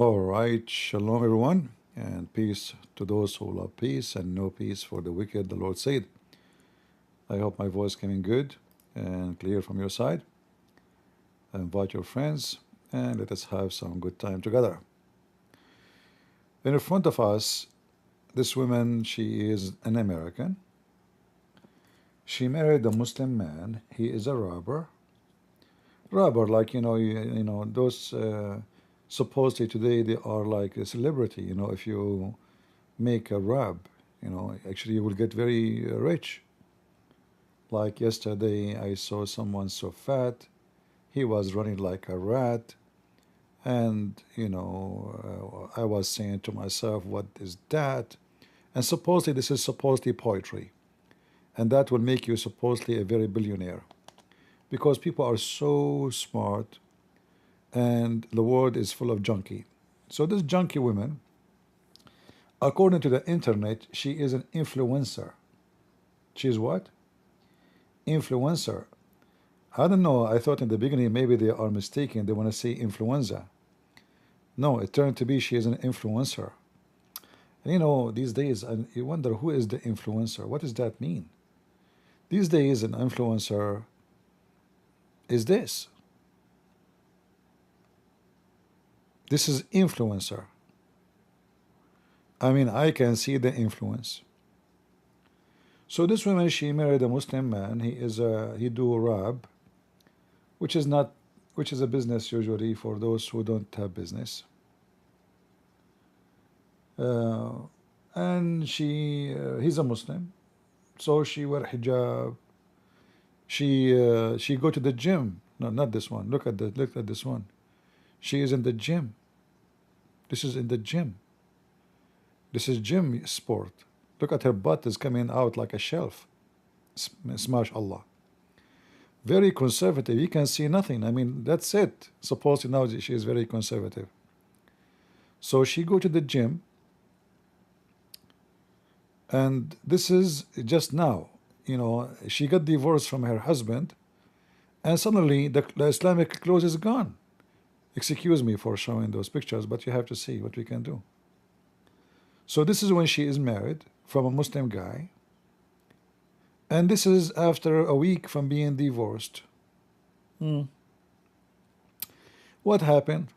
All right, shalom everyone, and peace to those who love peace, and no peace for the wicked, the Lord said. I hope my voice coming good and clear from your side. Invite your friends, and let us have some good time together. In front of us, this woman, she is an American. She married a Muslim man. He is a robber. Robber, like, those supposedly today they are like a celebrity. If you make a rob, actually you will get very rich. Like yesterday, I saw someone so fat, he was running like a rat, and I was saying to myself, what is that? And supposedly this is supposedly poetry, and that will make you supposedly a very billionaire, because people are so smart, and the world is full of junkie. So this junkie woman, according to the internet, she is an influencer. She is what? Influencer. I don't know. I thought in the beginning maybe they are mistaken. They want to say influenza. No, it turned to be she is an influencer. And these days, and you wonder who is the influencer? What does that mean? These days, an influencer is this. This is influencer. I mean, I can see the influence. So this woman, she married a Muslim man. He do rab, which is a business usually for those who don't have business. And he's a Muslim, so she wear hijab. She go to the gym. No, not this one. Look at this one. She is in the gym. This is in the gym. This is gym sport. Look at her butt is coming out like a shelf. Smash Allah. Very conservative. You can see nothing. I mean, that's it. Supposedly now she is very conservative. So she go to the gym, and this is just now. She got divorced from her husband, and suddenly the Islamic clothes is gone. Excuse me for showing those pictures, but you have to see what we can do. So this is when she is married from a Muslim guy, and this is after a week from being divorced. What happened?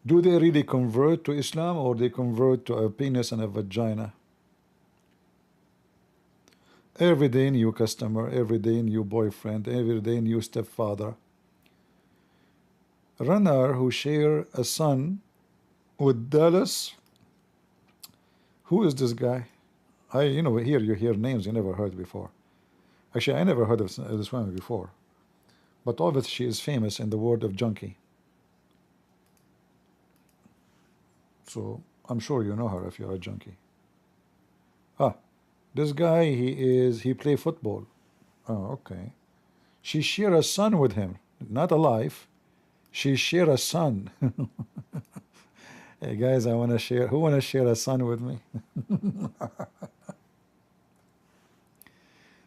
Do they really convert to Islam, or they convert to a penis and a vagina? Every day new customer, every day new boyfriend, every day new stepfather. Runner who share a son with Dallas. Who is this guy? Here you hear names you never heard before. Actually, I never heard of this woman before, but obviously she is famous in the world of junkie. So I'm sure you know her if you're a junkie. This guy, he play football. Oh, okay. She share a son with him, not a life. She share a son. Hey guys, I want to share. Who want to share a son with me?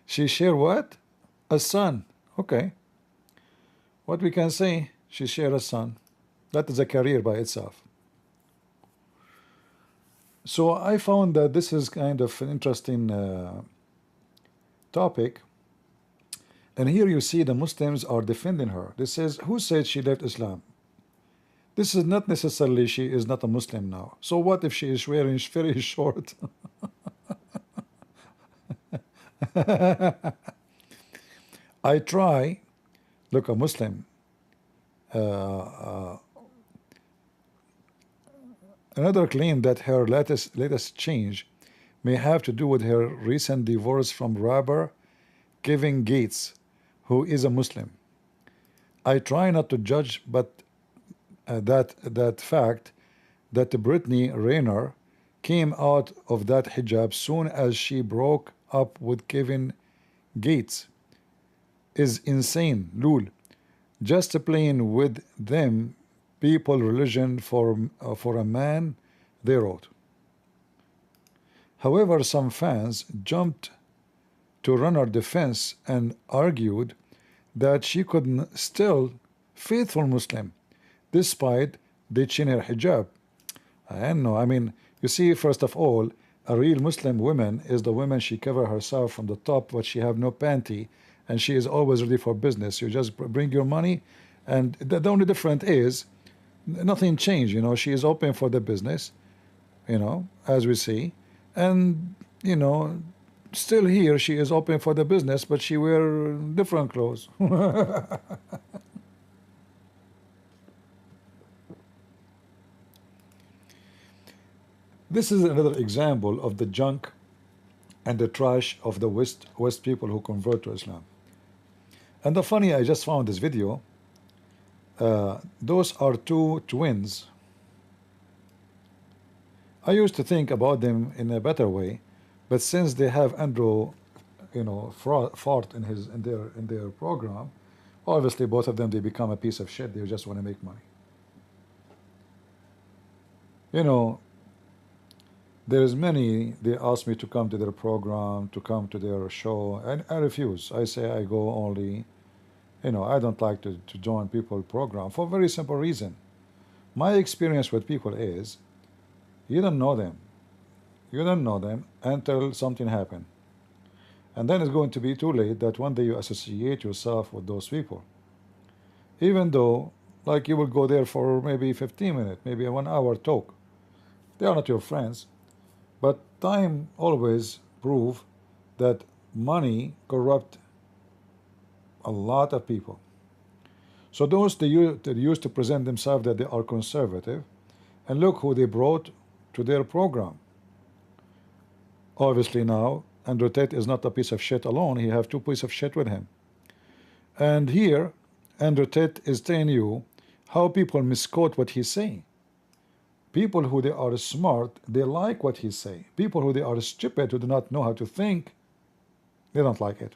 She share what? A son. Okay. What we can say? She share a son. That is a career by itself. So I found that this is kind of an interesting topic. And here you see the Muslims are defending her. This says, who said she left Islam? This is not necessarily she is not a Muslim now. So what if she is wearing very short? I try, look, a Muslim. Another claim that her latest change may have to do with her recent divorce from robber Kevin Gates, who is a Muslim. I try not to judge, but that fact that Brittany Renner came out of that hijab soon as she broke up with Kevin Gates is insane. Lul. Just playing with them people religion for a man, they wrote. However, some fans jumped to Runner's defense and argued that she could still faithful Muslim despite ditching her hijab. I don't know. I mean, you see, first of all, a real Muslim woman is the woman she cover herself from the top, but she have no panty, and she is always ready for business. You just bring your money, and the only difference is nothing changed. You know, she is open for the business. You know, as we see, and you know, still here she is open for the business, but she wear different clothes. This is another example of the junk and the trash of the West people who convert to Islam. And the funny, I just found this video. Those are two twins. I used to think about them in a better way, but since they have Andrew, you know, fought in their program, obviously both of them they become a piece of shit. They just want to make money. You know, there's many. They ask me to come to their program, to come to their show, and I refuse. I say I go only. You know, I don't like to join people program for a very simple reason. My experience with people is you don't know them. You don't know them until something happens. And then it's going to be too late that one day you associate yourself with those people. Even though, like, you will go there for maybe 15 minutes, maybe a 1 hour talk. They are not your friends. But time always prove that money corrupt a lot of people. So those that used to present themselves that they are conservative, and look who they brought to their program. Obviously now, Andrew Tate is not a piece of shit alone. He have two pieces of shit with him. And here, Andrew Tate is telling you how people misquote what he's saying. People who they are smart, they like what he's saying. People who they are stupid, who do not know how to think, they don't like it.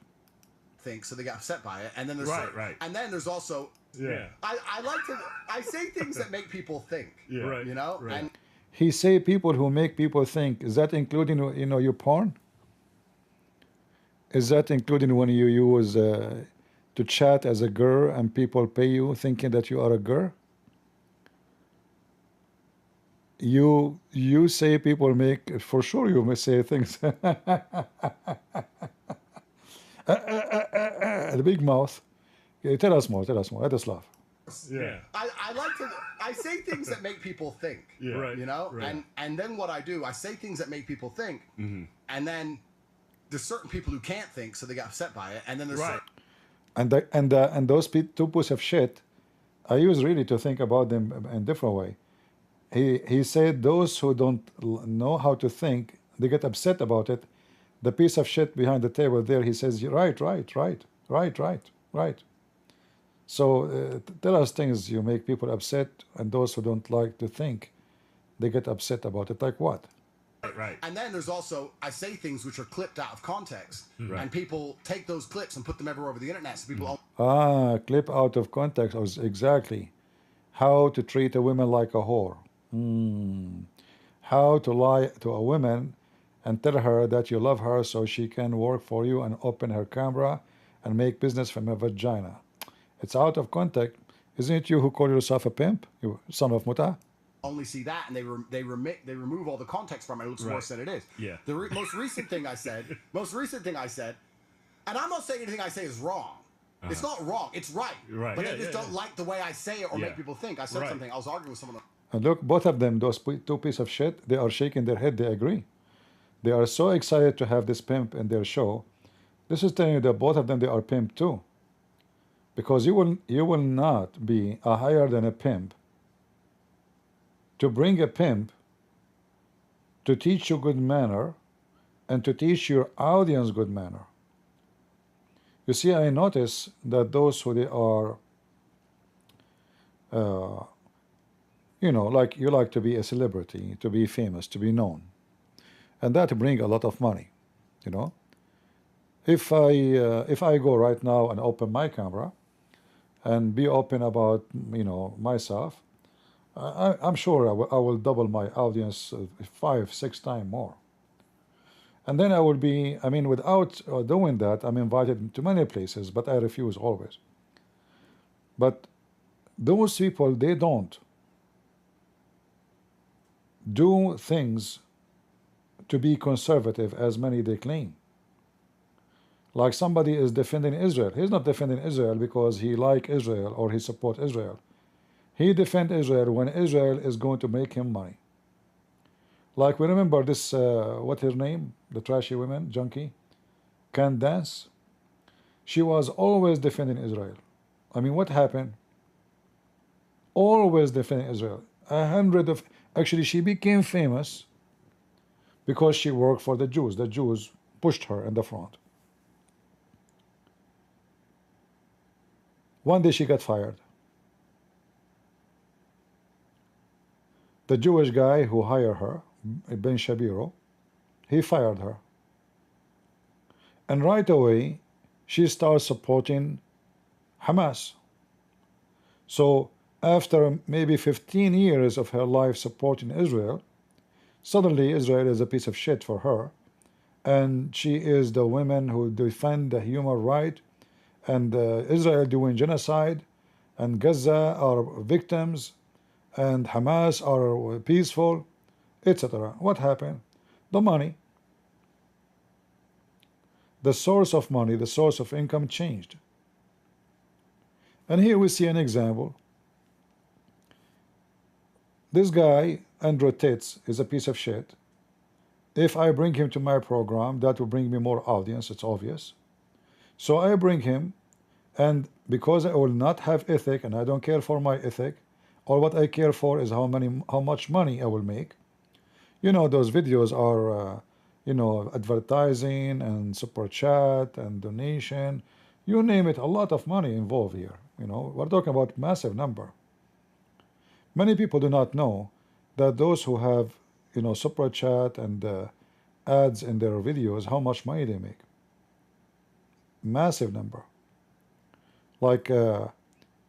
So they get upset by it, and then there's right. And then there's also I say things that make people think. Right. You know, Right. and He say people who make people think. Is that including, you know, your porn? Is that including when you use to chat as a girl and people pay you thinking that you are a girl? You say people make, for sure you may say things. The big mouth. Okay, tell us more. Let us laugh. I say things that make people think. Right. You know, Right. and then what I do, I say things that make people think, and then there's certain people who can't think, so they get upset by it, and then there's And those two pieces of shit, I use really to think about them in a different way. He said those who don't know how to think, they get upset about it. The piece of shit behind the table there, he says, right. So tell us things you make people upset, and those who don't like to think, they get upset about it. Like what? Right. And then there's also, I say things which are clipped out of context, and people take those clips and put them everywhere over the internet, so people Clip out of context. Exactly. How to treat a woman like a whore. How to lie to a woman and tell her that you love her so she can work for you and open her camera and make business from a vagina. It's out of context. Isn't it you who call yourself a pimp, you son of muta? only see that, and they remove all the context from it. It looks worse than it is. Yeah. The most recent thing I said, and I'm not saying anything I say is wrong. It's not wrong. It's right. Right. But Yeah, they just don't like the way I say it or make people think. I said something. I was arguing with someone. And look, both of them, those two pieces of shit, they are shaking their head. They agree. They are so excited to have this pimp in their show. This is telling you that both of them, they are pimp too. Because you will not be a higher than a pimp to bring a pimp to teach you good manner and to teach your audience good manner. You see, I notice that those who they are, you know, like you like to be a celebrity, to be famous, to be known, and that bring a lot of money, you know. If I go right now and open my camera and be open about, you know, myself, I'm sure I will double my audience 5-6 times more. And then I will be, I mean, without doing that, I'm invited to many places, but I refuse always. But those people, they don't do things to be conservative as many they claim. Like somebody is defending Israel. He's not defending Israel because he like Israel or he support Israel. He defend Israel when Israel is going to make him money. Like we remember this, what her name? The trashy woman, junkie, can dance. She was always defending Israel. I mean, what happened? Always defending Israel. Actually, she became famous because she worked for the Jews. The Jews pushed her in the front. One day she got fired. The Jewish guy who hired her, Ben Shapiro, he fired her. And right away, she started supporting Hamas. So after maybe 15 years of her life supporting Israel, suddenly Israel is a piece of shit for her. And she is the women who defend the human right, and Israel doing genocide, and Gaza are victims, and Hamas are peaceful, etc. What happened? The money, the source of money, the source of income changed. And here we see an example. This guy, Andrew Tate, is a piece of shit. If I bring him to my program, that will bring me more audience, it's obvious. So I bring him, and because I will not have ethic, and I don't care for my ethic, all what I care for is how much money I will make. You know, those videos are, you know, advertising and super chat and donation, you name it, a lot of money involved here. You know, we're talking about massive number. Many people do not know that those who have, you know, super chat and ads in their videos, how much money they make. Massive number. Like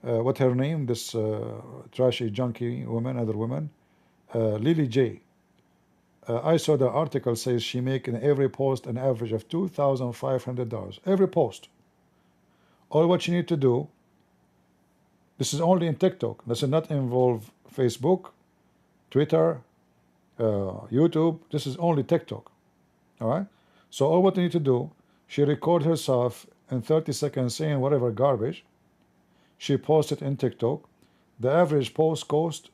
what her name, this trashy junkie woman, other woman, Lily J. I saw the article says she make in every post an average of $2,500 every post. All what you need to do, this is only in TikTok, this does not involve Facebook, Twitter, YouTube, this is only TikTok. All right, so all what you need to do, she record herself in 30 seconds saying whatever garbage, she posts it in TikTok. The average post cost,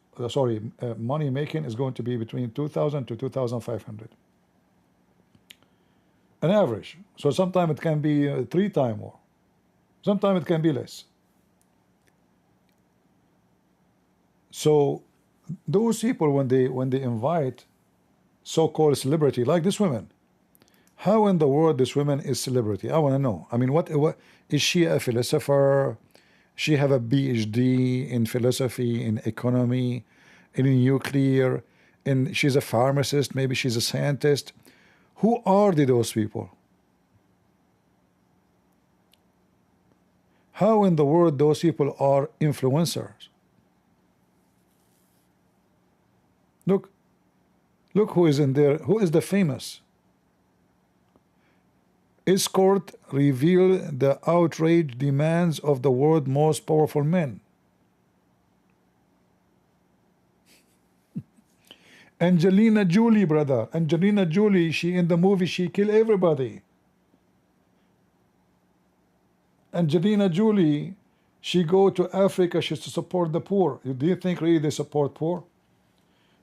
money making is going to be between 2,000 to 2,500. An average. So sometimes it can be 3 times more. Sometimes it can be less. So those people, when they invite so-called celebrity like this woman, how in the world this woman is celebrity? I want to know. I mean, what is she a philosopher? She have a PhD in philosophy, in economy, in nuclear, and she's a pharmacist, maybe she's a scientist. Who are those people? How in the world those people are influencers? Look who is in there. Who is the famous? Escort reveal the outrage demands of the world's most powerful men. Angelina Jolie, brother. Angelina Jolie, she in the movie, she kill everybody. Angelina Jolie, she go to Africa, she's to support the poor. Do you think really they support poor?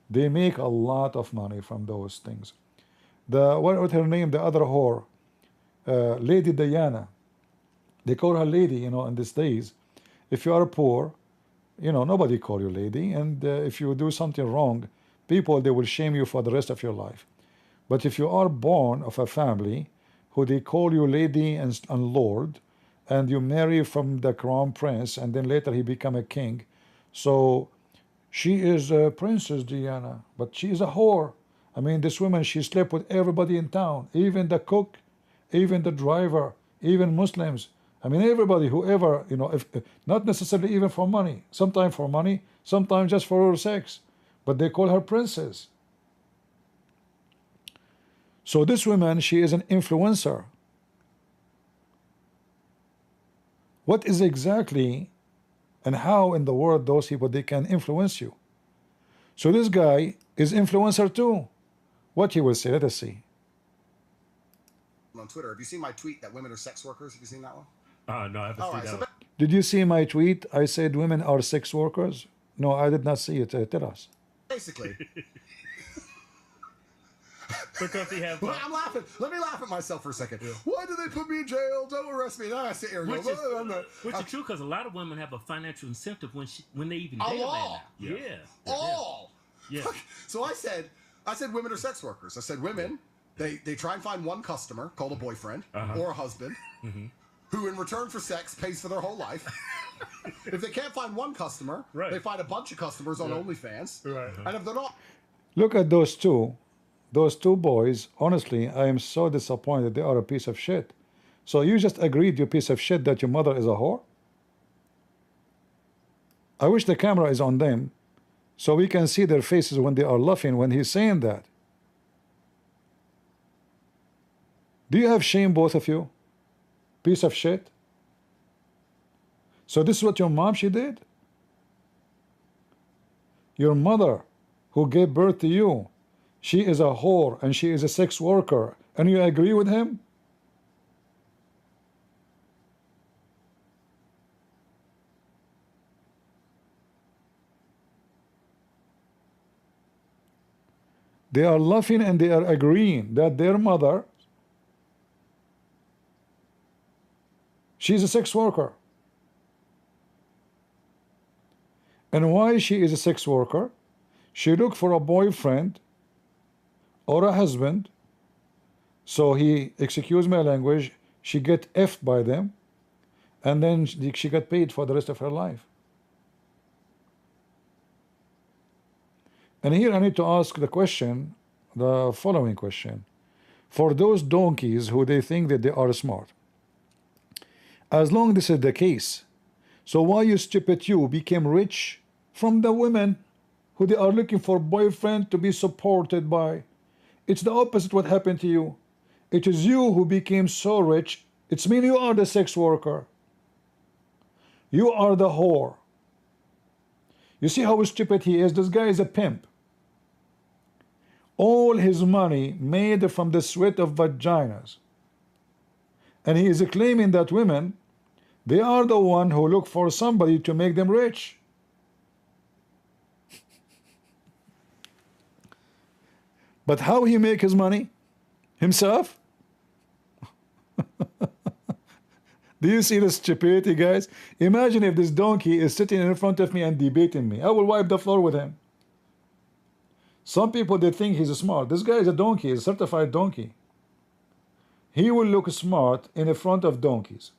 They make a lot of money from those things. What her name, the other whore, Lady Diana. They call her lady, you know, in these days. If you are poor, you know, nobody call you lady. And if you do something wrong, people, they will shame you for the rest of your life. But if you are born of a family who they call you lady and lord, and you marry from the crown prince, and then later he become a king, so she is a Princess Diana, but she is a whore. I mean, this woman, she slept with everybody in town, even the cook, even the driver, even Muslims. I mean, everybody, whoever, you know, if not necessarily even for money, sometimes for money, sometimes just for sex, but they call her princess. So this woman, she is an influencer. What is exactly and how in the world those people they can influence you. So this guy is influencer too. What he will say, let us see. On Twitter, have you seen my tweet that women are sex workers? Have you seen that one? No, I haven't seen that one. Did you see my tweet? I said women are sex workers. No, I did not see it. Tell us. Basically, Because he has. I'm laughing. Let me laugh at myself for a second. Why do they put me in jail? Don't arrest me. Now I sit here and Which go, is, I'm not, which is true because a lot of women have a financial incentive when they even A date a man law. now. Yeah. all. Yeah. So I said women are sex workers. I said women, they try and find one customer called a boyfriend or a husband who in return for sex pays for their whole life. If they can't find one customer, they find a bunch of customers on OnlyFans. Right. And if they're not... Look at those two boys. Honestly, I am so disappointed. They are a piece of shit. So you just agreed, you piece of shit, that your mother is a whore? I wish the camera is on them so we can see their faces when they are laughing when he's saying that. Do you have shame, both of you? Piece of shit. So this is what your mom, she did? Your mother, who gave birth to you, she is a whore and she is a sex worker, and you agree with him? They are laughing and they are agreeing that their mother, she's a sex worker. And why she is a sex worker? She looked for a boyfriend or a husband, so he, excuse my language, she get effed by them, and then she got paid for the rest of her life. And here I need to ask the question, the following question. For those donkeys who they think that they are smart, as long as this is the case, so why you stupid you became rich from the women who they are looking for boyfriend to be supported by? It's the opposite what happened to you. It is you who became so rich. It's mean you are the sex worker. You are the whore. You see how stupid he is? This guy is a pimp. All his money made from the sweat of vaginas. And he is claiming that women, they are the one who look for somebody to make them rich. But how he make his money? Himself? Do you see the stupidity, guys? Imagine if this donkey is sitting in front of me and debating me. I will wipe the floor with him. Some people, they think he's smart. This guy is a donkey, he's a certified donkey. He will look smart in front of donkeys.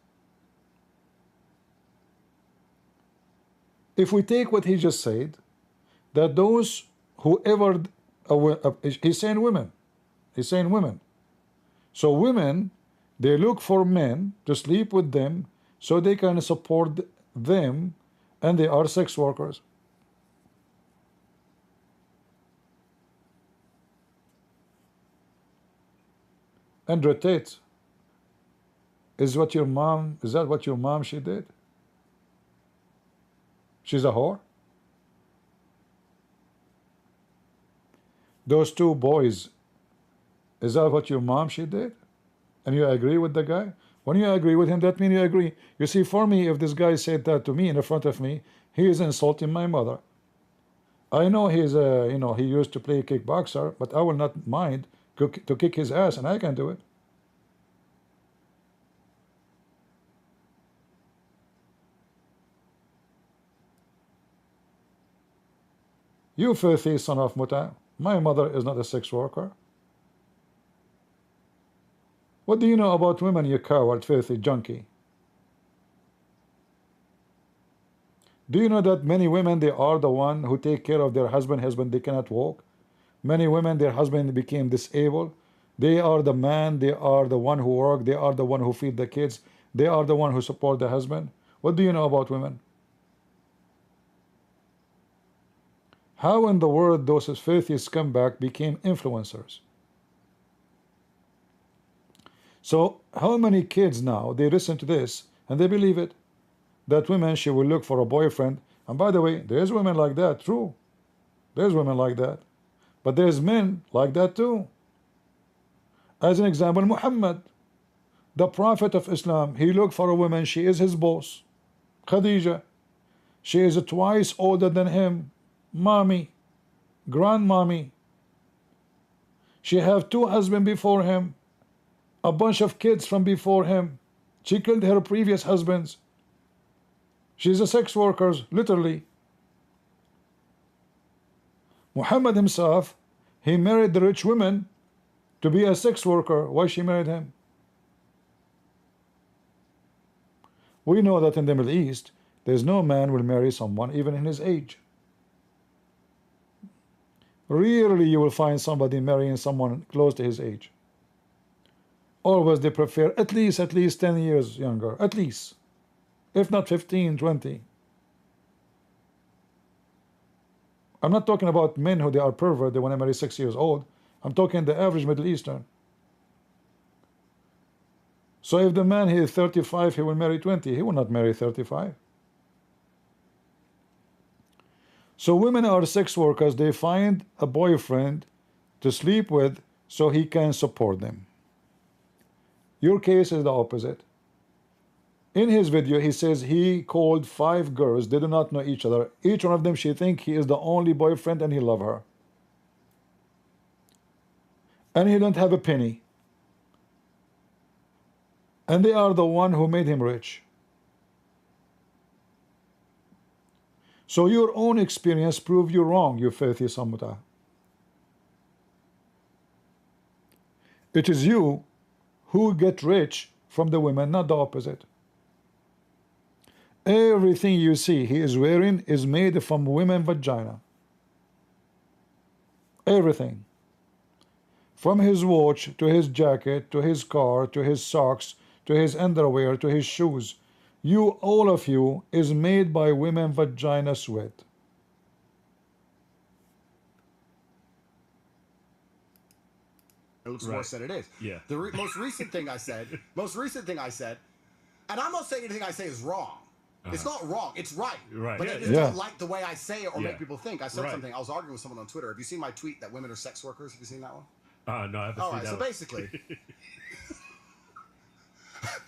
If we take what he just said, that those whoever, he's saying women. He's saying women. So women, they look for men to sleep with them so they can support them, and they are sex workers. Andrew Tate, is that what your mom she did? She's a whore? Those two boys, is that what your mom she did? And you agree with the guy? When you agree with him, that means you agree. You see, for me, if this guy said that to me in front of me, he is insulting my mother. I know he's a, he used to play kickboxer, but I will not mind to kick his ass, and I can do it. You filthy son of Muta, my mother is not a sex worker. What do you know about women, you coward, filthy junkie? Do you know that many women, they are the one who take care of their husband, they cannot walk? Many women, their husband became disabled. They are the man, they are the one who work, they are the one who feed the kids, they are the one who support the husband. What do you know about women? How in the world those filthy scumbag became influencers? So how many kids now, they listen to this and they believe it? that women, she will look for a boyfriend. And by the way, there's women like that, true. There's women like that. But there's men like that too. As an example, Muhammad, the Prophet of Islam, he looked for a woman, she is his boss. Khadija, she is twice older than him. Mommy, grandmommy. She have 2 husbands before him, a bunch of kids from before him. She killed her previous husbands. She's a sex worker, literally. Muhammad himself, he married the rich woman to be a sex worker. Why she married him? We know that in the Middle East, there's no man will marry someone even in his age. Rarely you will find somebody marrying someone close to his age. Always they prefer at least 10 years younger, at least, if not 15, 20. I'm not talking about men who they are pervert, they want to marry 6 years old. I'm talking the average Middle Eastern. So if the man he is 35, he will marry 20. He will not marry 35. So women are sex workers. They find a boyfriend to sleep with so he can support them. Your case is the opposite. In his video, he says he called 5 girls. They do not know each other. Each one of them, she think he is the only boyfriend and he love her. And he don't have a penny. And they are the one who made him rich. So your own experience prove you wrong, you filthy samuta. It is you who get rich from the women, not the opposite. Everything you see he is wearing is made from women vagina. Everything. From his watch, to his jacket, to his car, to his socks, to his underwear, to his shoes. You, all of you, is made by women vagina sweat. It looks worse than it is. Yeah. The most recent thing I said, and I'm not saying anything I say is wrong. It's not wrong. It's right. Right. But Yeah, they just yeah. don't like the way I say it or make people think. I said Right. something. I was arguing with someone on Twitter. Have you seen my tweet that women are sex workers? Have you seen that one? No, I haven't All seen right. that So one. basically,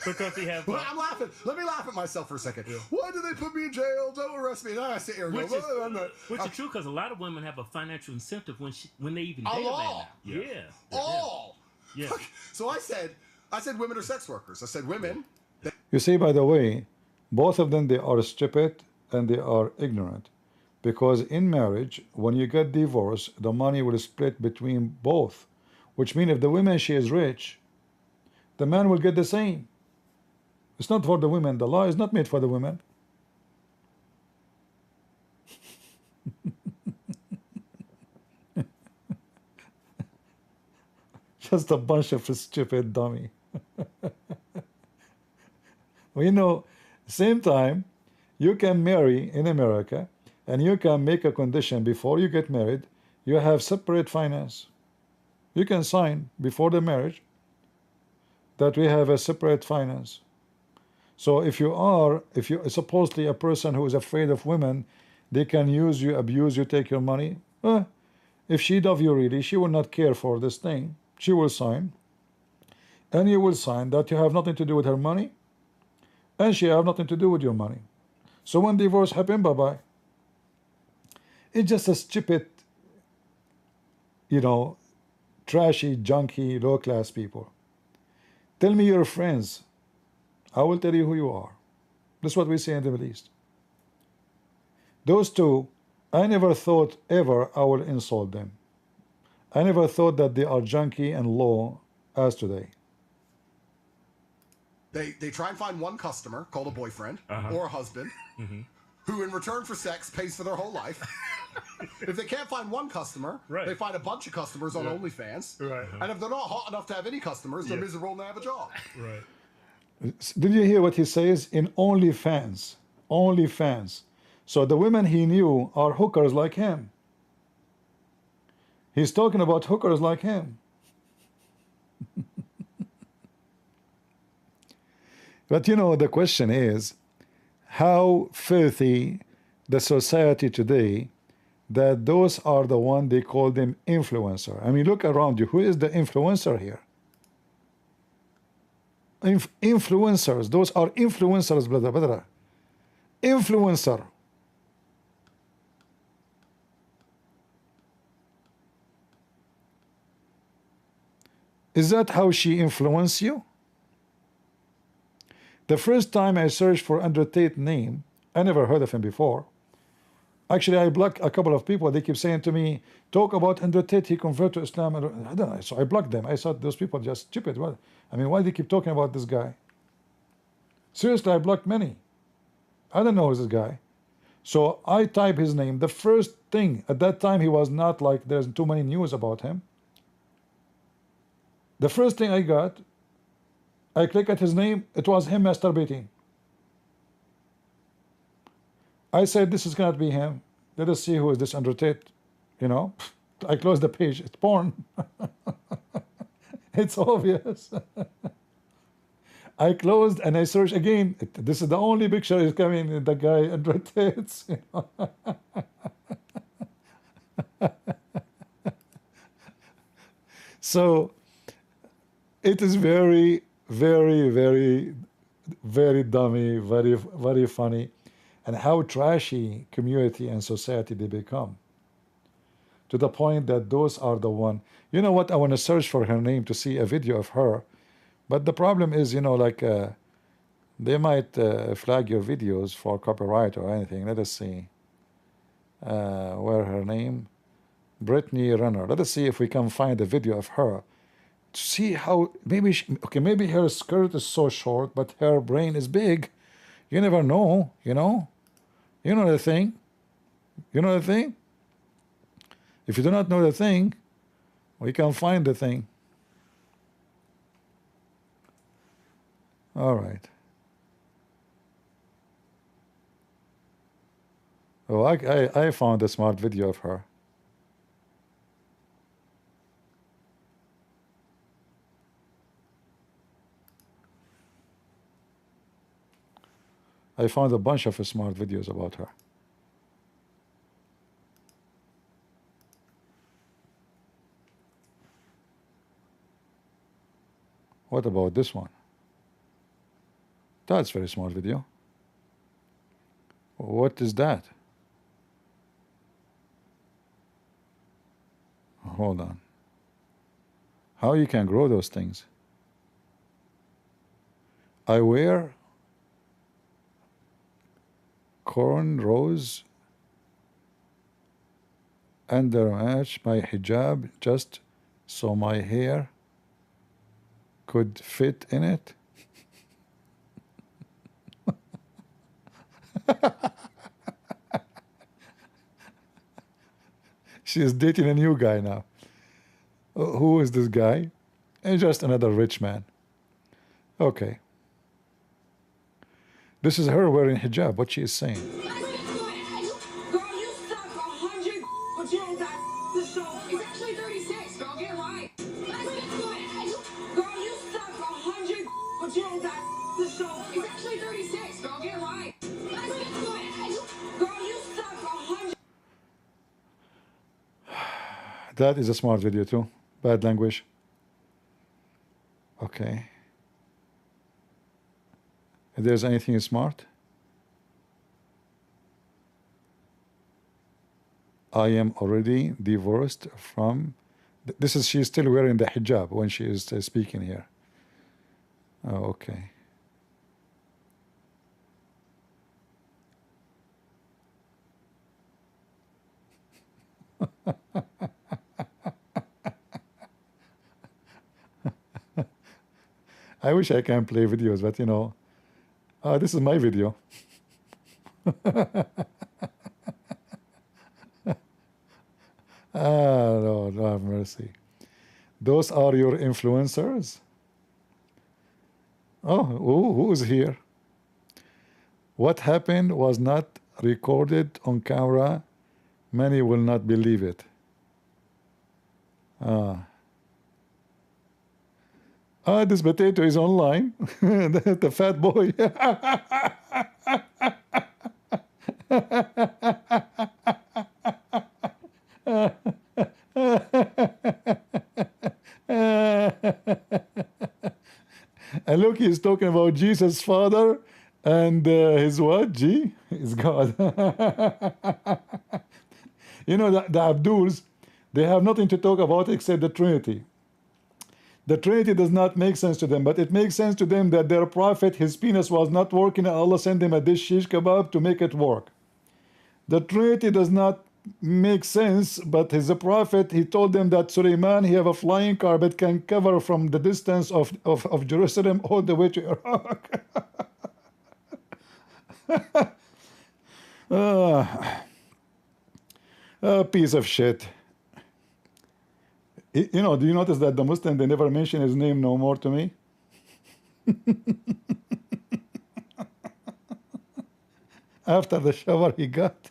Because he have I'm laughing. Let me laugh at myself for a second. Why do they put me in jail? Don't arrest me. And then I sit here and which go, is, "Oh, I'm not." which is true because a lot of women have a financial incentive when they even A date a man. law. Yeah. All. Yeah. So I said women are sex workers. I said women. You see, by the way, both of them, they are stupid and they are ignorant. Because in marriage, when you get divorced, the money will split between both. Which means if the woman, she is rich, the man will get the same. It's not for the women. The law is not made for the women. Just a bunch of stupid dummy. We know, same time, you can marry in America and you can make a condition before you get married, you have separate finance. You can sign before the marriage that we have a separate finance. So if you're supposedly a person who is afraid of women, they can use you, abuse you, take your money. If she loves you really, she will not care for this thing. She will sign. And you will sign that you have nothing to do with her money. And she have nothing to do with your money. So when divorce happen, bye-bye. It's just a stupid, trashy, junky, low-class people. Tell me your friends. I will tell you who you are. That's what we say in the Middle East. Those two, I never thought ever I will insult them. I never thought that they are junky and low as today. They try and find one customer called a boyfriend or a husband who in return for sex pays for their whole life. If they can't find one customer, they find a bunch of customers on OnlyFans. Right. And if they're not hot enough to have any customers, they're miserable and they have a job. Right. Did you hear what he says? In OnlyFans. OnlyFans. So the women he knew are hookers like him. He's talking about hookers like him. But the question is, how filthy the society today, that those are the one they call them influencer. I mean, look around you. Who is the influencer here? Influencers. Those are influencers, brother. Influencer. Is that how she influenced you? The first time I searched for Andrew Tate name, I never heard of him before. Actually, I blocked a couple of people. They keep saying to me, talk about Andrew Tate, he converted to Islam. I don't know. So I blocked them. I thought those people are just stupid. What? I mean, why do they keep talking about this guy? Seriously, I blocked many. I don't know who's this guy. So I type his name. The first thing, at that time, he was not like, there's too many news about him. The first thing I got, I click at his name, it was him masturbating. I said, this is cannot be him. Let us see who is this Andrew Tate. You know, I closed the page. It's porn. It's obvious. I closed and I searched again. This is the only picture is coming. The guy Andrew Tate. You know? So it is very, very, very, very dummy, very, very funny. And how trashy community and society they become, to the point that those are the one. You know what? I want to search for her name to see a video of her, but the problem is, you know, like they might flag your videos for copyright or anything. Let us see where her name, Brittany Renner. Let us see if we can find a video of her to see how maybe okay, maybe her skirt is so short, but her brain is big. You never know, you know. You know the thing? You know the thing? If you do not know the thing, we can find the thing. All right. Oh, I found a smart video of her. I found a bunch of smart videos about her. What about this one? That's a very smart video. What is that? Hold on. How you can grow those things? I wear cornrows under match my hijab just so my hair could fit in it. She is dating a new guy now. Who is this guy? Just another rich man. Okay. This is her wearing hijab, what she is saying. That is a smart video too. Bad language. Okay. If there's anything smart, I am already divorced from. This is, she's still wearing the hijab when she is speaking here. Oh, okay. I wish I can play videos, but you know, this is my video. Lord have mercy. Those are your influencers? Oh, who is here? What happened was not recorded on camera. Many will not believe it. This potato is online. The fat boy. And look, he's talking about Jesus' father and his what? G? Is God. You know, the Abduls, they have nothing to talk about except the Trinity. The Trinity does not make sense to them, but it makes sense to them that their prophet, his penis was not working, and Allah sent him a dish shish kebab to make it work. The Trinity does not make sense, but he's a prophet. He told them that Suleiman, he have a flying car that can cover from the distance of Jerusalem all the way to Iraq. A piece of shit. You know, do you notice that the Muslim, they never mention his name no more to me? After the shower he got.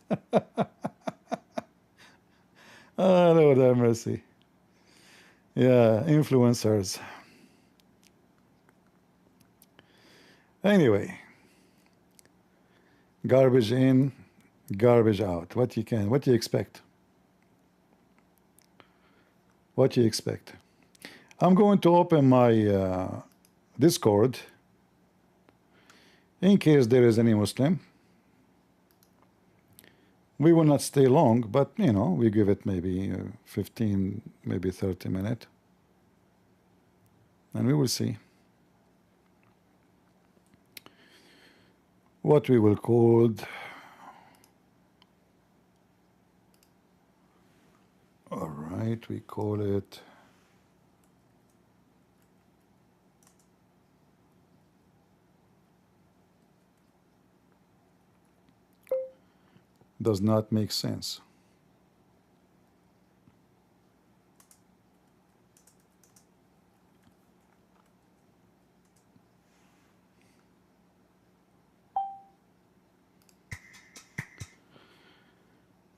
Oh, Lord have mercy. Yeah, influencers. Anyway, garbage in, garbage out. What do you expect? What do you expect? I'm going to open my Discord in case there is any Muslim. We will not stay long, but you know, we give it maybe 15, maybe 30 minutes, and we will see what we will call. All right, we call it does not make sense.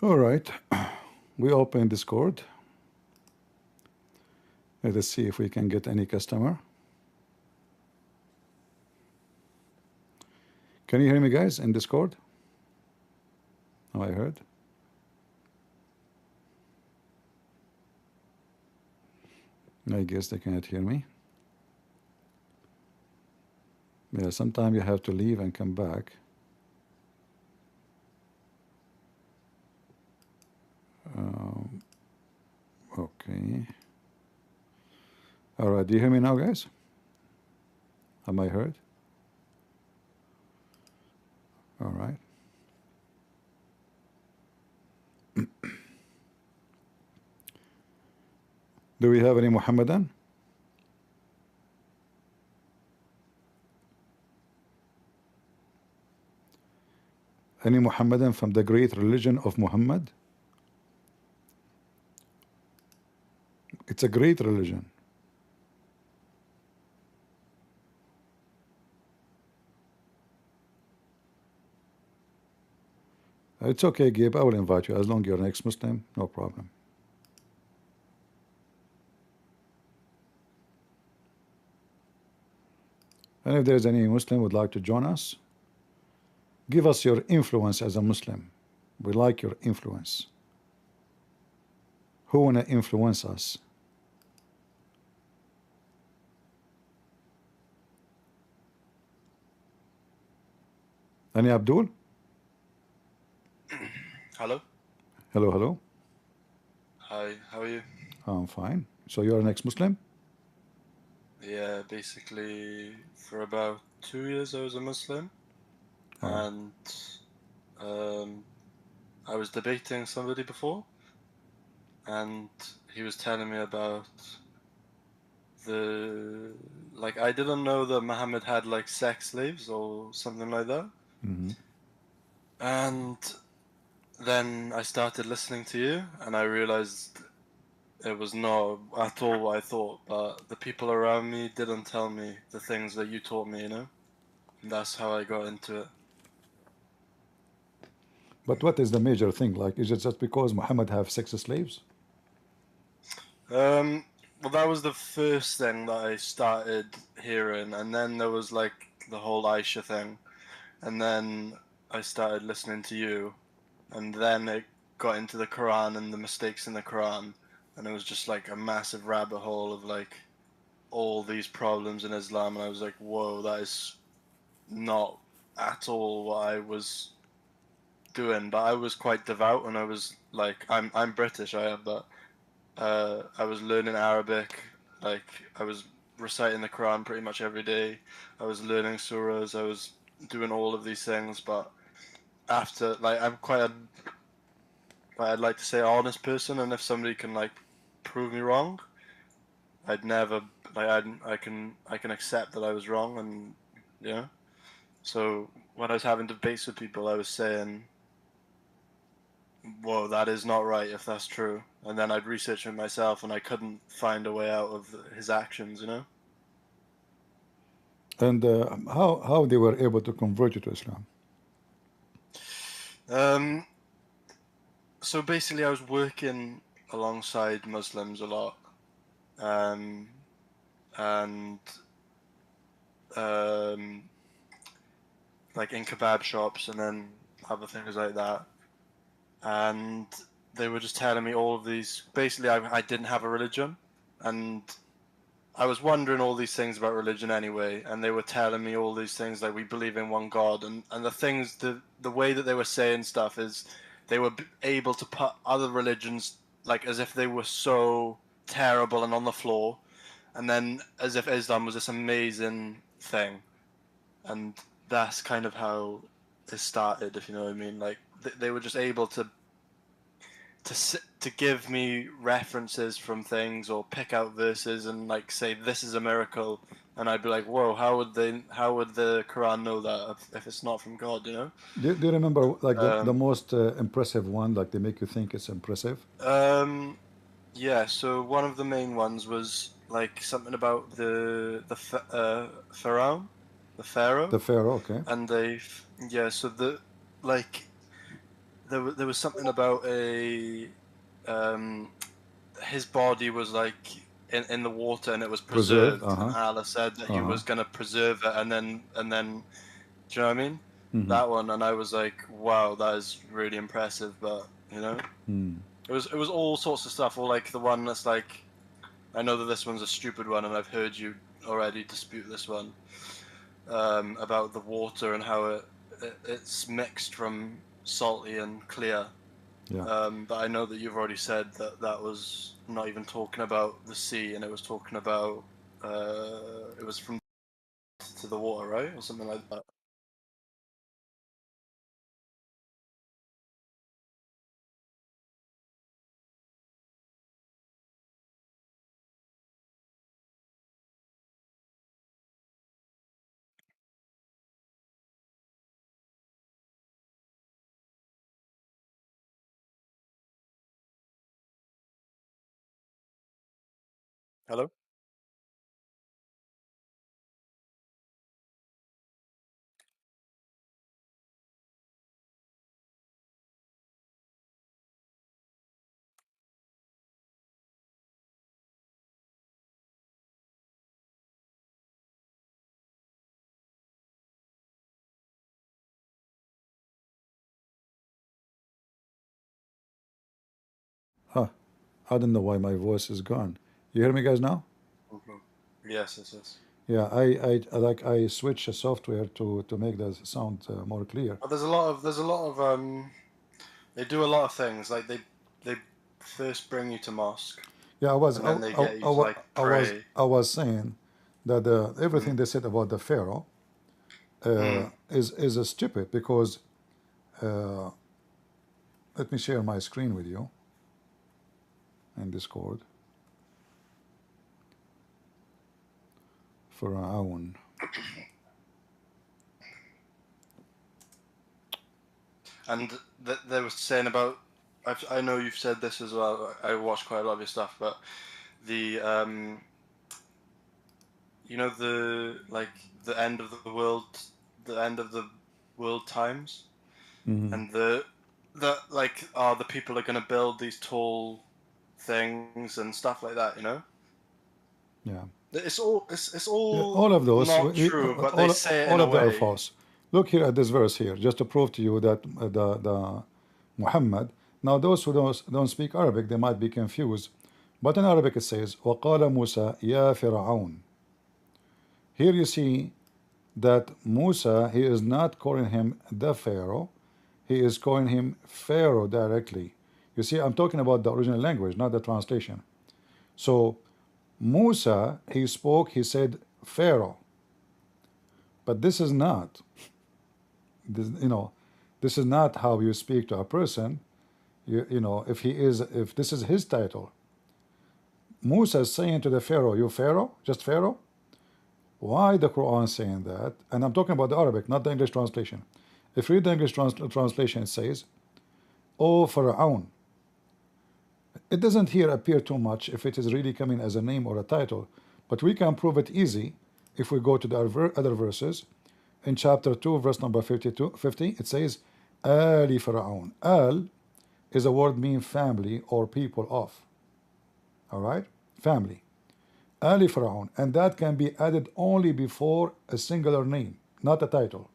All right, we open Discord. Let us see if we can get any customer. Can you hear me, guys, in Discord? Oh, I heard. I guess they cannot hear me. Yeah, sometimes you have to leave and come back. Okay. All right, do you hear me now, guys? Am I heard? All right. Do we have any Muhammadan? Any Muhammadan from the great religion of Muhammad? It's a great religion. It's okay, Gabe. I will invite you as long as you're an ex-Muslim. No problem. And if there's any Muslim would like to join us, give us your influence as a Muslim. We like your influence. Who wanna influence us? Any Abdul? Hello. Hello, hello. Hi, how are you? I'm fine. So you're an ex-Muslim? Yeah, basically for about 2 years I was a Muslim, and I was debating somebody before, and he was telling me about I didn't know that Muhammad had like sex slaves or something like that. And then I started listening to you, and I realized it was not at all what I thought, but the people around me didn't tell me the things that you taught me, you know? And that's how I got into it. But what is the major thing? Like, is it just because Muhammad have sex slaves? Well, that was the first thing that I started hearing, and then there was like the whole Aisha thing, and then I started listening to you, and then it got into the Quran and the mistakes in the Quran, and it was just like a massive rabbit hole of like all these problems in Islam, and I was like, whoa, that is not at all what I was doing. But I was quite devout, and I was like, I'm British, I am, but I was learning Arabic, like I was reciting the Quran pretty much every day. I was learning surahs, I was doing all of these things, but after, like, I'm quite a, like, I'd like to say, honest person, and if somebody can like prove me wrong, I'd never, like, I can accept that I was wrong, and yeah. So when I was having debates with people, I was saying, whoa, that is not right if that's true. And then I'd research it myself, and I couldn't find a way out of his actions, you know? And how they were able to convert you to Islam? So basically, I was working alongside Muslims a lot, and like in kebab shops and then other things like that. And they were just telling me all of these. Basically, I didn't have a religion, and I was wondering all these things about religion anyway. And they were telling me all these things like we believe in one God, and the things, the way that they were saying stuff is they were able to put other religions like as if they were so terrible and on the floor, and then as if Islam was this amazing thing. And that's kind of how it started, if you know what I mean. Like they were just able to give me references from things or pick out verses and like say this is a miracle, and I'd be like, whoa, how would the Quran know that if it's not from God, you know? Do you remember like the most impressive one? Like they make you think it's impressive. Yeah. So one of the main ones was like something about the pharaoh, the pharaoh. The Pharaoh, okay. And so the like there was something about a his body was like in the water and it was preserved, and Allah said that he was gonna preserve it, and then do you know what I mean? That one, and I was like, wow, that is really impressive, but you know, it was all sorts of stuff, or like the one that's like, I know that this one's a stupid one, and I've heard you already dispute this one, about the water and how it's mixed from salty and clear. Yeah. But I know that you've already said that that was not even talking about the sea, and it was talking about it was from to the water, right, or something like that. Hello. Huh. I don't know why my voice is gone. You hear me, guys, now? Yes, yes, yes. Yeah, I switch the software to make the sound more clear. But there's a lot of they do a lot of things, like they first bring you to mosque, Yeah, and then they get you to like pray. I was saying that everything they said about the Pharaoh is stupid because let me share my screen with you in Discord. فرعون. And they were saying about, I know you've said this as well. I watched quite a lot of your stuff, but the you know, the like the end of the world times, and the like, the people are gonna build these tall things and stuff like that, you know. Yeah. It's all All of those, not true, but they say it all in a of them are way. false. Look here at this verse here, just to prove to you that the Muhammad. Now, those who don't speak Arabic, they might be confused. But in Arabic it says, وَقَالَ مُوسَى يَا فِرْعَوْنَ. Here you see that Musa, he is not calling him the Pharaoh. He is calling him Pharaoh directly. You see, I'm talking about the original language, not the translation. So, Musa, he spoke, he said Pharaoh. But this is not, this, this is not how you speak to a person. If this is his title. Musa is saying to the Pharaoh, you Pharaoh? Just Pharaoh? Why the Quran saying that? And I'm talking about the Arabic, not the English translation. If you read the English translation, it says, O Pharaoh. It doesn't here appear too much if it is really coming as a name or a title, but we can prove it easy if we go to the other verses. In chapter 2, verse number 50, it says, Ali Pharaoh. Al is a word meaning family or people of. All right? Family. Ali Pharaoh. And that can be added only before a singular name, not a title.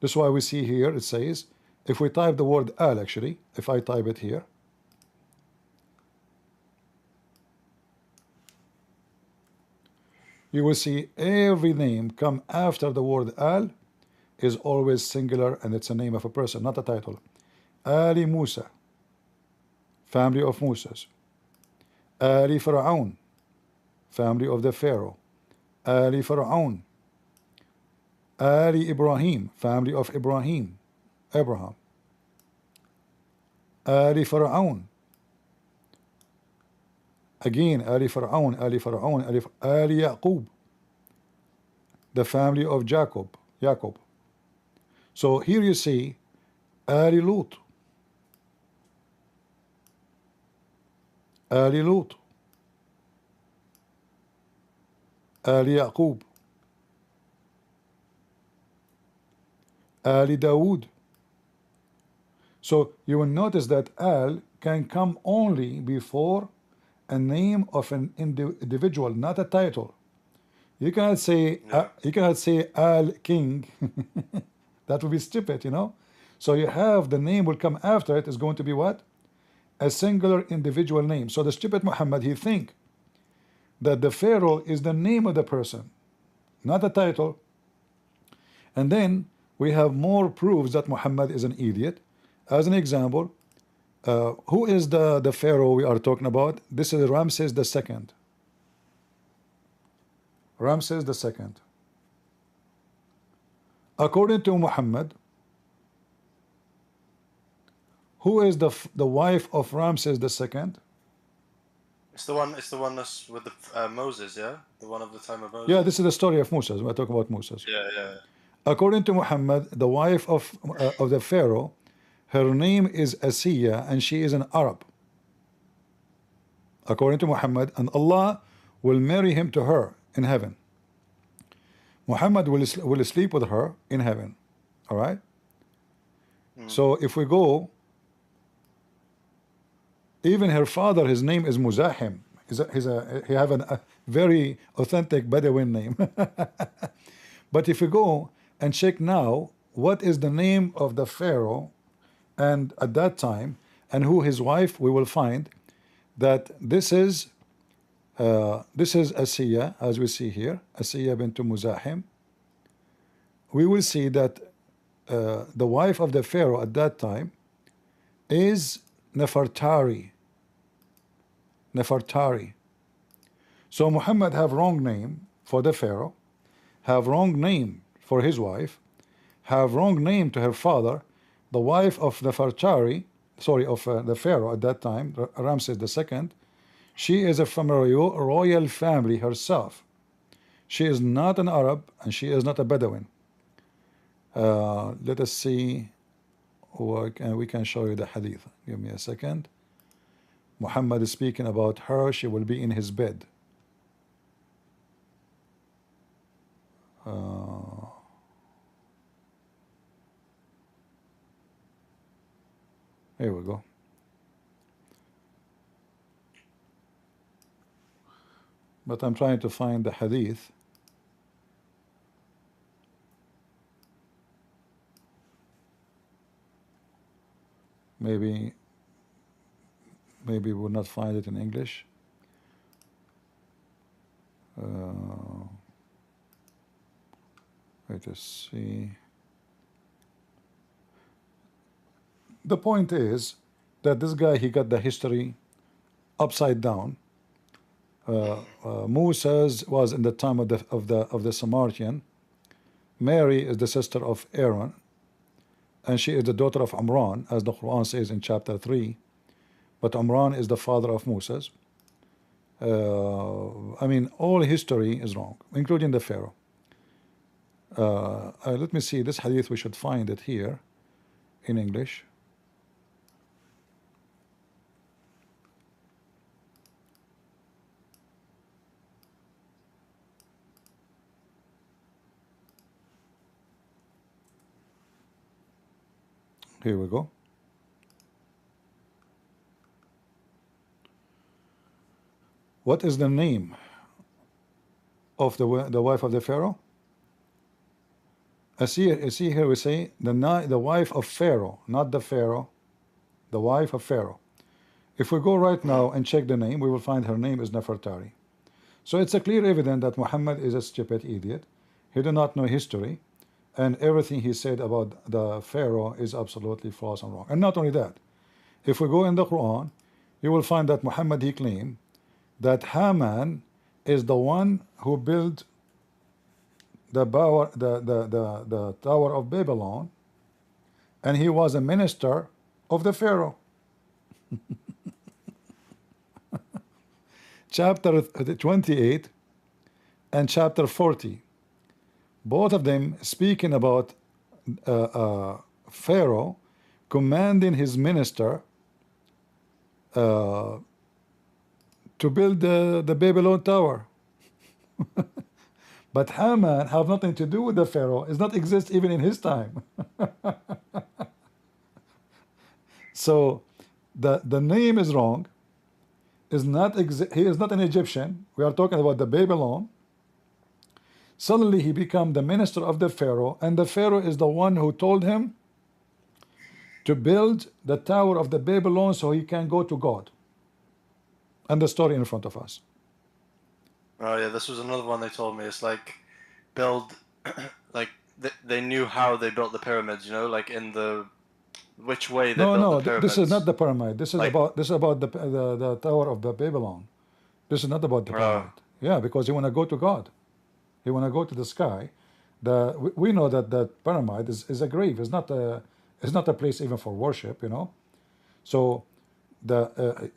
That's why we see here, it says, if we type the word Al, actually, if I type it here, you will see every name come after the word Al is always singular, and it's a name of a person, not a title. Ali Musa, family of Musas. Ali Pharaoh, family of the Pharaoh. Ali Pharaoh. Ali Ibrahim, family of Ibrahim, Abraham. Ali Pharaoh. Again, Ali Pharaoh, Ali Pharaoh, Ali Yaqub, the family of Jacob. So here you see Ali Lut, Ali Lut, Ali Yaqub, Ali Dawood. So you will notice that Al can come only before a name of an individual, not a title. You cannot say Al King. That would be stupid, So you have the name will come after it is going to be what? A singular individual name. So the stupid Muhammad, he think that the Pharaoh is the name of the person, not a title. And then we have more proofs that Muhammad is an idiot. As an example, who is the Pharaoh we are talking about? This is Ramses II. Ramses II. According to Muhammad, who is the wife of Ramses II? It's the one that's with the Moses, yeah, the one of the time of Moses. Yeah, this is the story of Moses. We're talking about Moses. Yeah. According to Muhammad, the wife of the Pharaoh, her name is Asiya, and she is an Arab. According to Muhammad, and Allah will marry him to her in heaven. Muhammad will sleep with her in heaven. All right. So if we go, even her father, his name is Muzahim. He have a very authentic Bedouin name. But if we go and check now, what is the name of the Pharaoh, and at that time, and who his wife, we will find that this is Asiya, as we see here, Asiya bint Muzahim. We will see that the wife of the Pharaoh at that time is Nefertari. So Muhammad have wrong name for the Pharaoh, have wrong name for his wife, have wrong name to her father. The wife of Nefertari, of the Pharaoh at that time, Ramses II, she is from a royal family herself. She is not an Arab, and she is not a Bedouin. Let us see. We can show you the hadith. Give me a second. Muhammad is speaking about her. She will be in his bed. Here we go. But I'm trying to find the hadith. Maybe we will not find it in English. Wait to see. The point is that this guy, he got the history upside down. Moses was in the time of the Samaritan. Mary is the sister of Aaron, and she is the daughter of Amran, as the Quran says in chapter 3. But Amran is the father of Moses. I mean, all history is wrong, including the Pharaoh. Let me see this hadith. We should find it here in English. Here we go. What is the name of the wife of the Pharaoh? I see here we say the wife of Pharaoh, not the Pharaoh, the wife of Pharaoh. If we go right now and check the name, we will find her name is Nefertari. So it's a clear evidence that Muhammad is a stupid idiot. He did not know history, and everything he said about the Pharaoh is absolutely false and wrong. And not only that, if we go in the Quran, you will find that Muhammad, he claimed that Haman is the one who built the Tower of Babylon, and he was a minister of the Pharaoh. Chapter 28 and chapter 40, both of them speaking about Pharaoh commanding his minister to build the Babylon Tower. But Haman have nothing to do with the Pharaoh. It does not exist even in his time. So the name is wrong. He is not an Egyptian. We are talking about the Babylon. Suddenly he became the minister of the Pharaoh, and the Pharaoh is the one who told him to build the Tower of the Babylon so he can go to God. And the story in front of us. Oh yeah, this was another one they told me. It's like build, like they knew how they built the pyramids. You know, like in the which way they built the pyramids. This is not the pyramid. This is Like- about the Tower of the Babylon. This is not about the pyramid. Yeah, because you want to go to God. You want to go to the sky. We know that the pyramid is a grave. It's not a place even for worship. You know, so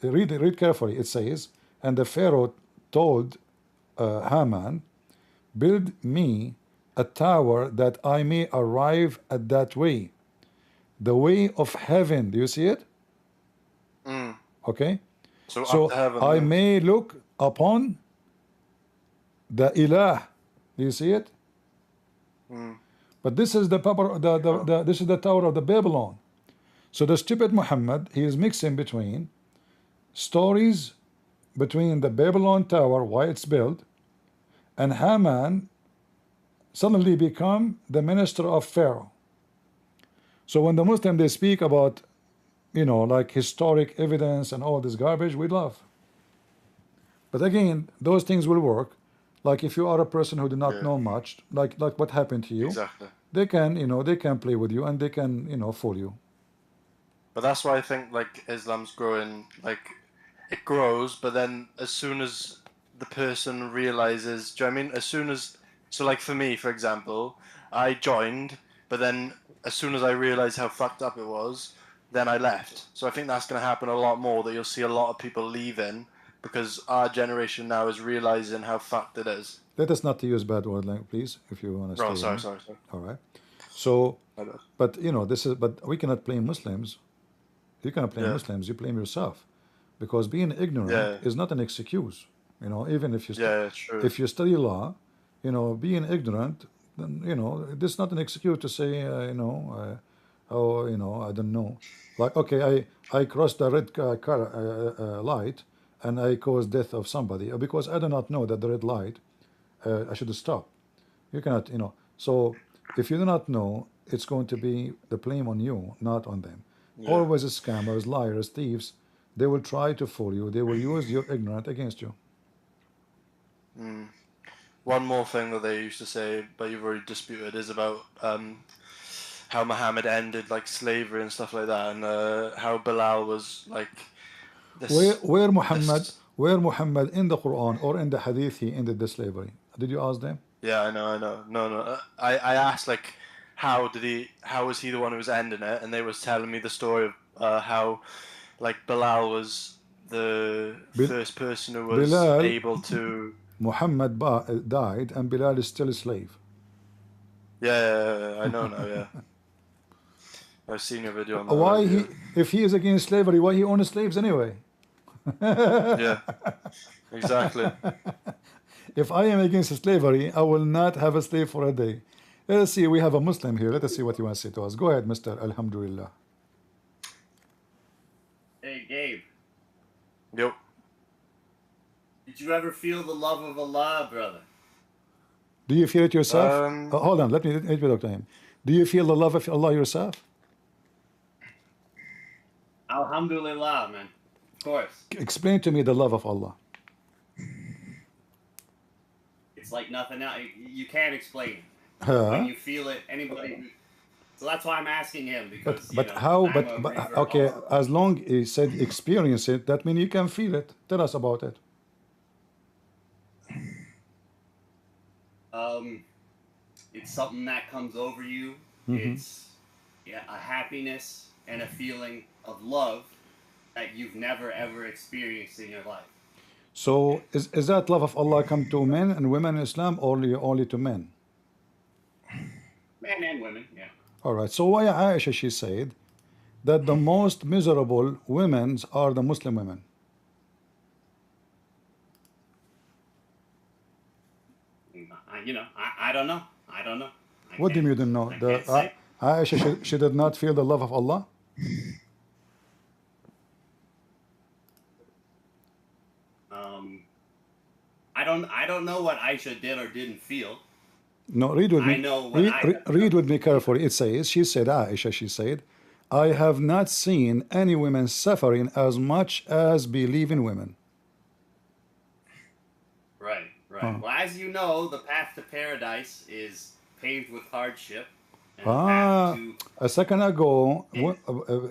read carefully. It says, and the Pharaoh told Haman, build me a tower that I may arrive at that way, the way of heaven. Do you see it? Okay. So So up to heaven, I yeah. may look upon the Ilah. Do you see it? But this is this is the Tower of the Babylon. So the stupid Muhammad, he is mixing between stories between the Babylon Tower, why it's built, and Haman suddenly become the minister of Pharaoh. So when the Muslim, they speak about, you know, like historic evidence and all this garbage, we love. But again, those things will work. Like if you are a person who do not know much, like what happened to you, Exactly. they can, you know, they can play with you and they can, you know, fool you. But that's why I think like Islam's growing, like it grows, but then as soon as the person realizes, do you know what I mean? As soon as, so like for me, for example, I joined, but then as soon as I realized how fucked up it was, then I left. So I think that's going to happen a lot more, that you'll see a lot of people leaving because our generation now is realizing how fucked it is. Let us not use bad word, like, please, if you want to stay. Oh, sorry, with me. sorry. All right. So, My bad. but you know, but we cannot blame Muslims. You cannot blame Yeah. Muslims. You blame yourself, because being ignorant is not an excuse. You know, even if you True. if you study law, you know, being ignorant, then you know, this is not an excuse to say, oh, you know, I don't know. Like, okay, I crossed the red light and I caused death of somebody because I do not know that the red light, I should stop. You cannot, you know. So if you do not know, it's going to be the blame on you, not on them. Yeah. Always scammers, liars, thieves. They will try to fool you. They will use your ignorance against you. One more thing that they used to say, but you've already disputed, is about how Muhammad ended like slavery and stuff like that, and how Bilal was like this. Where Muhammad, This. where Muhammad in the Quran or in the Hadith he ended the slavery? Did you ask them? Yeah, I know. No. I asked like, how did he? How was he the one who was ending it? And they was telling me the story of how, like Bilal was the Bil first person who was Bilal, able to. Muhammad died, and Bilal is still a slave. Yeah, I know now. Yeah, I've seen your video on that Why already. he? If he is against slavery, why he owns slaves anyway? Yeah, exactly. If I am against slavery, I will not have a slave for a day. Let us see. We have a Muslim here. Let us see what you want to say to us. Go ahead, Mr. Alhamdulillah. Hey, Gabe. Yep. Did you ever feel the love of Allah, brother? Do you feel it yourself? Um, Hold on. Let me talk to him. Do you feel the love of Allah yourself? Alhamdulillah, man. Of course. Explain to me the love of Allah. It's like nothing else. You can't explain it. Huh? When you feel it, anybody. So that's why I'm asking him, because But you know, how? I'm a But believer okay. also. As long he said experience it, that means you can feel it. Tell us about it. It's something that comes over you. It's a happiness and a feeling of love that you've never ever experienced in your life. So is that love of Allah come to men and women in Islam, or only to men? Men and women, yeah. All right. So why Aisha she said that the most miserable women are the Muslim women? I don't know. I don't know. What do you mean you don't know? I can't say. Aisha she did not feel the love of Allah. I don't know what Aisha did or didn't feel. No, read with me. I know what Read with me carefully. It says, she said, Aisha, she said, I have not seen any women suffering as much as believing women. Right. Well, as you know, the path to paradise is paved with hardship. And the path to A second ago,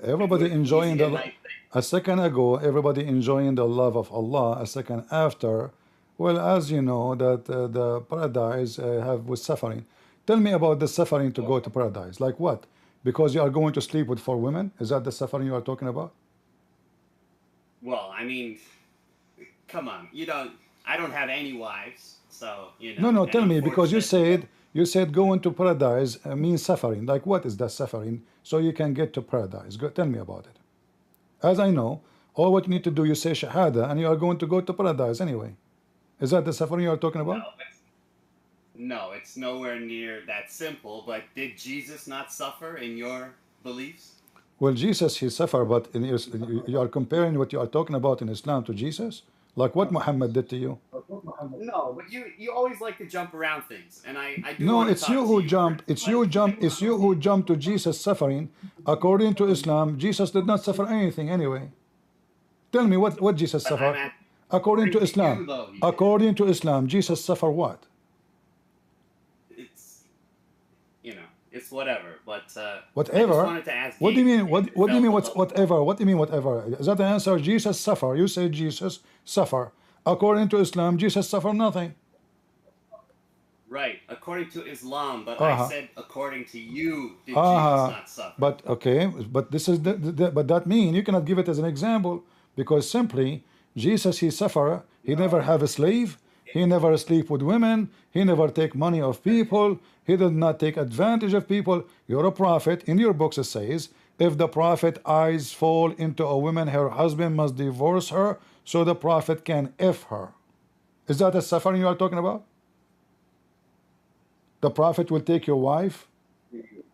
everybody enjoying easy and the. nice thing. A second ago, everybody enjoying the love of Allah. A second after, well, as you know, that the paradise have with suffering. Tell me about the suffering to go to paradise. Like what? Because you are going to sleep with 4 women? Is that the suffering you are talking about? Well, I mean, come on. I don't have any wives, so No, and tell me, because unfortunately, you said going to paradise means suffering. Like what is that suffering? So you can get to paradise. Tell me about it. As I know, all what you need to do, you say shahada, and you are going to go to paradise anyway. Is that the suffering you are talking about? no, it's nowhere near that simple. But did Jesus not suffer in your beliefs? Well, Jesus, he suffered, but you are comparing what you are talking about in Islam to Jesus? Like what Muhammad did to you? No, but you always like to jump around things, and I do No, want to it's talk you to who you. jump. It's you who jump to Jesus suffering. According to Islam, Jesus did not suffer anything anyway. Tell me what Jesus But I'm suffered. at According to you, Islam. though. He did. According to Islam, Jesus suffered what? It's it's whatever. But I just Whatever. wanted to ask. What do you Gabe mean? if What you do you felt mean? the What's love. whatever? What do you mean? Whatever? Is that the answer? Jesus suffer. You say Jesus suffer. According to Islam, Jesus suffer nothing. Right, according to Islam, but I Uh-huh. said according to you, did Jesus Uh-huh. not suffer? But okay, but this is but that mean you cannot give it as an example, because simply Jesus he suffer. He never have a slave. He never sleep with women. He never take money of people. He did not take advantage of people. You're a prophet. In your books it says, if the prophet eyes fall into a woman, her husband must divorce her so the prophet can F her. Is that a suffering you are talking about? The prophet will take your wife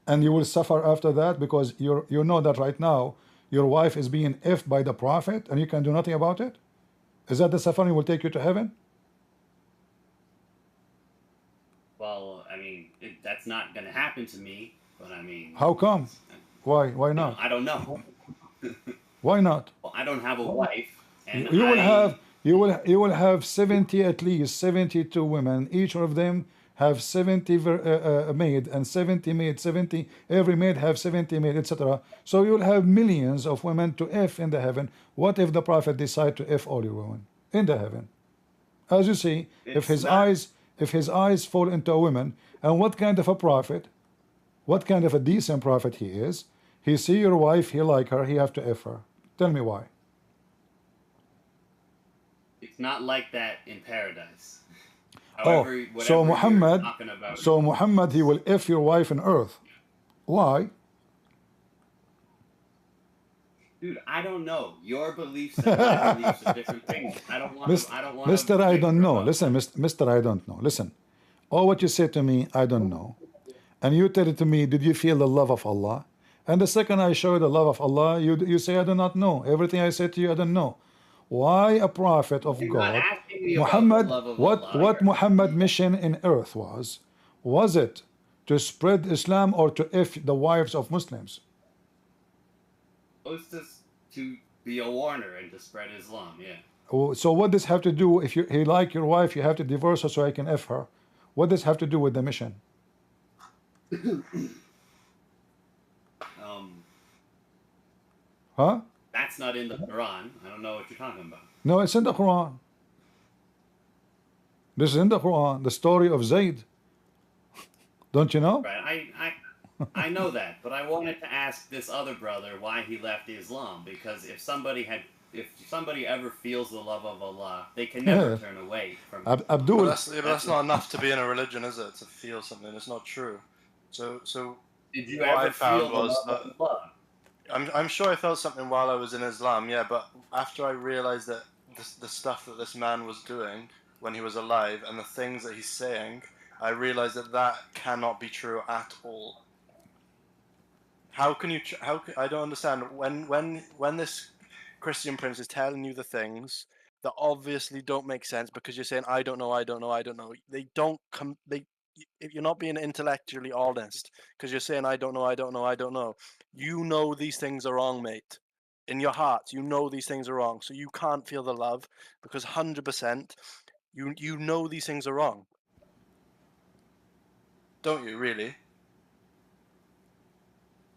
and you will suffer after that, because you know that right now your wife is being effed by the prophet and you can do nothing about it. Is that the suffering will take you to heaven? Well, I mean, that's not going to happen to me, but I mean, How come? Why not? I don't know. Why not? Well, I don't have a wife, and You will have I you will have 70, at least 72 women. Each of them have 70 maid, and 70 maid, 70 every maid have 70 maid, etc. So you will have millions of women to f in the heaven. What if the prophet decide to f all your women in the heaven? As you see, it's not. if his eyes fall into a woman, and what kind of a prophet, what kind of a decent prophet he is, he see your wife, he like her, he have to f her. Tell me why. It's not like that in paradise. Oh, However, so whatever you're Muhammad, talking about. so Muhammad, he will f your wife on earth. Why? Dude, I don't know. Your beliefs and my beliefs are different things. I don't want to. I don't want to. Mr. I don't know. Listen, Mr. I don't know. Listen, all what you say to me, I don't know. And you tell it to me, did you feel the love of Allah? And the second I show you the love of Allah, you say, I do not know. Everything I say to you, I don't know. Why a prophet of You're not God, asking me about the Muhammad, love of what Allah. Muhammad mission in earth was? Was it to spread Islam or to f the wives of Muslims? Supposed to be a warner and to spread Islam. Yeah. Oh, so what does have to do if he like your wife, you have to divorce her so I can f her? What does have to do with the mission? Huh? That's not in the Quran. I don't know what you're talking about. No, it's in the Quran. This is in the Quran, the story of Zayd. Don't you know? Right. I know that, but I wanted to ask this other brother why he left Islam, because if somebody ever feels the love of Allah, they can never turn away from it. But Abdul, that's not enough to be in a religion, is it? To feel something, it's not true. So Did you what ever I found feel the was love that of Allah? I'm sure I felt something while I was in Islam, yeah. But after I realized that the stuff that this man was doing when he was alive and the things that he's saying, I realized that that cannot be true at all. How can you? I don't understand when this Christian prince is telling you the things that obviously don't make sense because you're saying I don't know, I don't know, I don't know. They don't come. If you're not being intellectually honest because you're saying I don't know, I don't know, I don't know. You know these things are wrong, mate. In your heart, you know these things are wrong, so you can't feel the love because 100% you know these things are wrong, don't you? Really?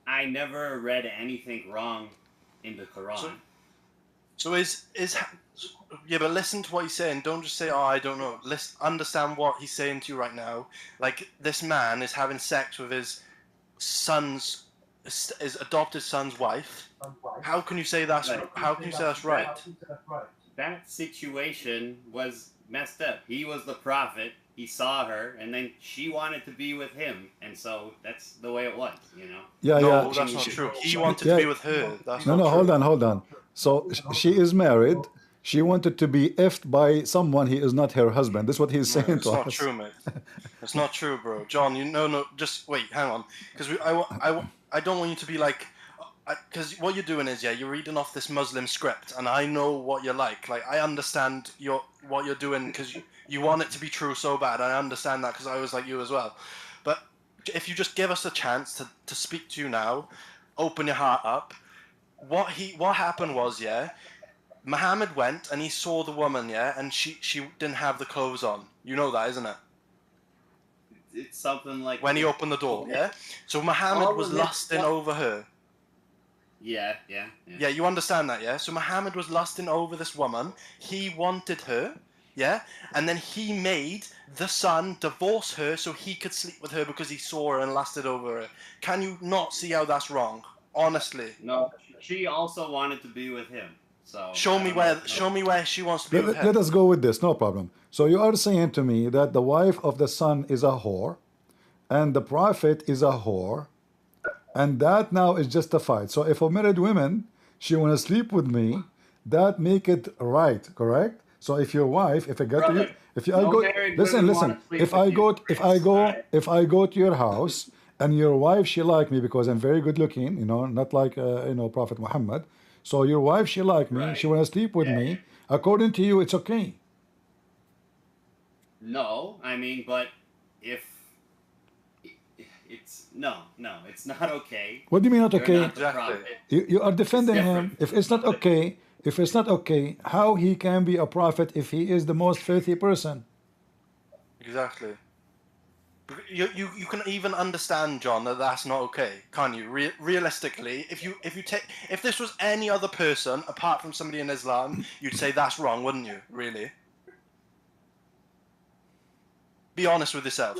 I never read anything wrong in the Quran. So is yeah, but listen to what he's saying. Don't just say, "Oh, I don't know." Listen, understand what he's saying to you right now. Like this man is having sex with his adopted son's wife. How can you say that's Right. How can you say that's right? That situation was messed up. He was the prophet. He saw her, and then she wanted to be with him, and so that's the way it was, you know. yeah, No, yeah. that's not true. He wanted to be with her. That's No, not no, true. hold on. So she is married. She wanted to be effed by someone he is not her husband. This is what he's saying It's to not us. true, mate. It's not true, bro. John, no, just wait, hang on, because I don't want you to be like, because what you're doing is, yeah, you're reading off this Muslim script, and I know what you're like. Like, I understand what you're doing because you want it to be true so bad. I understand that because I was like you as well. But if you just give us a chance to speak to you now, open your heart up. What happened was, yeah, Muhammad went and he saw the woman, yeah, and she didn't have the clothes on. You know that, isn't it? It's something like When he opened the door, yeah. So Muhammad was lusting over her. Yeah. Yeah, you understand that, yeah? So Muhammad was lusting over this woman. He wanted her, yeah? And then he made the son divorce her so he could sleep with her because he saw her and lusted over her. Can you not see how that's wrong? Honestly. No, she also wanted to be with him. So Show me where she wants to be with him. Let us go with this, no problem. So you are saying to me that the wife of the son is a whore, and the prophet is a whore, and that now is justified. So if a married woman, she want to sleep with me, that make it right, correct? So if your wife, if I go to you, if you, I go, listen, if I go to your house and your wife, she like me because I'm very good looking, you know, not like Prophet Muhammad. So your wife, she like me, she want to sleep with me. According to you, it's okay. No, I mean, but if it's no, it's not okay. What do you mean not You're okay? not the Exactly. prophet. You are defending him. different. If it's not okay, how he can be a prophet if he is the most filthy person? Exactly. You can even understand, John, that that's not okay, can't you? Realistically, if this was any other person apart from somebody in Islam, you'd say that's wrong, wouldn't you? Really? Be honest with yourself.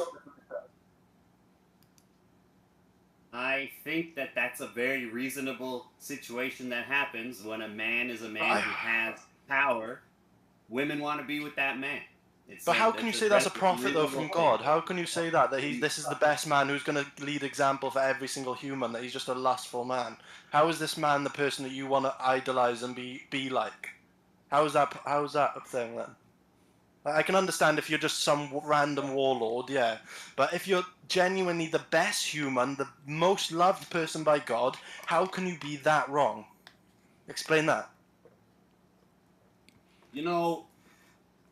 I think that that's a very reasonable situation that happens when a man is a man who has power. Women want to be with that man. But how can you say that's a prophet though from God? How can you say that this is the best man who's going to lead example for every single human? That he's just a lustful man? How is this man the person that you want to idolize and be like? How is that a thing then? I can understand if you're just some random warlord, yeah. But if you're genuinely the best human, the most loved person by God, how can you be that wrong? Explain that. You know,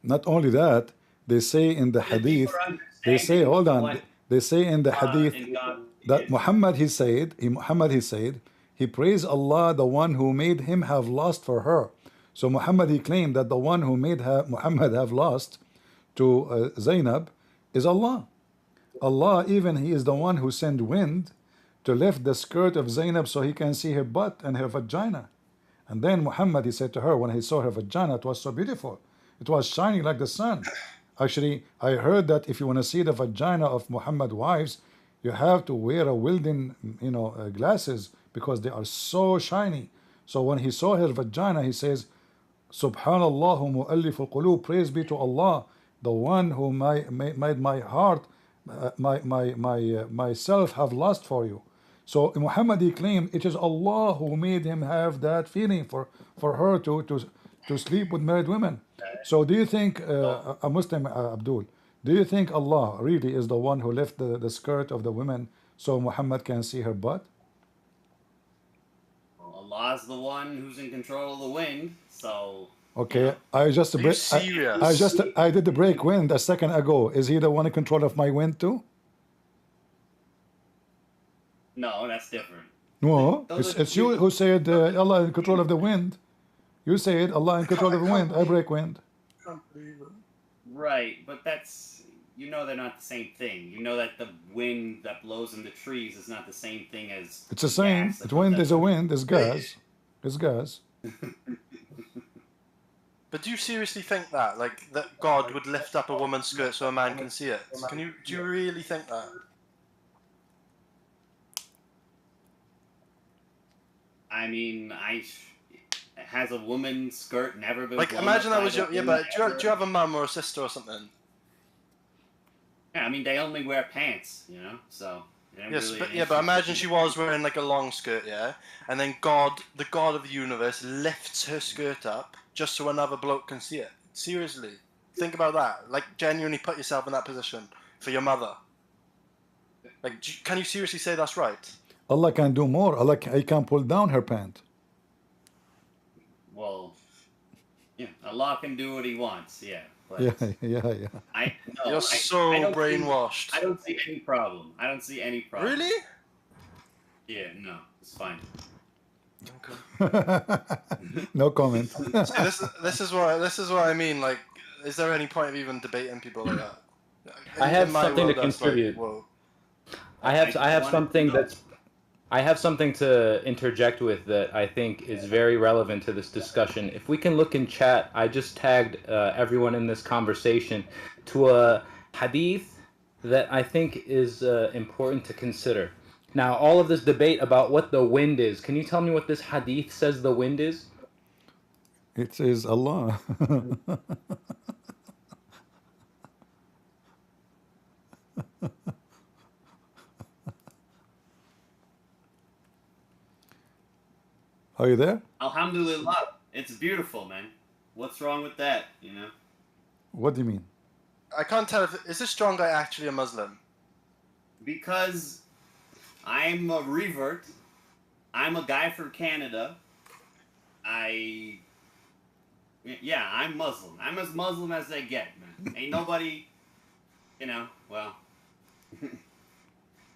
Not only that, they say in the hadith, they say, hold on, they say in the hadith that Muhammad he said, he praised Allah, the one who made him have lust for her. So Muhammad he claimed that the one who made Muhammad have lust to Zainab is Allah. Allah, even he is the one who sent wind to lift the skirt of Zainab so he can see her butt and her vagina. And then Muhammad he said to her when he saw her vagina, it was so beautiful. It was shining like the sun. Actually, I heard that if you want to see the vagina of Muhammad's wives, you have to wear a Wilden, glasses because they are so shiny. So when he saw her vagina, he says, Subhanallah mu'allif al-qulub, praise be to Allah, the one who made my heart, myself have lust for you. So Muhammad he claimed it is Allah who made him have that feeling for her to sleep with married women. So do you think, a Muslim, Abdul, do you think Allah really is the one who left the skirt of the women so Muhammad can see her butt? Allah's the one who's in control of the wind, so... Okay, I just I did the break wind a second ago. Is he the one in control of my wind too? No, that's different. No, it's you who said Allah in control of the wind. You said Allah in control of the wind. I break wind. Right, but that's... You know they're not the same thing. You know that the wind that blows in the trees is not the same thing as... It's the same. The wind is a wind. It's gas. It's gas. But do you seriously think that, like, that God would lift up a woman's skirt so a man can see it? Do you really think that? I mean, has a woman's skirt never been... Like, imagine that was your... Yeah, but do you have a mum or a sister or something? Yeah, I mean, they only wear pants, so... Yes, but imagine she was wearing, like, a long skirt, yeah? And then God, the God of the universe, lifts her skirt up just so another bloke can see it. Seriously. Think about that. Like, genuinely put yourself in that position for your mother. Like, can you seriously say that's right? Allah can do more. Allah can pull down her pant. Well, yeah, Allah can do what he wants, yeah. But Yeah. You're so brainwashed. I don't see any problem. Really? Yeah, no, it's fine. Okay. No comment. See, this is what I mean. Like, is there any point of even debating people like that? I have something to contribute. Like, I have something to interject with that I think is very relevant to this discussion. If we can look in chat, I just tagged everyone in this conversation to a hadith that I think is important to consider. Now, all of this debate about what the wind is, can you tell me what this hadith says the wind is? It is Allah. Are you there? Alhamdulillah. It's beautiful, man. What's wrong with that, What do you mean? I can't tell is this strong guy actually a Muslim? Because I'm a revert. I'm a guy from Canada. I'm Muslim. I'm as Muslim as they get, man. Ain't nobody, well...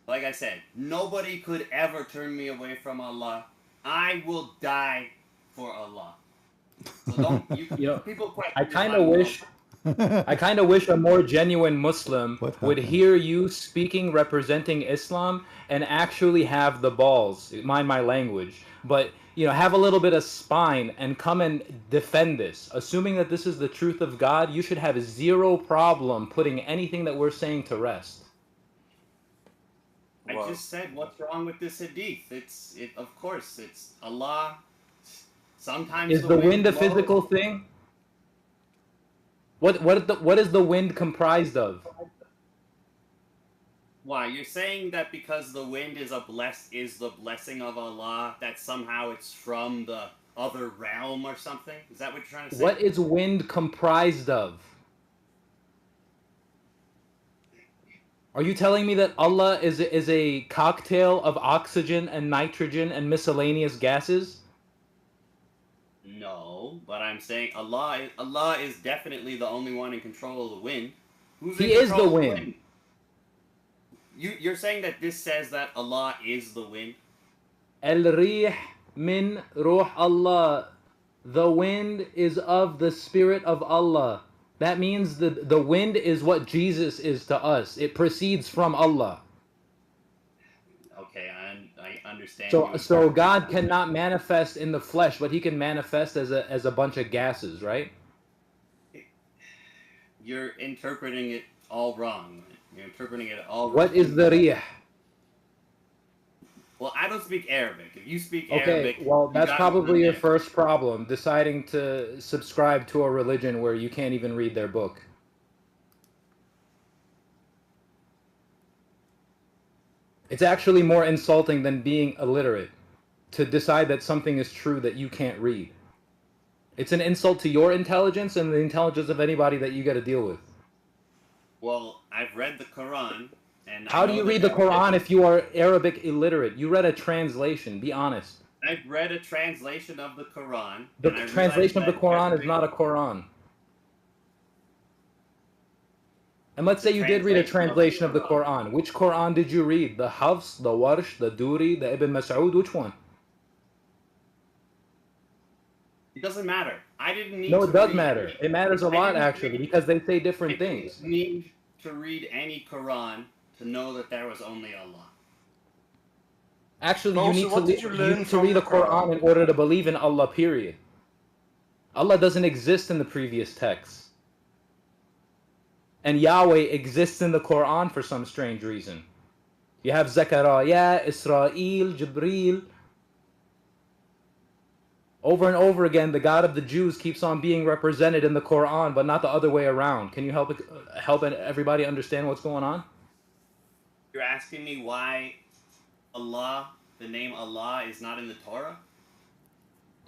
Like I said, nobody could ever turn me away from Allah. I will die for Allah. So don't You know, people question I this kind on of the wish I kind of wish a more genuine Muslim What would happened? hear you speaking, representing Islam, and actually have the balls, mind my language, but have a little bit of spine and come and defend this. Assuming that this is the truth of God, you should have zero problem putting anything that we're saying to rest. I Well, just said what's wrong with this hadith. Of course, it's Allah. Sometimes Is the wind a blows. physical thing? What is the wind comprised of? Why, you're saying that because the wind is the blessing of Allah, that somehow it's from the other realm or something? Is that what you're trying to say? What is wind comprised of? Are you telling me that Allah is a cocktail of oxygen and nitrogen and miscellaneous gases? No, but I'm saying Allah is definitely the only one in control of the wind. Who's He in is control the of wind. You're saying that this says that Allah is the wind? Al-Rih min Ruh Allah. The wind is of the Spirit of Allah. That means the wind is what Jesus is to us. It proceeds from Allah. Okay, I understand. So God cannot manifest in the flesh, but he can manifest as a bunch of gases, right? You're interpreting it all wrong. You're interpreting it all wrong. What is the Rih? Well, I don't speak Arabic. If you speak Okay, Arabic, well, that's probably your understand. first problem, deciding to subscribe to a religion where you can't even read their book. It's actually more insulting than being illiterate to decide that something is true that you can't read. It's an insult to your intelligence and the intelligence of anybody that you got to deal with. Well, I've read the Quran, and How do you read the Quran if you are Arabic illiterate? You read a translation, be honest. I've read a translation of the Quran. The translation of the Quran is not a Quran. And let's say you did read a translation of the Quran. Which Quran did you read? The Hafs, the Warsh, the Duri, the Ibn Mas'ud? Which one? It doesn't matter. I didn't need No, to it does read matter. It matters a lot, actually, because they say different things. I didn't need to read any Quran to know that there was only Allah. Actually, Also, you need what to, did you learn to from read the the Quran Quran? in order to believe in Allah, period. Allah doesn't exist in the previous texts. And Yahweh exists in the Quran for some strange reason. You have Zechariah, Israel, Jibreel. Over and over again, the God of the Jews keeps on being represented in the Quran, but not the other way around. Can you help everybody understand what's going on? You're asking me why Allah, the name Allah, is not in the Torah?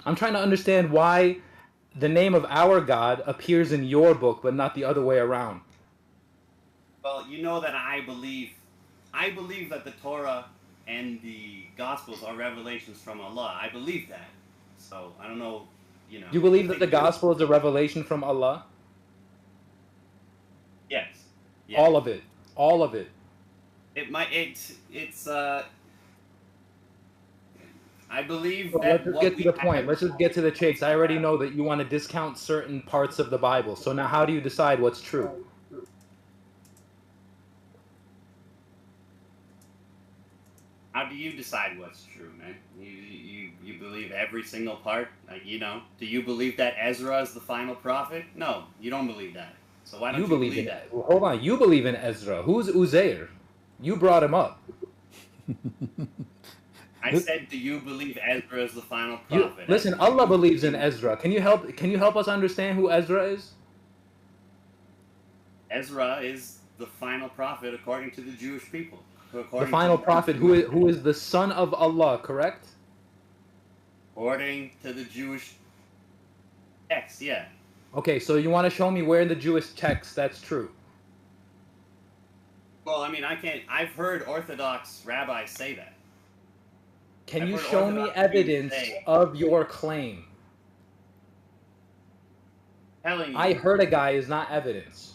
I'm trying to understand why the name of our God appears in your book, but not the other way around. Well, you know that I believe that the Torah and the Gospels are revelations from Allah. I believe that. So, I don't know, You believe that the Gospel is a revelation from Allah? Yes. All of it. All of it. I believe So that let's just get to the point. Let's just get to the chase. I already know that you want to discount certain parts of the Bible. So now how do you decide what's true? How do you decide what's true, man? You believe every single part? Like, do you believe that Ezra is the final prophet? No, you don't believe that. So why don't you believe in that? Well, hold on. You believe in Ezra. Who's Uzair? You brought him up. I said, do you believe Ezra is the final prophet? Listen, Allah believes in Ezra. Can you help us understand who Ezra is? Ezra is the final prophet according to the Jewish people. The final prophet who is the son of Allah, correct? According to the Jewish text, yeah. Okay, so you want to show me where in the Jewish text that's true? Well, I mean, I've heard Orthodox rabbis say that. Can you show me evidence of your claim? Telling you. I heard a guy is not evidence.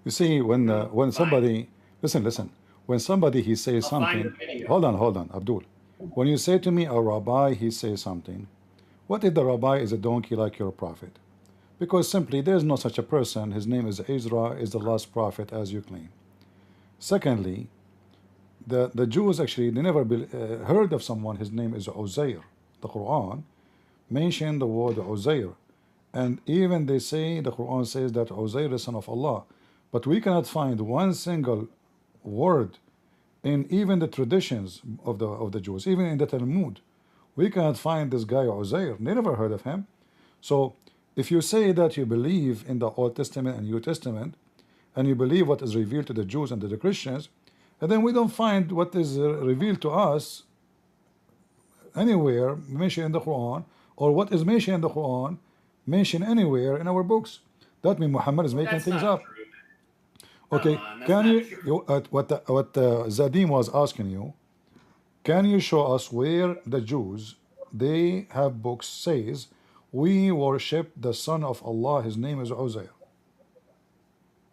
You see, when somebody listen, when somebody he says I'll find the something. video. Hold on, Abdul. When you say to me a rabbi, he says something. What if the rabbi is a donkey like your prophet? Because simply there is no such a person. His name is Ezra, is the last prophet as you claim. Secondly, the Jews actually they never heard of someone. His name is Uzair. The Quran mentioned the word Uzair, and even they say the Quran says that Uzair is son of Allah, but we cannot find one single word in even the traditions of the Jews, even in the Talmud. We cannot find this guy Uzair. They never heard of him. So if you say that you believe in the Old Testament and New Testament, and you believe what is revealed to the Jews and to the Christians, and then we don't find what is revealed to us anywhere mentioned in the Quran, or what is mentioned in the Quran mentioned anywhere in our books, that means Muhammad is making That's things not up. true, man. Okay, Come on, that's can not you, true. what Zadim was asking you, can you show us where the Jews, they have books says, we worship the son of Allah, his name is Uzair.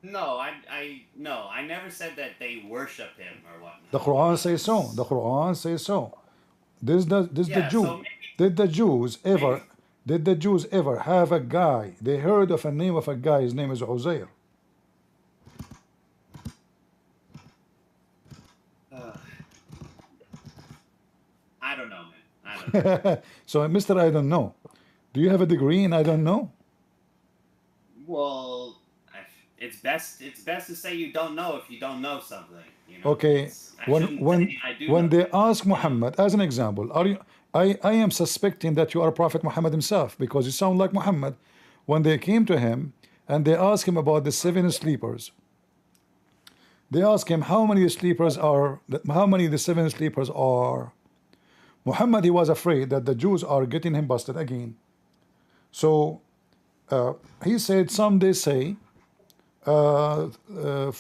No, I never said that they worship him or whatnot. The Quran says so. The Quran says so. This the Yeah, Jew. so maybe, Did the Jews ever maybe did the Jews ever have a guy? They heard of a name of a guy, his name is Uzair. I don't know, man. I don't know. So Mr. I don't know. Do you have a degree in I don't know? Well, it's best to say you don't know if you don't know something. You know. Okay. I shouldn't say I do When know. they ask Muhammad, as an example, are you I am suspecting that you are Prophet Muhammad himself because you sound like Muhammad. When they came to him and they asked him about the 7 sleepers, they asked him how many sleepers are, how many the 7 sleepers are. Muhammad, he was afraid that the Jews are getting him busted again. So he said, some they say 4,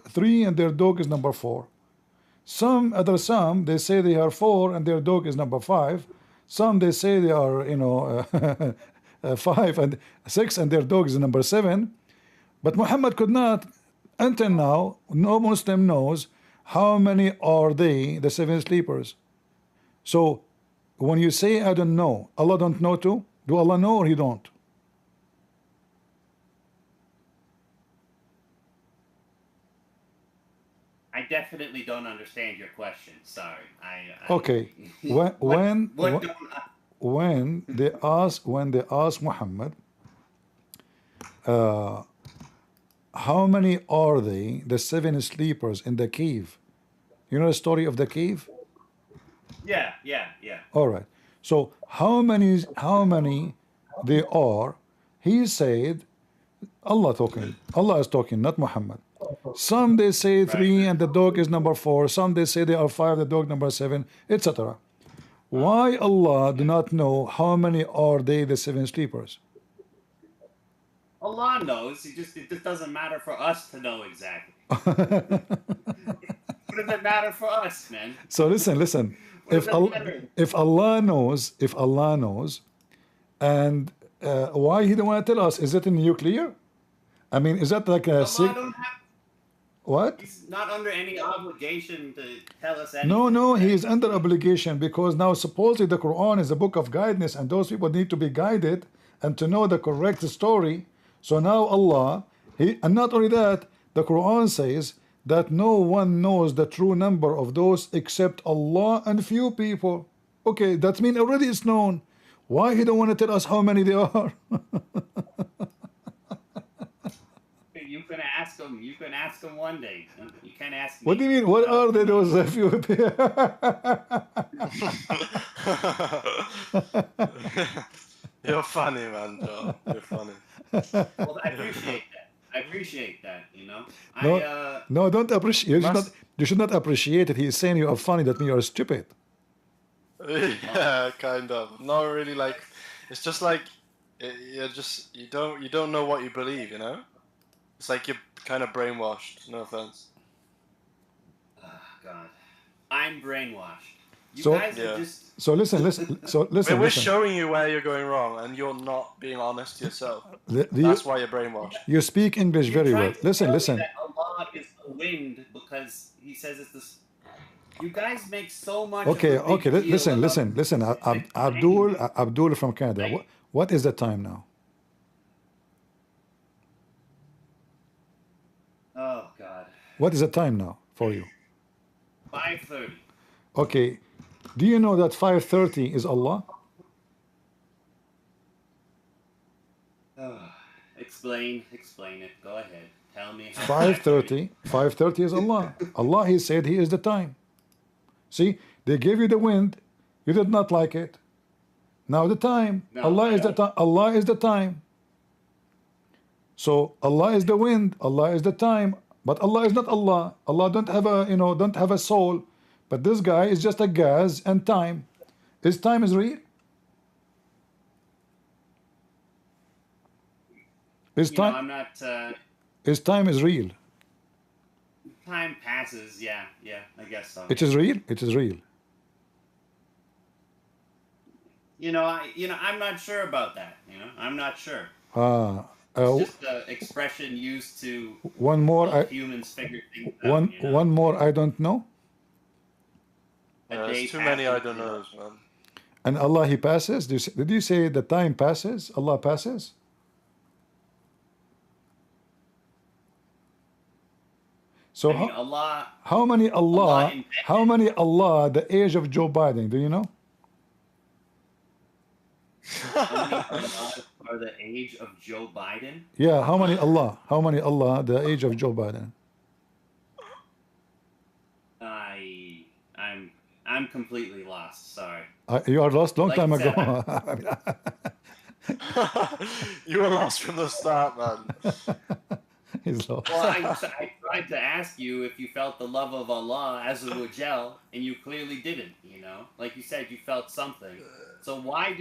3, and their dog is number 4. Some they say they are 4 and their dog is number 5. Some they say they are 5 and 6 and their dog is number 7. But Muhammad could not, until now, no Muslim knows how many are they, the 7 sleepers. So when you say I don't know, Allah don't know too? Do Allah know or he don't? I definitely don't understand your question. Sorry. Okay. When What don't when they ask Muhammad, how many are they, the 7 sleepers in the cave? You know the story of the cave? Yeah. All right. So how many they are? He said, Allah is talking, not Muhammad. Some they say 3 and the dog is number 4. Some they say they are 5, the dog number 7, etc. Why Allah do not know how many are they, the 7 sleepers? Allah knows. It just doesn't matter for us to know exactly. What does it matter for us, man? So listen. What does it matter? If Allah knows, and why He don't want to tell us? Is it in nuclear? I mean, is that like a Allah don't have. what? He's not under any obligation to tell us anything. No, he is under obligation because now supposedly the Quran is a book of guidance, and those people need to be guided and to know the correct story. So now Allah, and not only that, the Quran says that no one knows the true number of those except Allah and few people. Okay, that means already it's known. Why he don't want to tell us how many they are? You can ask him. You can ask him one day. You can't ask me. What do you mean? What are they, those few people? You're funny, man, Joe. You're funny. Well, I appreciate that. You know. No, don't appreciate. You should not appreciate it. He is saying you are funny. That means you are stupid. Yeah, kind of. Not really. Like, it's just like you don't know what you believe. You know. It's like you're kind of brainwashed. No offense. Oh, God, I'm brainwashed. You So- guys are just. So listen. We're showing you where you're going wrong, and you're not being honest to yourself. You, That's why you're brainwashed. you speak English very well. trying to tell me Listen. that Allah is the wind because he says it's this. You guys make so much. Okay, of a big okay. deal Listen, about listen. Abdul from Canada. What is the time now? Oh God. What is the time now for you? 5:30. Okay. Do you know that 5:30 is Allah? Explain it. Go ahead. Tell me. 5:30. 5:30 is Allah. Allah, He said He is the time. See, they gave you the wind. You did not like it. Now the time. No, Allah I is the time. Allah is the time. So Allah is the wind. Allah is the time. But Allah is not Allah. Allah don't have a don't have a soul. But this guy is just a gas and time. His time is real. His time. I'm not. His time is real. Time passes. Yeah, I guess so. It is real. It is real. I'm not sure about that. I'm not sure. It's just an expression used to one more. help humans figure things out. One more. I don't know. There's too many I don't know, man. And Allah, He passes. Did you say the time passes? Allah passes. So how many Allah the age of Joe Biden? Do you know? How many Allah are the age of Joe Biden? Yeah, how many Allah? How many Allah the age of Joe Biden? I'm completely lost. Sorry. You are lost long time ago. You were lost from the start, man. He's lost. Well, I tried to ask you if you felt the love of Allah as a wajal, and you clearly didn't. Like you said, you felt something. So why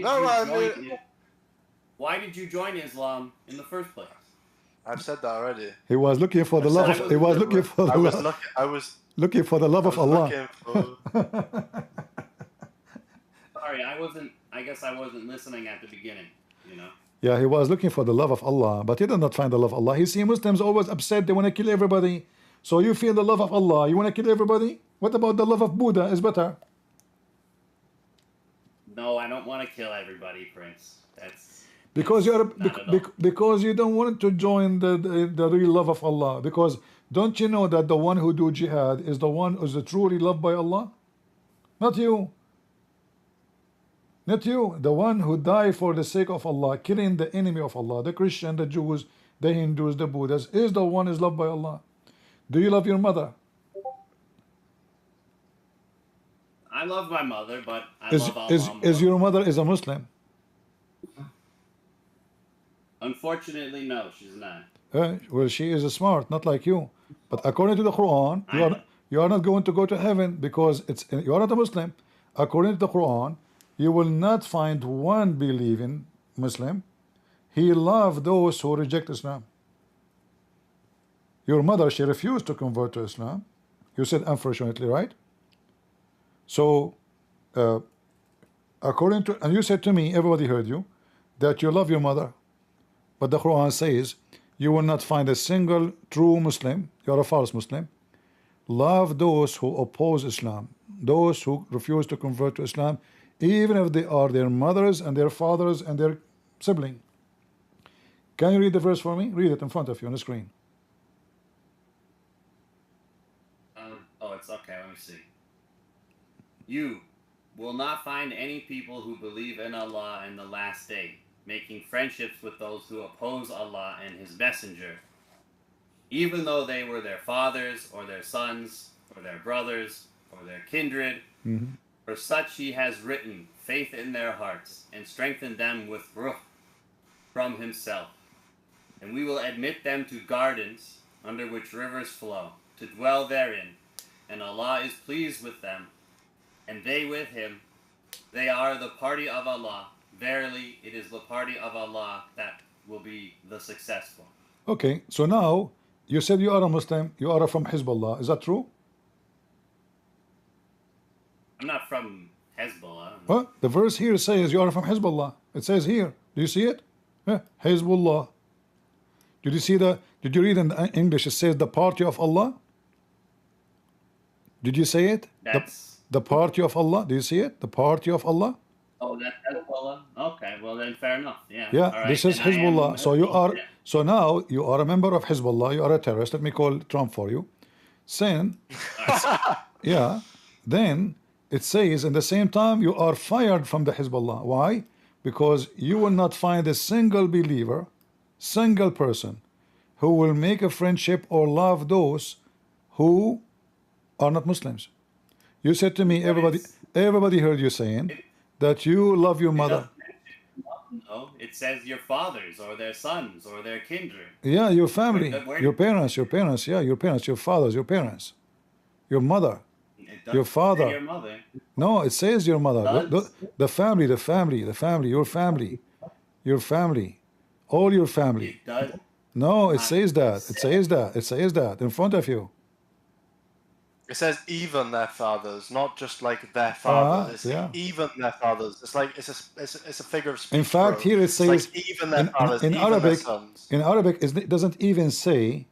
did you join Islam in the first place? I've said that already. He was looking for the love. He was looking for the love. I was looking for the love of Allah. Sorry, I guess I wasn't listening at the beginning. Yeah, he was looking for the love of Allah, but he did not find the love of Allah. He see Muslims always upset. They want to kill everybody. So you feel the love of Allah. You want to kill everybody? What about the love of Buddha? Is better. No, I don't want to kill everybody, Prince. Because you don't want to join the real love of Allah. Because don't you know that the one who do jihad is the one who is truly loved by Allah? Not you. Not you. The one who died for the sake of Allah, killing the enemy of Allah, the Christian, the Jews, the Hindus, the Buddhists, is the one who is loved by Allah. Do you love your mother? I love my mother, but I love Allah more. Is your mother a Muslim? Unfortunately, no, she's not. Well, she is smart, not like you. But according to the Quran, you are not going to go to heaven because you are not a Muslim. According to the Quran, you will not find one believing Muslim. He loved those who reject Islam. Your mother, she refused to convert to Islam. You said unfortunately, right? So, according to, and you said to me, everybody heard you, that you love your mother. But the Quran says, you will not find a single true Muslim, you are a false Muslim. Love those who oppose Islam, those who refuse to convert to Islam, even if they are their mothers and their fathers and their sibling. Can you read the verse for me? Read it in front of you on the screen. Oh, it's okay, let me see. You will not find any people who believe in Allah in the last day, making friendships with those who oppose Allah and His Messenger, even though they were their fathers or their sons or their brothers or their kindred. For such He has written faith in their hearts and strengthened them with ruh from Himself. And we will admit them to gardens under which rivers flow, to dwell therein. And Allah is pleased with them, and they with Him. They are the party of Allah. Verily, it is the party of Allah that will be the successful. Okay, so now, you said you are a Muslim, you are from Hezbollah, is that true? I'm not from Hezbollah. What? The verse here says you are from Hezbollah. It says here. Do you see it? Hezbollah. Did you see did you read in English it says the party of Allah? Did you say it? That's The party of Allah. Do you see it? The party of Allah. oh, that's Hezbollah. Okay, well then, fair enough. Yeah. Yeah, All right. this is And I am Hezbollah. So you are. yeah. So now you are a member of Hezbollah. You are a terrorist. Let me call Trump for you. Then, yeah. Then it says in the same time you are fired from the Hezbollah. Why? Because you will not find a single believer, single person, who will make a friendship or love those who are not Muslims. You said to me, everybody heard you saying that you love your mother. No, it says your fathers or their sons or their kindred. Yeah, your family, Where- your parents, yeah, your parents, your fathers, your parents, your mother, It doesn't your say father. your mother. No, it says your mother. Does? The family, your family, all your family. It does. No, it says that. It says that in front of you. It says even their fathers, not just like their father. It's yeah. even their fathers. It's like it's a figure of speech. In fact, bro. here it It's says like even their fathers, in even their Arabic. sons. In Arabic, it doesn't even say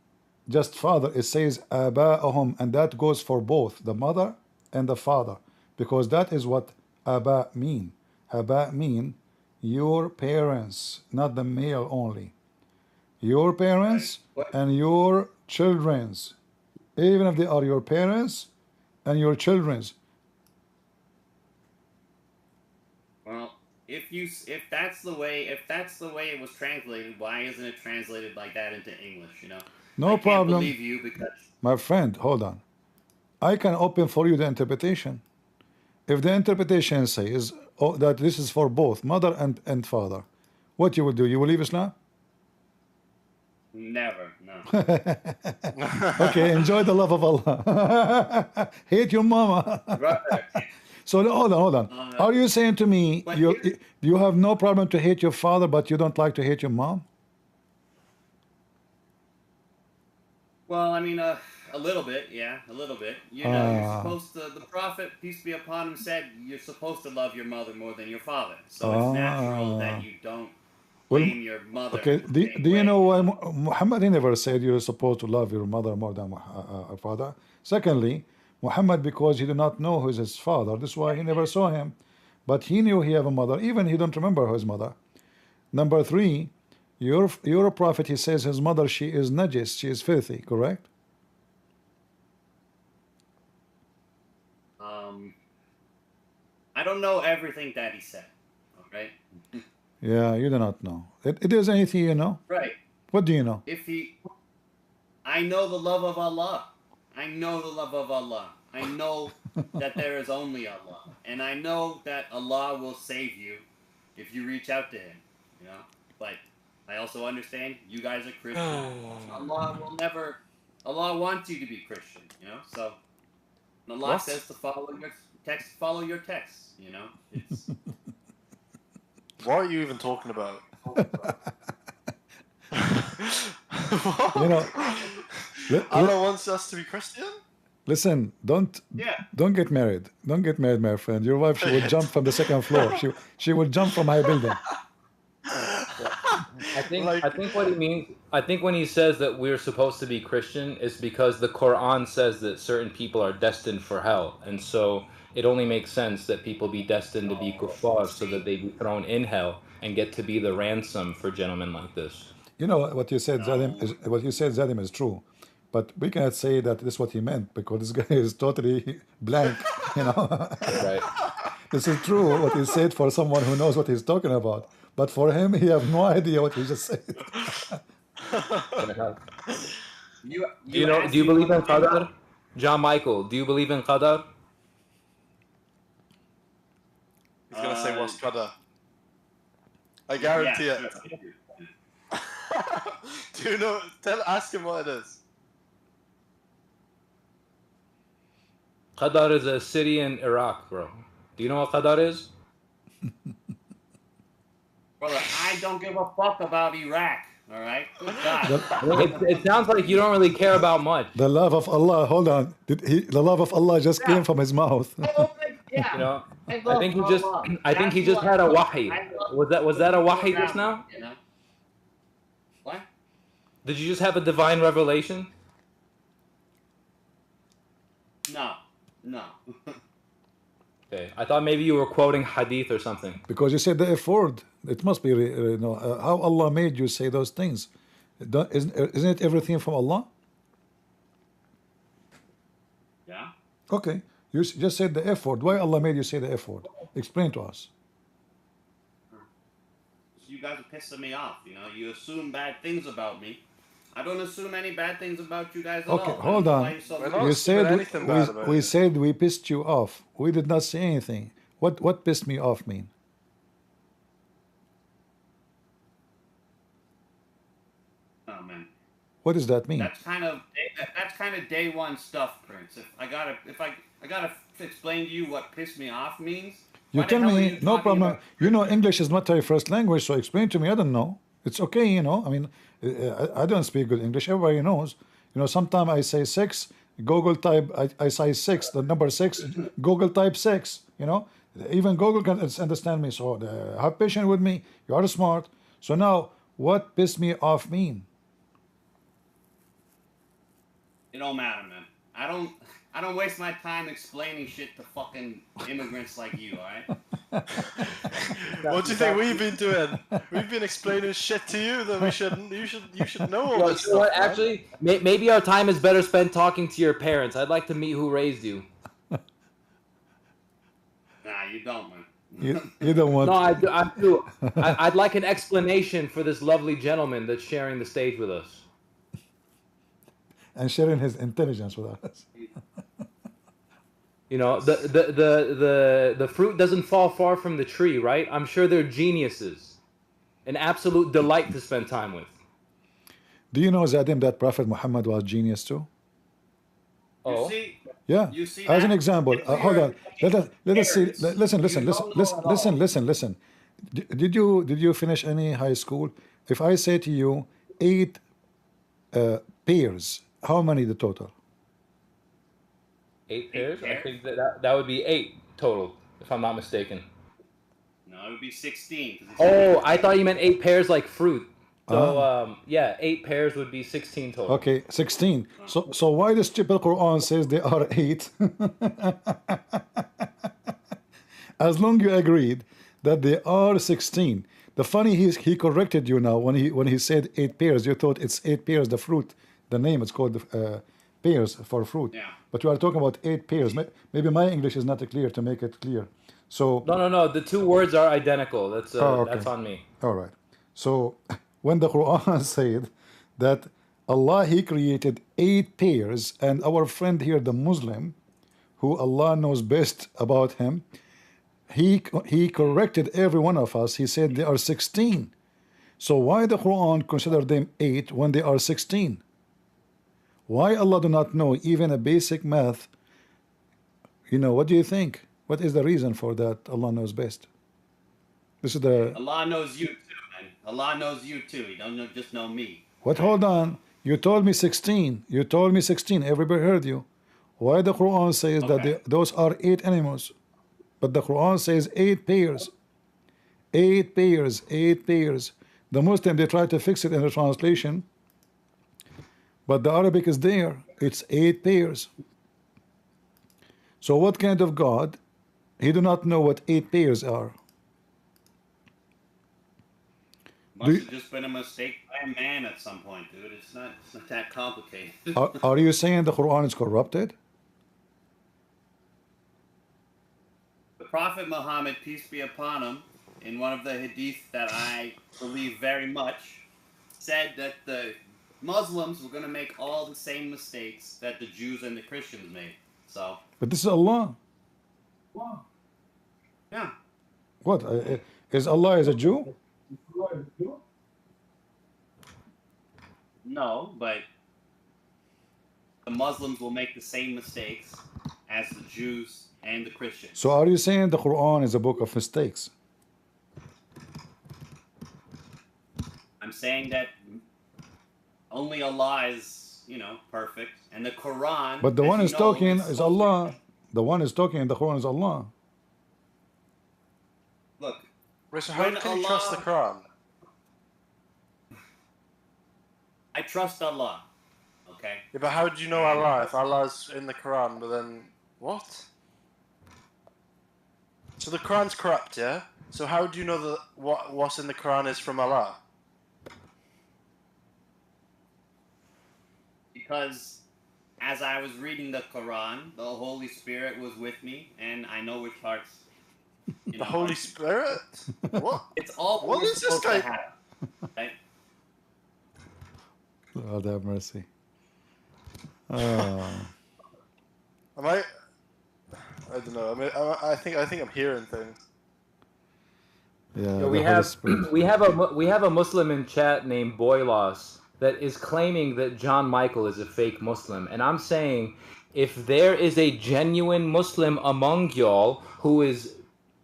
just father. It says aba'ahum, and that goes for both the mother and the father, because that is what aba mean. Aba mean your parents, not the male only. Your parents and your children's, even if they are your parents and your children's. Well, if that's the way it was translated, why isn't it translated like that into English? You know. No I can't problem. believe you because My friend, hold on. I can open for you the interpretation. If the interpretation says that this is for both mother and father, what you will do? You will leave Islam? never, no. Okay, enjoy the love of Allah. Hate your mama. Brother, So hold on. Are you saying to me but you have no problem to hate your father, but you don't like to hate your mom? well, I mean, a little bit, yeah, a little bit. You know, you're supposed to. The Prophet, peace be upon him, said you're supposed to love your mother more than your father. So it's natural that you don't blame your mother. Okay, the same do you way. know why Muhammad never said you're supposed to love your mother more than a father? Secondly, Muhammad, because he did not know who is his father, that's why he never saw him. But he knew he have a mother, even he don't remember his mother. Number three, your prophet, he says his mother, she is najis, she is filthy, correct? I don't know everything that he said. Okay. Yeah, you do not know. It is anything you know? Right. What do you know? I know the love of Allah. I know the love of Allah. I know that there is only Allah. And I know that Allah will save you if you reach out to Him. You know? But I also understand you guys are Christian. Allah wants you to be Christian, you know? So Allah What? says to follow your text, you know? It's What are you even talking about? You know, Allah wants us to be Christian? listen, don't get married. Don't get married, my friend. Your wife, she will jump from the second floor. She will jump from my building. I think what he means, I think when he says that we're supposed to be Christian is because the Quran says that certain people are destined for hell. And so it only makes sense that people be destined to be kuffar so that they be thrown in hell and get to be the ransom for gentlemen like this. You know what you said, Zadim, is true. But we cannot say that this is what he meant, because this guy is totally blank, you know. Right. This is true what he said for someone who knows what he's talking about. But for him, he have no idea what he just said. Do you believe in Qadar? John Michael, do you believe in Qadar? He's gonna say what's Qadar. I guarantee yeah, it. sure. Do you know? Ask him what it is. Qadar is a city in Iraq, bro. Do you know what Qadar is? Brother, I don't give a fuck about Iraq. All right. Good God. It sounds like you don't really care about much. The love of Allah, hold on. The love of Allah just came from his mouth. Yeah. You know, I think he just had a wahi. Was that a wahi just now? You know? What? Did you just have a divine revelation? No. No. Okay, I thought maybe you were quoting hadith or something. Because you said the F word. It must be, how Allah made you say those things. Isn't it everything from Allah? Yeah. Okay, you just said the F word. Why Allah made you say the F word? Explain to us. So you guys are pissing me off. You assume bad things about me. I don't assume any bad things about you guys at Okay, all. hold on. We're not You assuming said anything bad about we you. said we pissed you off. We did not say anything. What pissed me off mean? Oh man. What does that mean? That's kind of day one stuff, Prince. If I gotta explain to you what pissed me off means. You why the tell hell are me, you no talking problem. about- You know English is not your first language, so explain to me. I don't know. It's okay, I mean, I don't speak good English. Everybody knows. Sometimes I say six. Google type. I say six. The number six. Google type six. Even Google can understand me. So have patience with me. You are smart. So now, what pissed me off mean? It don't matter, man. I don't waste my time explaining shit to fucking immigrants like you, alright? What do you think we've been doing? We've been explaining shit to you that you should know all Well, this you know stuff. what? Man. Actually, maybe our time is better spent talking to your parents. I'd like to meet who raised you. Nah, you don't, man. You don't want. No, I do. I'd like an explanation for this lovely gentleman that's sharing the stage with us. And sharing his intelligence with us. The fruit doesn't fall far from the tree, right? I'm sure they're geniuses. An absolute delight to spend time with. Do you know, Zadim, that Prophet Muhammad was genius too? Oh. Yeah. You see As an that? example, It's hold your on. Let us see. parents. Listen. Did you finish any high school? If I say to you 8 pairs, how many the total? 8 pairs? I pairs? think that would be 8 total, if I'm not mistaken. No, it would be 16. 'cause it's Oh, I thought you meant 8 pairs like fruit. So, 8 pairs would be 16 total. Okay, 16. So why the stupid Quran says they are 8? As long you agreed that they are 16. The funny he corrected you now when he said 8 pairs. You thought it's 8 pairs the fruit. The name it's called pairs for fruit. Yeah. But you are talking about 8 pairs. Maybe my English is not clear to make it clear. So No. The 2 words are identical. That's okay. That's on me. All right. So when the Quran said that Allah He created 8 pairs, and our friend here, the Muslim, who Allah knows best about him, he corrected every one of us. He said they are 16. So why the Quran consider them 8 when they are 16? Why Allah do not know even a basic math? What do you think? What is the reason for that? Allah knows best. This is the. Allah knows you too, man. Allah knows you too. He don't just know me. What? Hold on. You told me 16. You told me 16. Everybody heard you. Why the Quran says that those are 8 animals, but the Quran says 8 pairs. 8 pairs. 8 pairs. The Muslim, they try to fix it in the translation, but the Arabic is there. It's 8 pairs. So what kind of God? He do not know what 8 pairs are. Must have just been a mistake by a man at some point, dude. It's not that complicated. Are you saying the Quran is corrupted? The Prophet Muhammad, peace be upon him, in one of the hadith that I believe very much, said that the Muslims were going to make all the same mistakes that the Jews and the Christians made. So. But this is Allah. Yeah. What? Is Allah is a Jew? No, but the Muslims will make the same mistakes as the Jews and the Christians. So are you saying the Quran is a book of mistakes? I'm saying that only Allah is, perfect, and the Quran. But the one is talking is Allah. The one is talking in the Quran is Allah. Look. So how can you trust the Quran? I trust Allah. Okay. Yeah, but how do you know Allah if Allah's in the Quran, but then What? So the Quran's corrupt, yeah? So how do you know that what's in the Quran is from Allah? Because as I was reading the Quran, the Holy Spirit was with me, and I know which parts. The Holy Spirit? What? It's all What we're is this supposed guy? to have, right? Lord have mercy. Am I don't know. I think I'm hearing things. Yeah, Yo, we the Holy have Spirit. we have a Muslim in chat named Boylos that is claiming that John Michael is a fake Muslim, and I'm saying if there is a genuine Muslim among y'all who is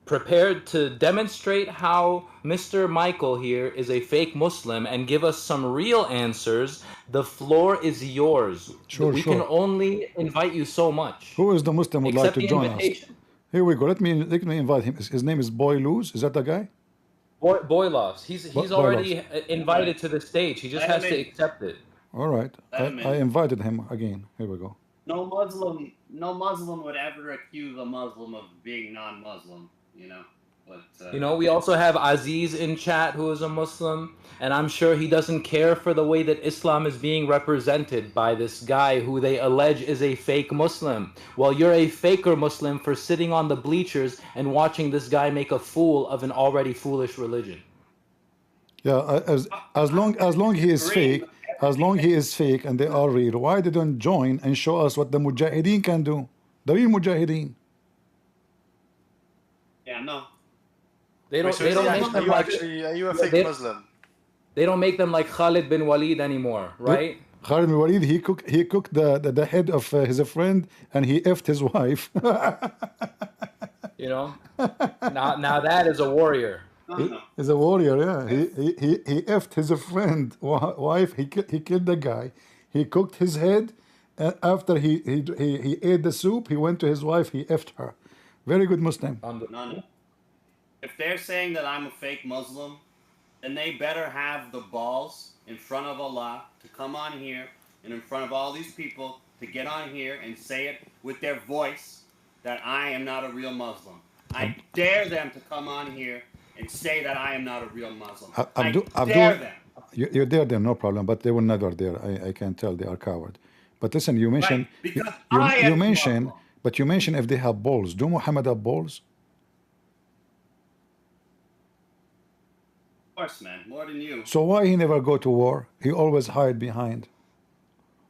prepared to demonstrate how Mr. Michael here is a fake Muslim and give us some real answers, the floor is yours. Sure, we sure. can only invite you so much. Who is the Muslim would like Accept to the join invitation. us? Here we go. Let me invite him. His name is Boy Luz. Is that the guy? Boylos. He's already invited to the stage. He just Let has him to in. accept it. All right. Let him in. I invited him again. Here we go. No Muslim would ever accuse a Muslim of being non-Muslim, you know. But You know, we also have Aziz in chat who is a Muslim, and I'm sure he doesn't care for the way that Islam is being represented by this guy who they allege is a fake Muslim. Well, you're a faker Muslim for sitting on the bleachers and watching this guy make a fool of an already foolish religion. Yeah, as long he is fake, and they are real, why they don't join and show us what the Mujahideen can do? The real Mujahideen. yeah, no. They don't make them like Are you a fake Muslim? they don't make them like Khalid bin Walid anymore, right? Khalid bin Walid, he cooked the head of his friend and he effed his wife. You know, now that is a warrior. He's a warrior, yeah. He effed his friend wife. He killed the guy. He cooked his head. After he ate the soup, he went to his wife. He effed her. Very good Muslim. No. If they're saying that I'm a fake Muslim, then they better have the balls in front of Allah to come on here and in front of all these people to get on here and say it with their voice that I am not a real Muslim. I dare them to come on here and say that I am not a real Muslim. I dare them. You dare them, no problem, but they will never dare. I can tell they are coward. But listen, you mentioned you mentioned if they have balls. Do Muhammad have balls? Of course, man, more than you. So why he never go to war? He always hide behind.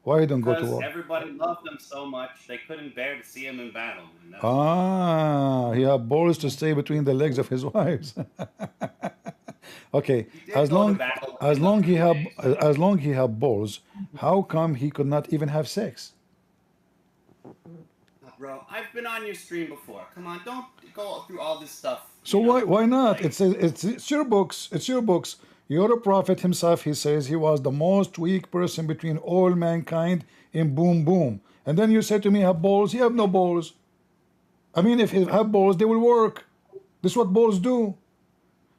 Why he don't go to Because war? everybody loved him so much they couldn't bear to see him in battle. He have balls to stay between the legs of his wives. Okay, as long he have balls, how come he could not even have sex? Bro, I've been on your stream before. Come on, don't go through all this stuff. So why not? It's your books. It's your books. Your prophet himself, he says he was the most weak person between all mankind in boom boom. And then you say to me, have balls? He have no balls. I mean, if he have balls, they will work. This is what balls do.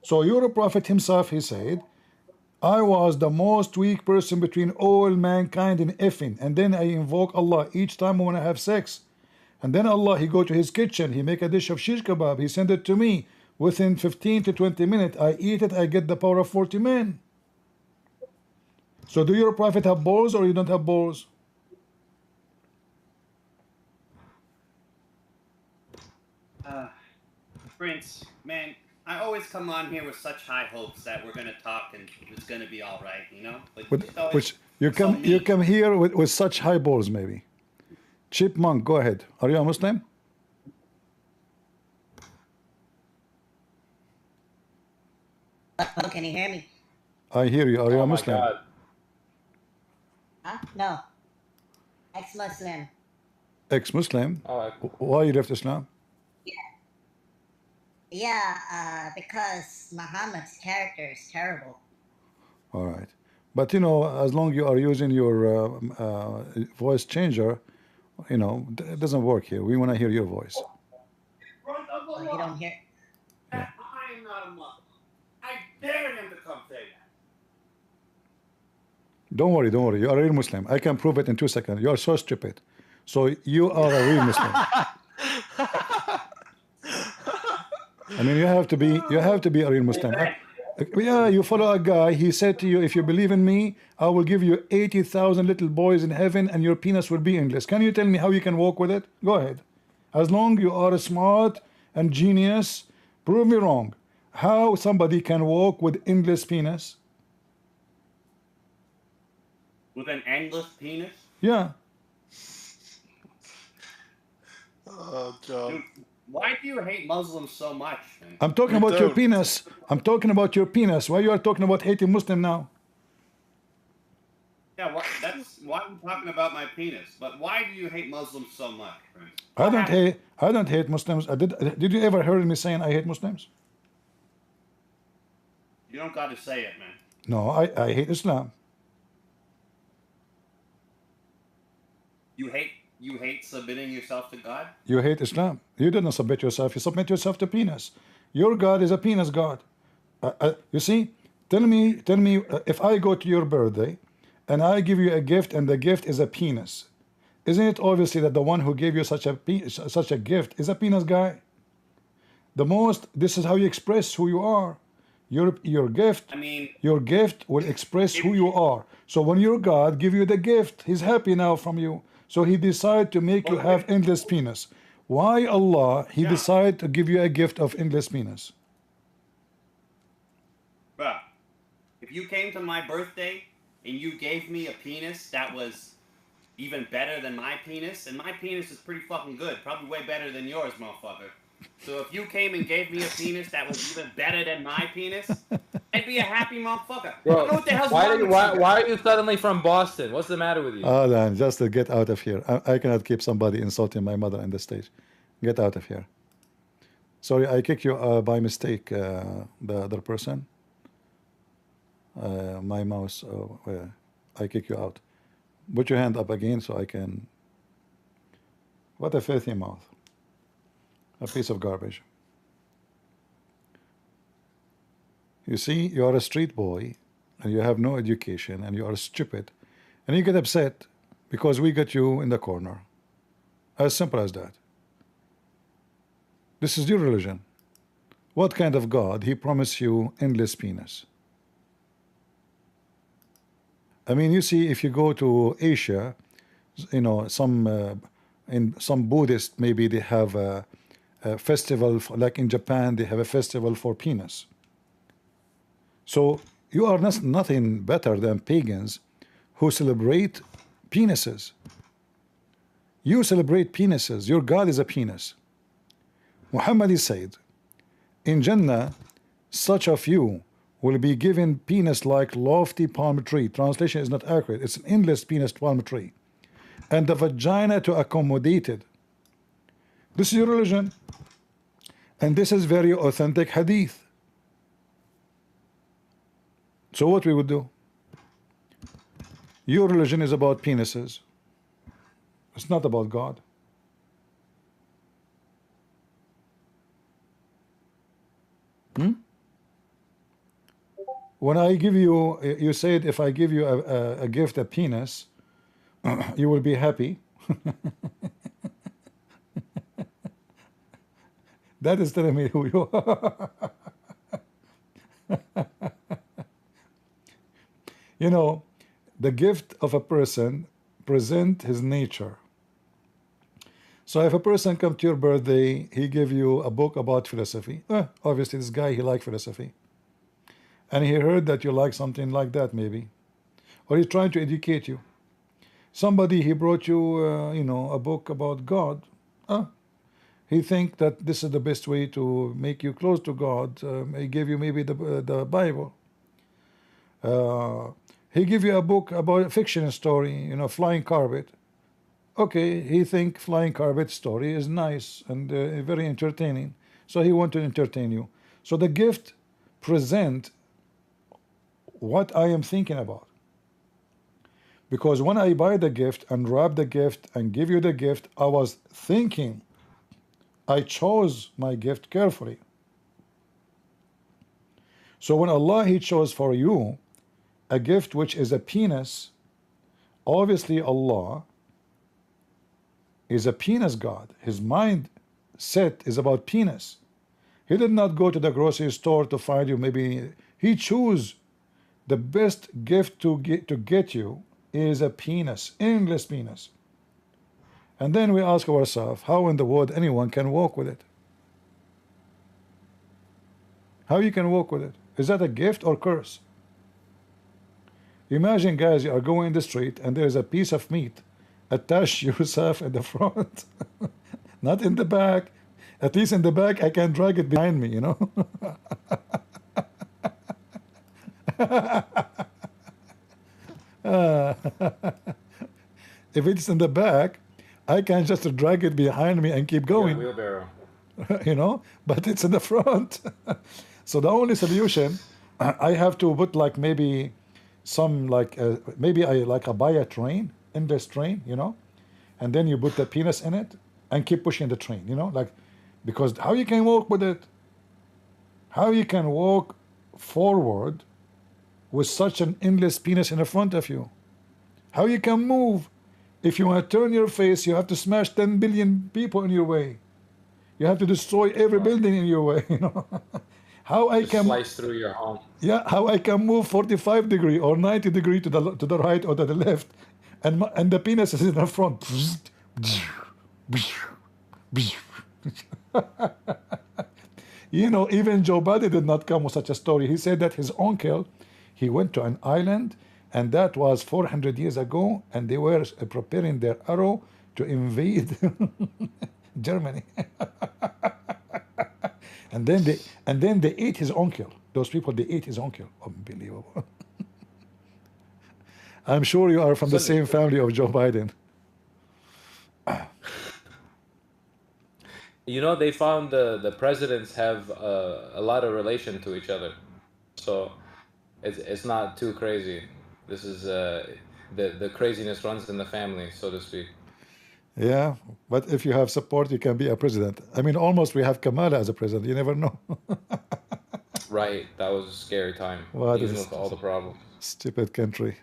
So your prophet himself, he said, I was the most weak person between all mankind in effing. And then I invoke Allah each time when I have sex. And then Allah, he go to his kitchen, he make a dish of shish kebab, he send it to me. Within 15 to 20 minutes, I eat it, I get the power of 40 men. So do your prophet have balls or you don't have balls? Prince, man, I always come on here with such high hopes that we're gonna talk and it's gonna be all right, you know. But Which you come here with such high balls, maybe. Chipmunk, go ahead. Are you a Muslim? Hello, can you hear me? I hear you. Are you a Oh my Muslim? God. Huh? No. Ex-Muslim. Ex-Muslim? Oh, Why you left Islam? Yeah, because Muhammad's character is terrible. All right. But you know, as long you are using your voice changer, you know, it doesn't work here. We want to hear your voice. Well, you don't hear. I am not a Muslim. I dare him to come say that. Don't worry. You are a real Muslim. I can prove it in 2 seconds. You are so stupid. So you are a real Muslim. I mean, you have to be a real Muslim. Yeah, you follow a guy. He said to you, if you believe in me, I will give you 80,000 little boys in heaven, and your penis will be endless. Can you tell me how you can walk with it? Go ahead. As long you are smart and genius, prove me wrong. How somebody can walk with endless penis? With an endless penis? Yeah. Oh, John. Dude, why do you hate Muslims so much, man? I'm talking about your penis. I'm talking about your penis. Why you are talking about hating Muslim now? Yeah, that's why I'm talking about my penis. But why do you hate Muslims so much, Prince? I don't hate Muslims. Did you ever heard me saying I hate Muslims? You don't got to say it, man. No, I hate Islam. You hate submitting yourself to God? You hate Islam. You didn't submit yourself. You submit yourself to penis. Your God is a penis God. You see? Tell me, if I go to your birthday and I give you a gift and the gift is a penis, isn't it obviously that the one who gave you such a gift is a penis guy? This is how you express who you are. Your gift. I mean, your gift will express who you are. So when your God give you the gift, he's happy now from you. So he decided to make you have endless penis. Why Allah, he decided to give you a gift of endless penis? Bruh, if you came to my birthday and you gave me a penis that was even better than my penis, and my penis is pretty fucking good, probably way better than yours, motherfucker. So if you came and gave me a penis that was even better than my penis, I'd be a happy motherfucker. Bro, I don't know what the hell's why wrong with you. are you suddenly from Boston? What's the matter with you? Dan, just to get out of here. I cannot keep somebody insulting my mother on the stage. Get out of here. Sorry, I kicked you by mistake, the other person. My mouse, I kick you out. Put your hand up again so I can... What a filthy mouth. A piece of garbage. You see, you are a street boy and you have no education and you are stupid and you get upset because we got you in the corner. As simple as that. This is your religion. What kind of God? He promised you endless penis. I mean, you see, if you go to Asia, you know, in some Buddhist, maybe they have a festival, like in Japan, they have a festival for penis. So you are nothing better than pagans who celebrate penises. You celebrate penises. Your God is a penis. Muhammad said, in Jannah, such of you will be given penis like lofty palm tree. Translation is not accurate. It's an endless penis palm tree. And the vagina to accommodate it. This is your religion. And this is very authentic hadith. So what we would do? Your religion is about penises. It's not about God. When I give you, you said if I give you a gift, a penis, you will be happy. That is telling me who you are. You know, the gift of a person present his nature. So if a person comes to your birthday, he give you a book about philosophy. Obviously, this guy, he likes philosophy. And he heard that you like something like that, maybe. Or he's trying to educate you. Somebody, he brought you, you know, a book about God. He think that this is the best way to make you close to God. He gave you maybe the Bible. He give you a book about a fiction story, you know, flying carpet. Okay, he think flying carpet story is nice and very entertaining. So he want to entertain you. So the gift present what I am thinking about. Because when I buy the gift and wrap the gift and give you the gift, I was thinking. I chose my gift carefully. So when Allah, he chose for you a gift which is a penis, obviously Allah, is a penis god. His mind set is about penis. He did not go to the grocery store to find you. Maybe he chose the best gift to get you is a penis, endless penis. And then we ask ourselves, how in the world anyone can walk with it? How you can walk with it? Is that a gift or curse? Imagine, guys, you are going in the street and there is a piece of meat. Attach yourself in the front, not in the back. At least in the back, I can drag it behind me, you know. If it's in the back, I can just drag it behind me and keep going. Wheelbarrow. You know, but it's in the front. So the only solution, I have to put like maybe some like maybe I buy a train, endless train, you know, and then you put the penis in it and keep pushing the train, you know, like, because how you can walk with it? How you can walk forward with such an endless penis in the front of you? How you can move? If you want to turn your face, you have to smash 10 billion people in your way. You have to destroy every building in your way, you know. How I can slice through your home. Yeah, how I can move 45 degree or 90 degree to the right or to the left, and the penis is in the front. You know, even Joe Biden did not come with such a story. He said that his uncle, he went to an island, and that was 400 years ago, and they were preparing their arrow to invade Germany. And then they ate his uncle. Those people, they ate his uncle. Unbelievable. I'm sure you are from the same family of Joe Biden. You know, they found the presidents have a lot of relation to each other, so it's not too crazy. This is the craziness runs in the family, so to speak. Yeah, but if you have support, you can be a president. I mean, almost we have Kamala as a president. You never know. Right, that was a scary time, What even is with all the problems. stupid country?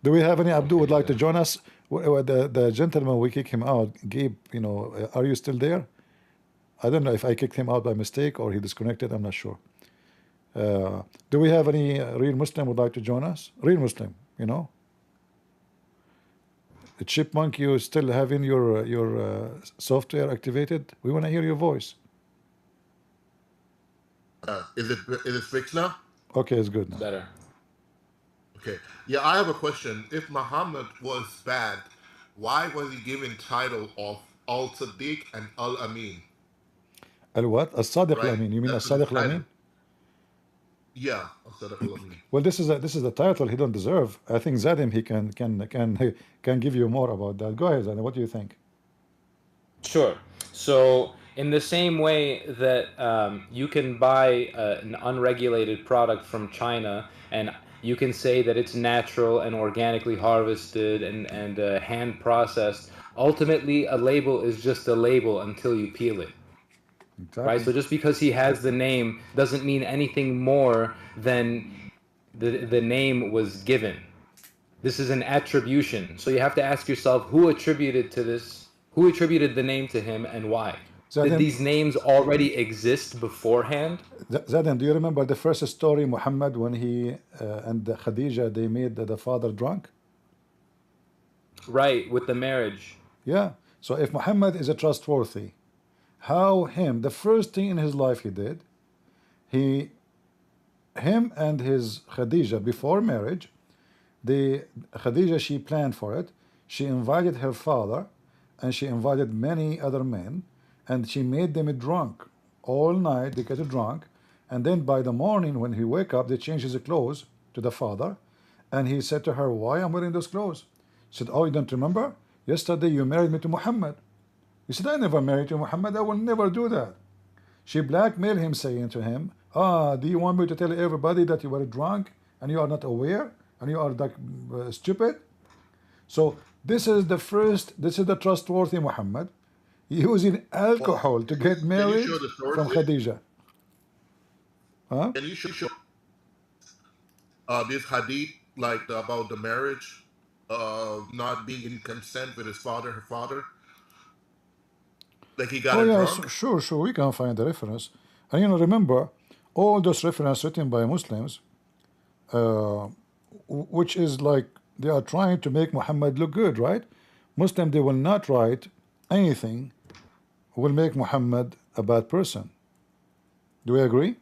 Do we have any Abdul would like to join us? The gentleman we kicked him out, Gabe. You know, are you still there? I don't know if I kicked him out by mistake or he disconnected. I'm not sure. Do we have any real Muslim would like to join us? Real Muslim, you know. Chipmunk, you still having your software activated? We want to hear your voice. Is it fixed now? Okay, it's good now. Better. Okay. Yeah, I have a question. If Muhammad was bad, why was he given title of Al Sadiq and Al Amin? Al what? Al Sadiq Al Right. Amin. You mean Al That's his Sadiq Al title. Amin? Yeah, Al Sadiq Al Amin. Well, this is the title he don't deserve. I think Zadim he can give you more about that. Go ahead, Zadim. What do you think? Sure. So, in the same way that you can buy an unregulated product from China and you can say that it's natural and organically harvested and hand processed, ultimately a label is just a label until you peel it. Exactly. Right? So just because he has the name doesn't mean anything more than the name was given. This is an attribution. So you have to ask yourself who attributed the name to him and why. Did these names already exist beforehand? Zadim, do you remember the first story, Muhammad, when he and Khadija, they made the father drunk? Right, with the marriage. Yeah. So if Muhammad is a trustworthy, the first thing in his life he did, him and his Khadija before marriage, Khadija, she planned for it. She invited her father and she invited many other men and she made them drunk all night. They get drunk, and then by the morning when he wake up, they change his clothes to the father, and he said to her, why I'm wearing those clothes? She said, oh, you don't remember? Yesterday you married me to Muhammad. He said, I never married to Muhammad. I will never do that. She blackmailed him, saying to him, do you want me to tell everybody that you were drunk and you are not aware and you are like stupid? So this is the trustworthy Muhammad using alcohol to get married from Khadija. Huh? Can you show this hadith about the marriage, not being in consent with her father? Like he got Oh a yeah, drunk? sure, we can find the reference. And remember, all those references written by Muslims, which is like they are trying to make Muhammad look good, right? Muslim, they will not write anything will make Muhammad a bad person. Do we agree?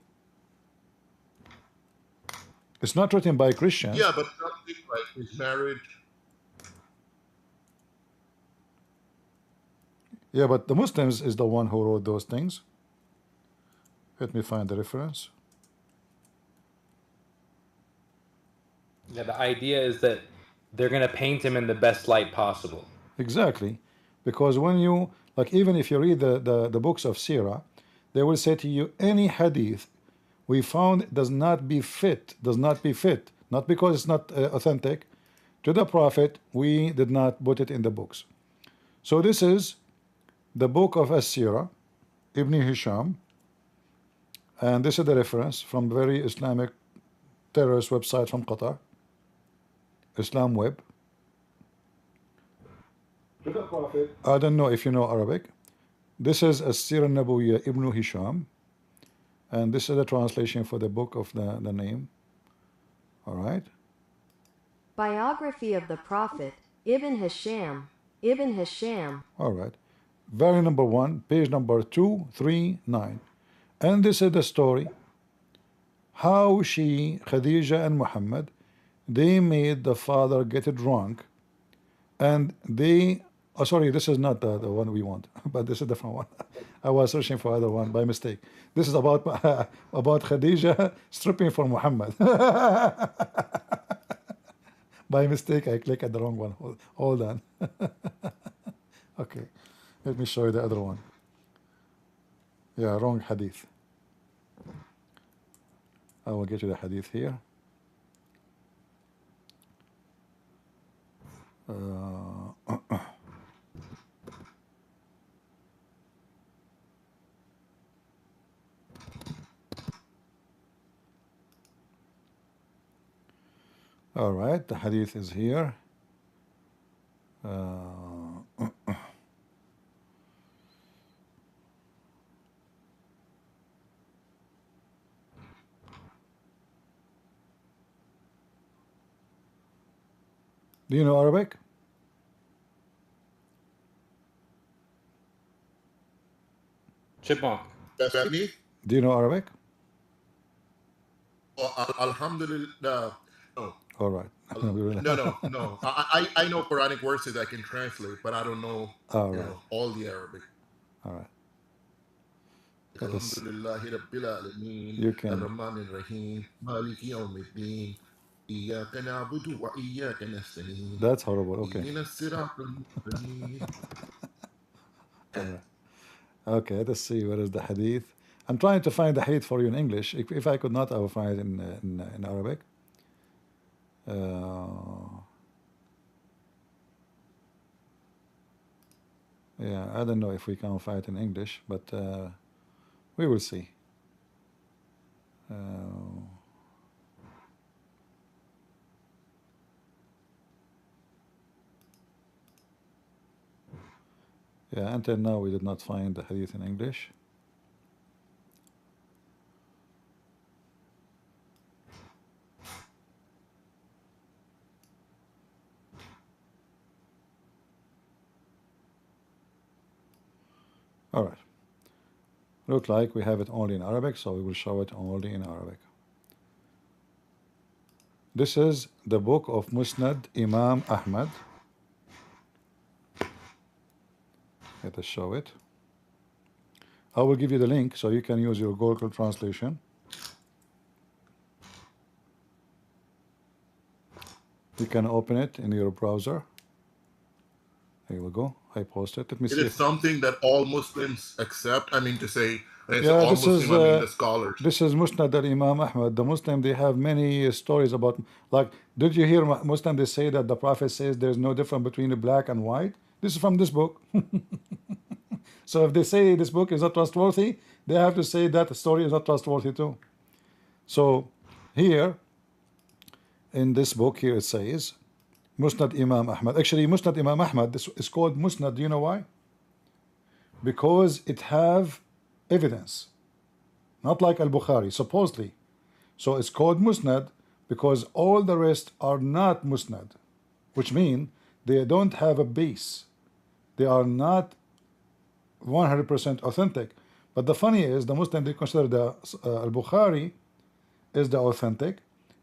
It's not written by Christians. Yeah, but something like his marriage. Yeah, but the Muslims is the one who wrote those things. Let me find the reference. Yeah, the idea is that they're going to paint him in the best light possible. Exactly. Because when you, like, even if you read the books of Sirah, they will say to you, any hadith we found does not be fit, not because it's not authentic, to the Prophet, we did not put it in the books. So this is the book of As-Sirah, Ibn Hisham, and this is the reference from very Islamic terrorist website from Qatar, Islam Web. I don't know if you know Arabic. This is As-Sirah Nabawiyya Ibn Hisham, and this is the translation for the book of the name. All right. Biography of the Prophet, Ibn Hisham. Ibn Hisham. All right. Very number 1, page number 239. And this is the story how she, Khadija and Muhammad, they made the father get drunk, and they, oh sorry, this is not the one we want, but this is a different one. I was searching for other one by mistake. This is about about Khadija stripping for Muhammad. By mistake, I click at the wrong one. Hold on. Okay, let me show you the other one. Yeah, wrong hadith. I will get you the hadith here. All right, the hadith is here. Do you know Arabic? Chipmunk. That's me? Do you know Arabic? Oh, Alhamdulillah. No. All right. No. I know Quranic verses I can translate, but I don't know, All right. all the Arabic. All right. Alhamdulillahi Rabbil Alameen. You can. Ar-Rahman Ar-Rahim. Maliki Yawmiddin. Iyyaka na'budu wa iyyaka nasta'in. That's horrible. Okay. Ihdinas siratal mustaqim. All right. Okay, let's see what is the hadith. I'm trying to find the hadith for you in English. If I could not, I will find it in Arabic. Yeah, I don't know if we can find it in English, but we will see. Yeah, until now we did not find the hadith in English. All right. Look like we have it only in Arabic, so we will show it only in Arabic. This is the book of Musnad Imam Ahmad. Let us show it. I will give you the link so you can use your Google translation. You can open it in your browser. Here we go. I posted. Let me see. It is something that all Muslims accept. I mean to say, it's Yeah, all this Muslim, is I mean the scholars. this is Musnad al-Imam Ahmad. The Muslim, they have many stories about, like, did you hear Muslim, they say that the Prophet says there's no difference between the black and white? This is from this book. So if they say this book is not trustworthy, they have to say that the story is not trustworthy too. So here, in this book here, it says, Musnad Imam Ahmad. Actually, Musnad Imam Ahmad, this is called Musnad. Do you know why? because it have evidence, not like al-Bukhari supposedly. So it's called musnad because all the rest are not musnad, which mean they don't have a base. They are not 100% authentic. But the funny is, the Muslim, they consider the al-Bukhari is the authentic,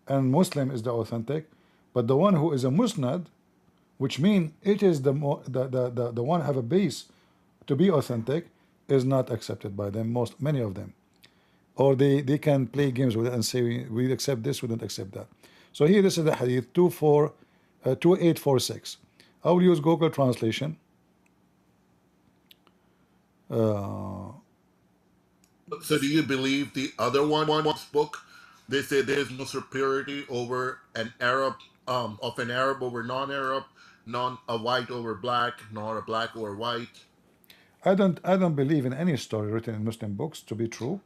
and Muslim is the authentic. But the one who is a musnad, which mean it is the one have a base to be authentic, is not accepted by them, many of them. Or they can play games with it and say we accept this, we don't accept that. So here this is the hadith 2846. I will use Google translation. So do you believe the other one's book? They say there's no superiority over an Arab, of an Arab over non-Arab, a white over black, nor a black over white. I don't believe in any story written in Muslim books to be true.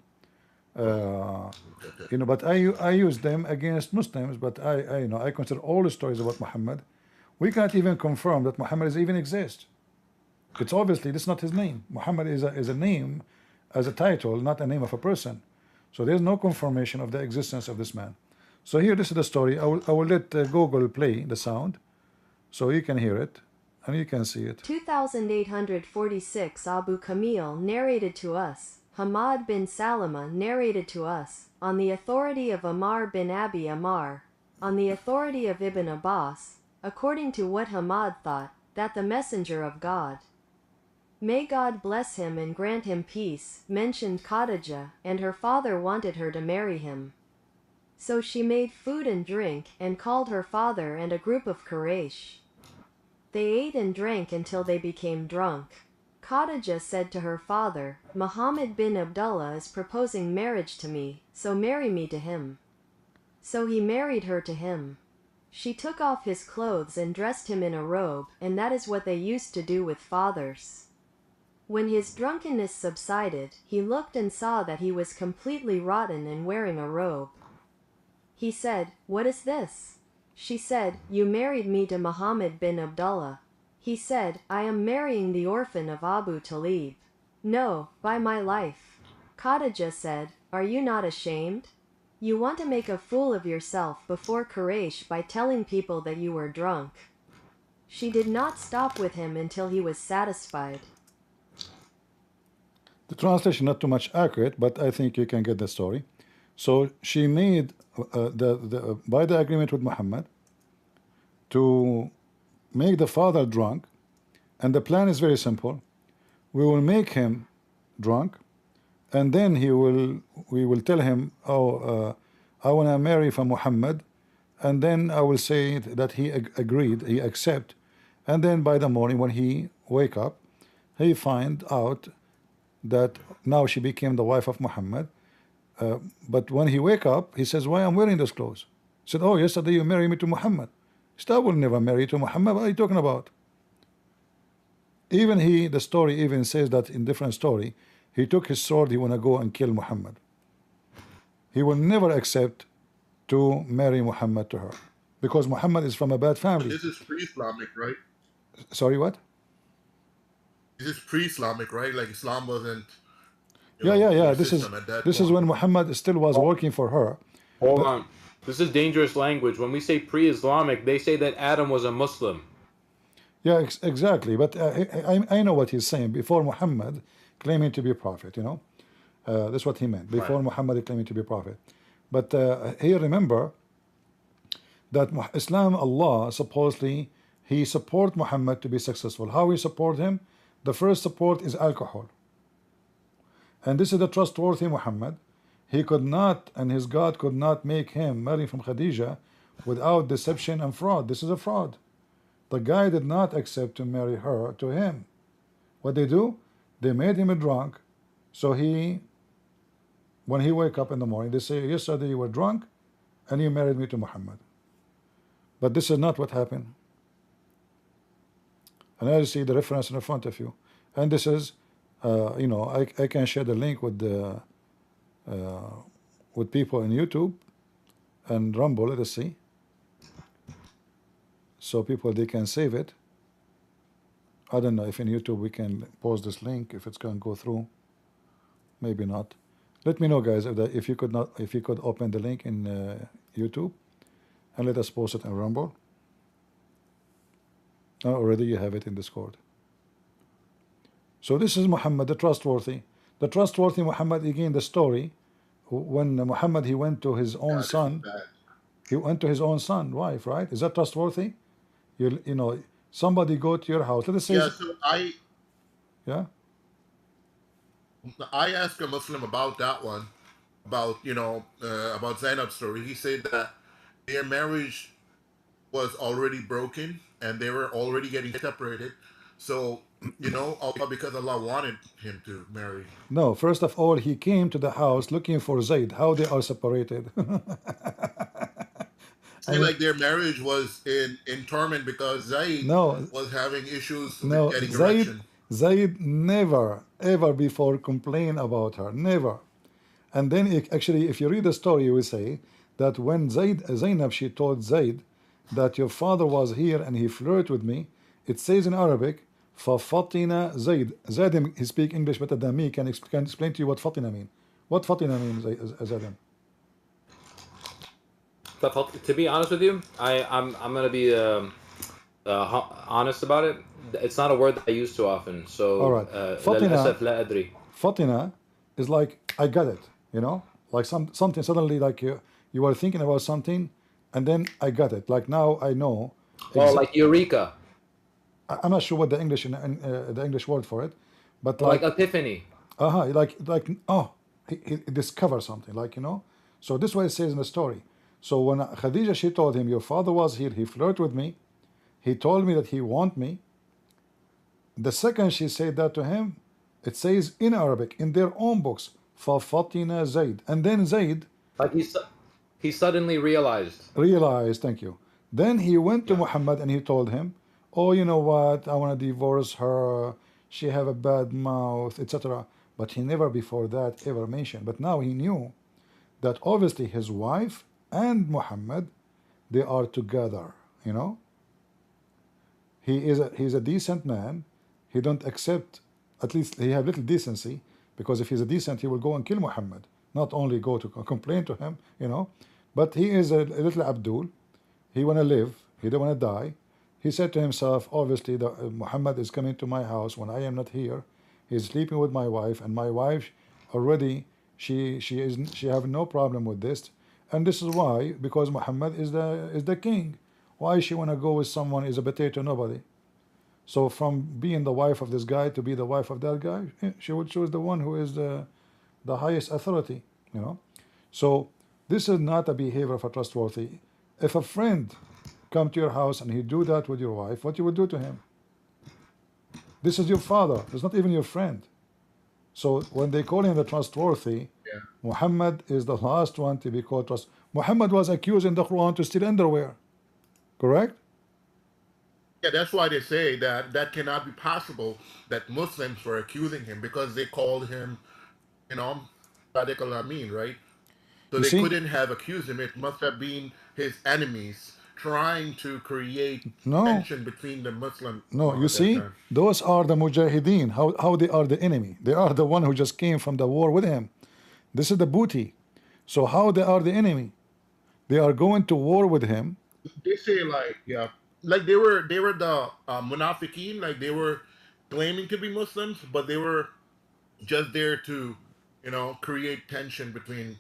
You know, but I use them against Muslims. But I consider all the stories about Muhammad. We can't even confirm that Muhammad even exists. It's obviously this is not his name. Muhammad is a name, as a title, not a name of a person. So there's no confirmation of the existence of this man. So here, this is the story. I will let Google play the sound, so you can hear it and you can see it. 2846 Abu Kamil narrated to us. Hamad bin Salama narrated to us, on the authority of Ammar bin Abi Ammar, on the authority of Ibn Abbas, according to what Hamad thought, that the Messenger of God, may God bless him and grant him peace, mentioned Khadijah, and her father wanted her to marry him. So she made food and drink, and called her father and a group of Quraysh. They ate and drank until they became drunk. Khadijah said to her father, Muhammad bin Abdullah is proposing marriage to me, so marry me to him. So he married her to him. She took off his clothes and dressed him in a robe, and that is what they used to do with fathers. When his drunkenness subsided, he looked and saw that he was completely rotten and wearing a robe. He said, What is this? She said, You married me to Muhammad bin Abdullah. He said, I am marrying the orphan of Abu Talib. No, by my life. Khadijah said, Are you not ashamed? You want to make a fool of yourself before Quraysh by telling people that you were drunk. She did not stop with him until he was satisfied. The translation not too much accurate, but I think you can get the story. So she made by the agreement with Muhammad to make the father drunk, and the plan is very simple. We will make him drunk, and then we will tell him, I want to marry from Muhammad, and then I will say that he agreed, he accept, and then by the morning when he wake up, he find out that now she became the wife of Muhammad. But when he wake up, he says, why I'm wearing those clothes? He said, oh, yesterday you married me to Muhammad. He said, I will never marry you to Muhammad. What are you talking about? Even the story even says that in different story, he took his sword, he want to go and kill Muhammad. He will never accept to marry Muhammad to her, because Muhammad is from a bad family. This is pre-Islamic, right? Sorry, what? This is pre-Islamic, right? Like Islam wasn't. Yeah. This is when Muhammad still was working for her. Hold on. This is dangerous language. When we say pre-Islamic, they say that Adam was a Muslim. Yeah, exactly. But I know what he's saying. Before Muhammad claiming to be a prophet, that's what he meant. Before Muhammad claiming to be a prophet. But here remember that Islam, Allah supposedly he support Muhammad to be successful. How he support him? The first support is alcohol. And this is the trustworthy Muhammad. He could not, and his God could not make him marry from Khadijah without deception and fraud. This is a fraud. The guy did not accept to marry her to him. What they do? They made him a drunk. So when he wake up in the morning, they say, yesterday you were drunk and you married me to Muhammad. But this is not what happened. And I see the reference in front of you. And this is, I can share the link with people in YouTube and Rumble, let us see. So people, they can save it. I don't know if in YouTube we can post this link, if it's going to go through. Maybe not. Let me know, guys, if you could not, if you could open the link in YouTube, and let us post it in Rumble. Oh, already you have it in Discord. So this is Muhammad, the trustworthy. The trustworthy Muhammad, again, the story. When Muhammad, he went to his own son. He went to his own son, wife, right? Is that trustworthy? You know, somebody go to your house. Let us say, Yeah, so yeah. I asked a Muslim about that one, about about Zainab's story. He said that their marriage was already broken and they were already getting separated. So all because Allah wanted him to marry. No, first of all, he came to the house looking for Zayd. How they are separated? Say like their marriage was in torment because Zayd No, was having issues with no, getting erection. Zayd never ever before complained about her, never. And then actually, if you read the story, you will say that when Zainab, she told Zayd that your father was here and he flirted with me. It says in Arabic, فَفَطِنَ Zayd. Zayd, he speak English better than me. Can explain to you what fatina mean. What fatina means, Zayd? To be honest with you, I'm gonna be honest about it. It's not a word that I use too often. So all right, للأسف لا أدري. fatina is like I got it, like something suddenly, like you were thinking about something, and then I got it. Like now I know. Oh, like eureka. I'm not sure what the English word for it, but like epiphany. Like oh, he discovered something, like So this way it says in the story. So when Khadija, she told him, your father was here, he flirted with me, he told me that he want me. The second she said that to him, it says in Arabic, in their own books, فَفَطِنَ Zayd. And then Zayd, like he suddenly realized, thank you. Then he went to Muhammad and he told him, oh, you know what, I want to divorce her, she have a bad mouth, etc. But he never before that ever mentioned. But now he knew that obviously his wife and Muhammad, they are together. He's a decent man. He don't accept, at least he have little decency, because if he's a decent, he will go and kill Muhammad, not only go to complain to him, But he is a little Abdul. He want to live. He don't want to die. He said to himself, obviously, Muhammad is coming to my house when I am not here. He's sleeping with my wife, and my wife already, she have no problem with this. And this is why, because Muhammad is the king. Why she want to go with someone is a potato nobody. So from being the wife of this guy to be the wife of that guy, she would choose the one who is the highest authority, So this is not a behavior of a trustworthy. If a friend come to your house and he do that with your wife, what you would do to him? This is your father. It's not even your friend. So when they call him the trustworthy, Muhammad is the last one to be called trust. Muhammad was accused in the Quran to steal underwear. Correct? Yeah, that's why they say that cannot be possible, that Muslims were accusing him because they called him, Sadiq al-Amin, right? So they couldn't have accused him. It must have been his enemies trying to create tension between the Muslim. No, you see, those are the Mujahideen. How they are the enemy? They are the one who just came from the war with him. This is the booty. So how they are the enemy? They are going to war with him. They say like they were the munafiqeen, like they were claiming to be Muslims, but they were just there to create tension between.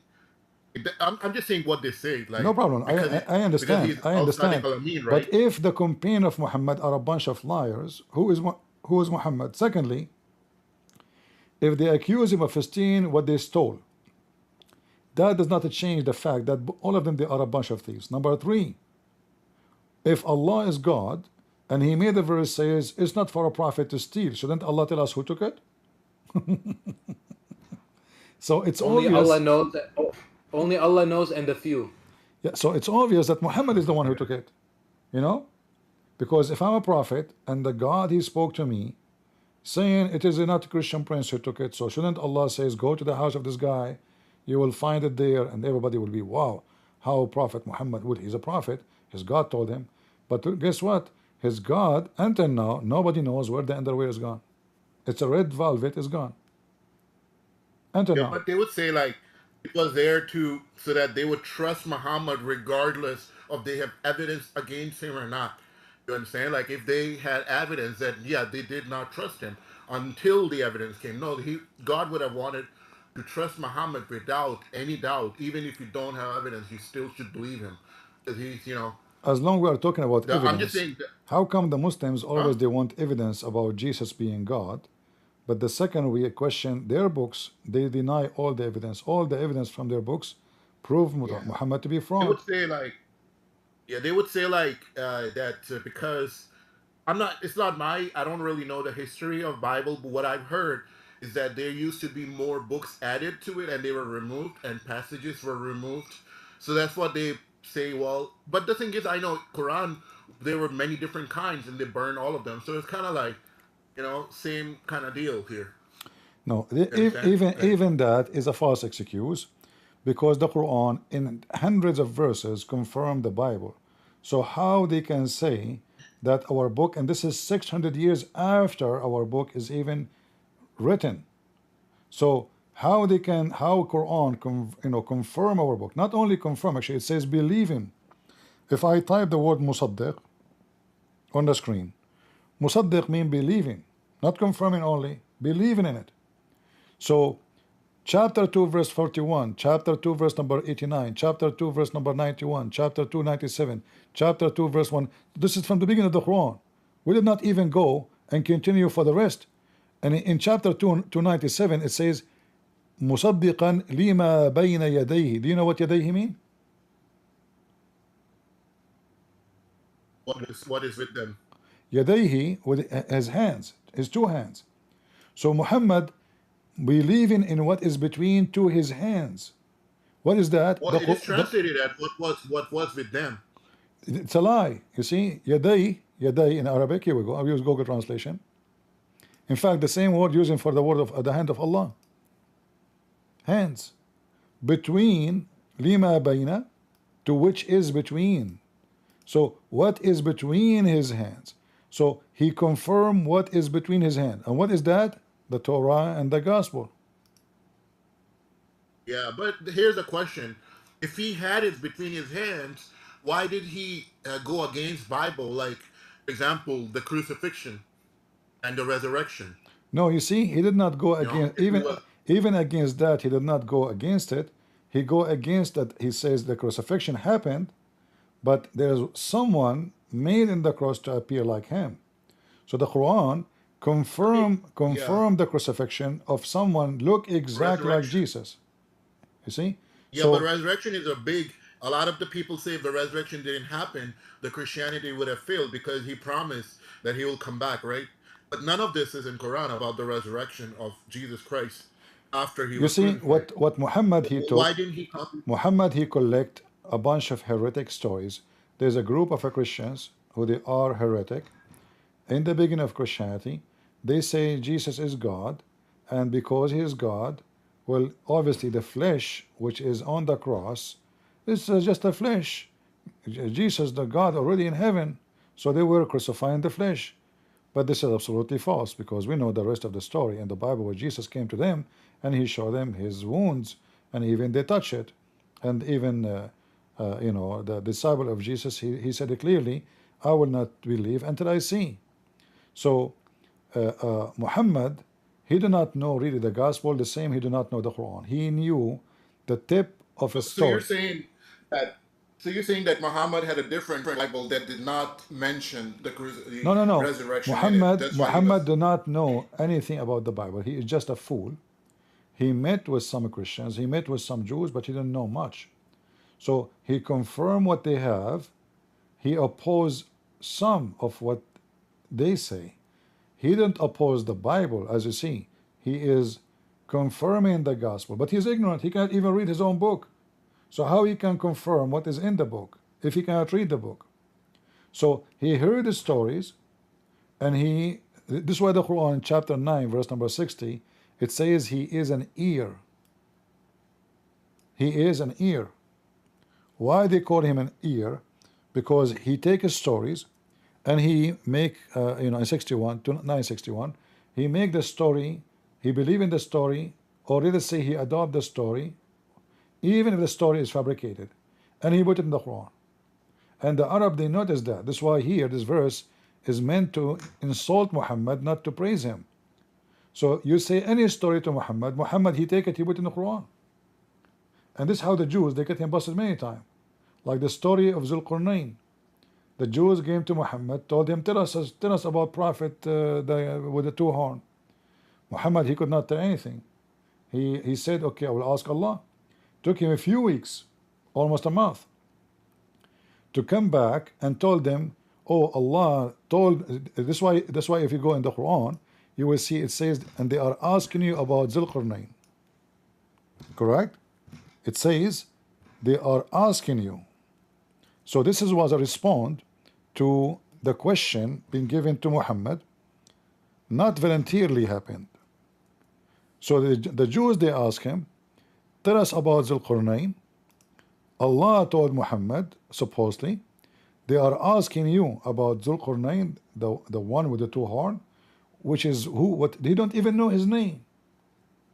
I'm just saying what they say. Like, no problem. I understand. I understand. Right? But if the companion of Muhammad are a bunch of liars, who is Muhammad? Secondly, if they accuse him of stealing what they stole, that does not change the fact that all of them, they are a bunch of thieves. Number three, if Allah is God and He made the verse says it's not for a prophet to steal, shouldn't Allah tell us who took it? So it's only obvious. Allah knows that. Only Allah knows, and a few. Yeah, so it's obvious that Muhammad is the one who took it, because if I'm a prophet and the God He spoke to me, saying it is not a Christian prince who took it, so shouldn't Allah says go to the house of this guy, you will find it there, and everybody will be wow, how Prophet Muhammad would? He's a prophet, his God told him. But guess what? his God, until now, nobody knows where the underwear is gone. It's a red velvet is gone. Until Yeah, now. but they would say like it was there to so that they would trust Muhammad regardless of they have evidence against him or not. You understand? Like if they had evidence that yeah they did not trust him until the evidence came. No, God would have wanted to trust Muhammad without any doubt. Even if you don't have evidence, you still should believe him because he's As long we are talking about I'm just evidence, saying. how come the Muslims Huh? always they want evidence about Jesus being God, but the second we question their books, they deny all the evidence. All the evidence from their books prove Yeah, Muhammad to be they fraud. would say like they would say like that because I'm not. It's not my. I don't really know the history of Bible, but what I've heard is that there used to be more books added to it, and they were removed, and passages were removed. So that's what they say. Well, but the thing is, I know Quran. There were many different kinds, and they burned all of them. So it's kind of like, same kind of deal here. No, You understand? even that is a false excuse, because the Quran in hundreds of verses confirm the Bible. So how they can say that our book, and this is 600 years after our book is even written. So how Quran confirm our book? Not only confirm, actually it says believe him. If I type the word musaddiq on the screen, musaddiq means believing, not confirming only, believing in it. So chapter 2 verse 41, chapter 2 verse number 89, chapter 2 verse number 91, chapter 2 97, chapter 2 verse 1, this is from the beginning of the Quran. We did not even go and continue for the rest. And in chapter 2 297 it says مصدقا لما بين يديه. Do you know what يديه mean? What is with them? يديه with his hands, his two hands. So Muhammad believing in what is between to his hands. What is that? Well, it is translated as what was with them. It's a lie. You see, yaday in Arabic. Here we go. I'll use Google translation. In fact, the same word using for the word of the hand of Allah. Hands. Between lima bayna, to which is between. So what is between his hands? So he confirmed what is between his hand. And what is that? The Torah and the Gospel. Yeah, but here's the question. If he had it between his hands, why did he go against Bible? Like, for example, the crucifixion and the resurrection. No, you see, he did not go against, even against that, he did not go against it. He go against that. He says the crucifixion happened, but there's someone made in the cross to appear like him. So the Quran confirm the crucifixion of someone look exactly like Jesus. You see? Yeah, so, but resurrection is a lot of the people say if the resurrection didn't happen, the Christianity would have failed because he promised that he will come back, right? But none of this is in Quran about the resurrection of Jesus Christ after he was crucified. what Muhammad he took. Why didn't he come? Muhammad he collect a bunch of heretic stories. There's a group of Christians who they are heretic. In the beginning of Christianity, they say Jesus is God, and because he is God, well, obviously the flesh which is on the cross is just a flesh. Jesus, the God already in heaven, so they were crucifying the flesh. But this is absolutely false, because we know the rest of the story in the Bible where Jesus came to them and he showed them his wounds, and even they touch it. And even the disciple of Jesus, he said it clearly, I will not believe until I see. So Muhammad, he did not know really the gospel, the same he did not know the Quran. He knew the tip of a story. So you're saying that Muhammad had a different Bible that did not mention the No. resurrection. Muhammad did not know anything about the Bible. He is just a fool. He met with some Christians, he met with some Jews, but he didn't know much. So he confirmed what they have. He opposed some of what they say. He didn't oppose the Bible, as you see. He is confirming the gospel, but he's ignorant. He can't even read his own book. So how he can confirm what is in the book if he cannot read the book? So he heard the stories, and this is why the Quran, chapter 9, verse number 60, it says he is an ear. He is an ear. Why they call him an ear? Because he takes stories and he make in 61 to 961, he make the story, he believe in the story, or let us say he adopt the story, even if the story is fabricated, and he put it in the Quran. And the Arab, they notice that. That's why here this verse is meant to insult Muhammad, not to praise him. So you say any story to Muhammad, Muhammad he take it, he put it in the Quran. And this is how the Jews, they get him busted many times. Like the story of Zulqarnain. The Jews came to Muhammad, told him, tell us about Prophet with the two horn. Muhammad, he could not tell anything. He said, okay, I will ask Allah. Took him a few weeks, almost a month, to come back and told them, oh, Allah told, this why if you go in the Quran, you will see it says, and they are asking you about Zulqarnain. Correct? It says, they are asking you. So this was a response to the question being given to Muhammad, not voluntarily happened. So the Jews, they ask him, tell us about Zulqarnain. Allah told Muhammad, supposedly, they are asking you about Zulqarnain, the one with the two horns, which is who, what, they don't even know his name.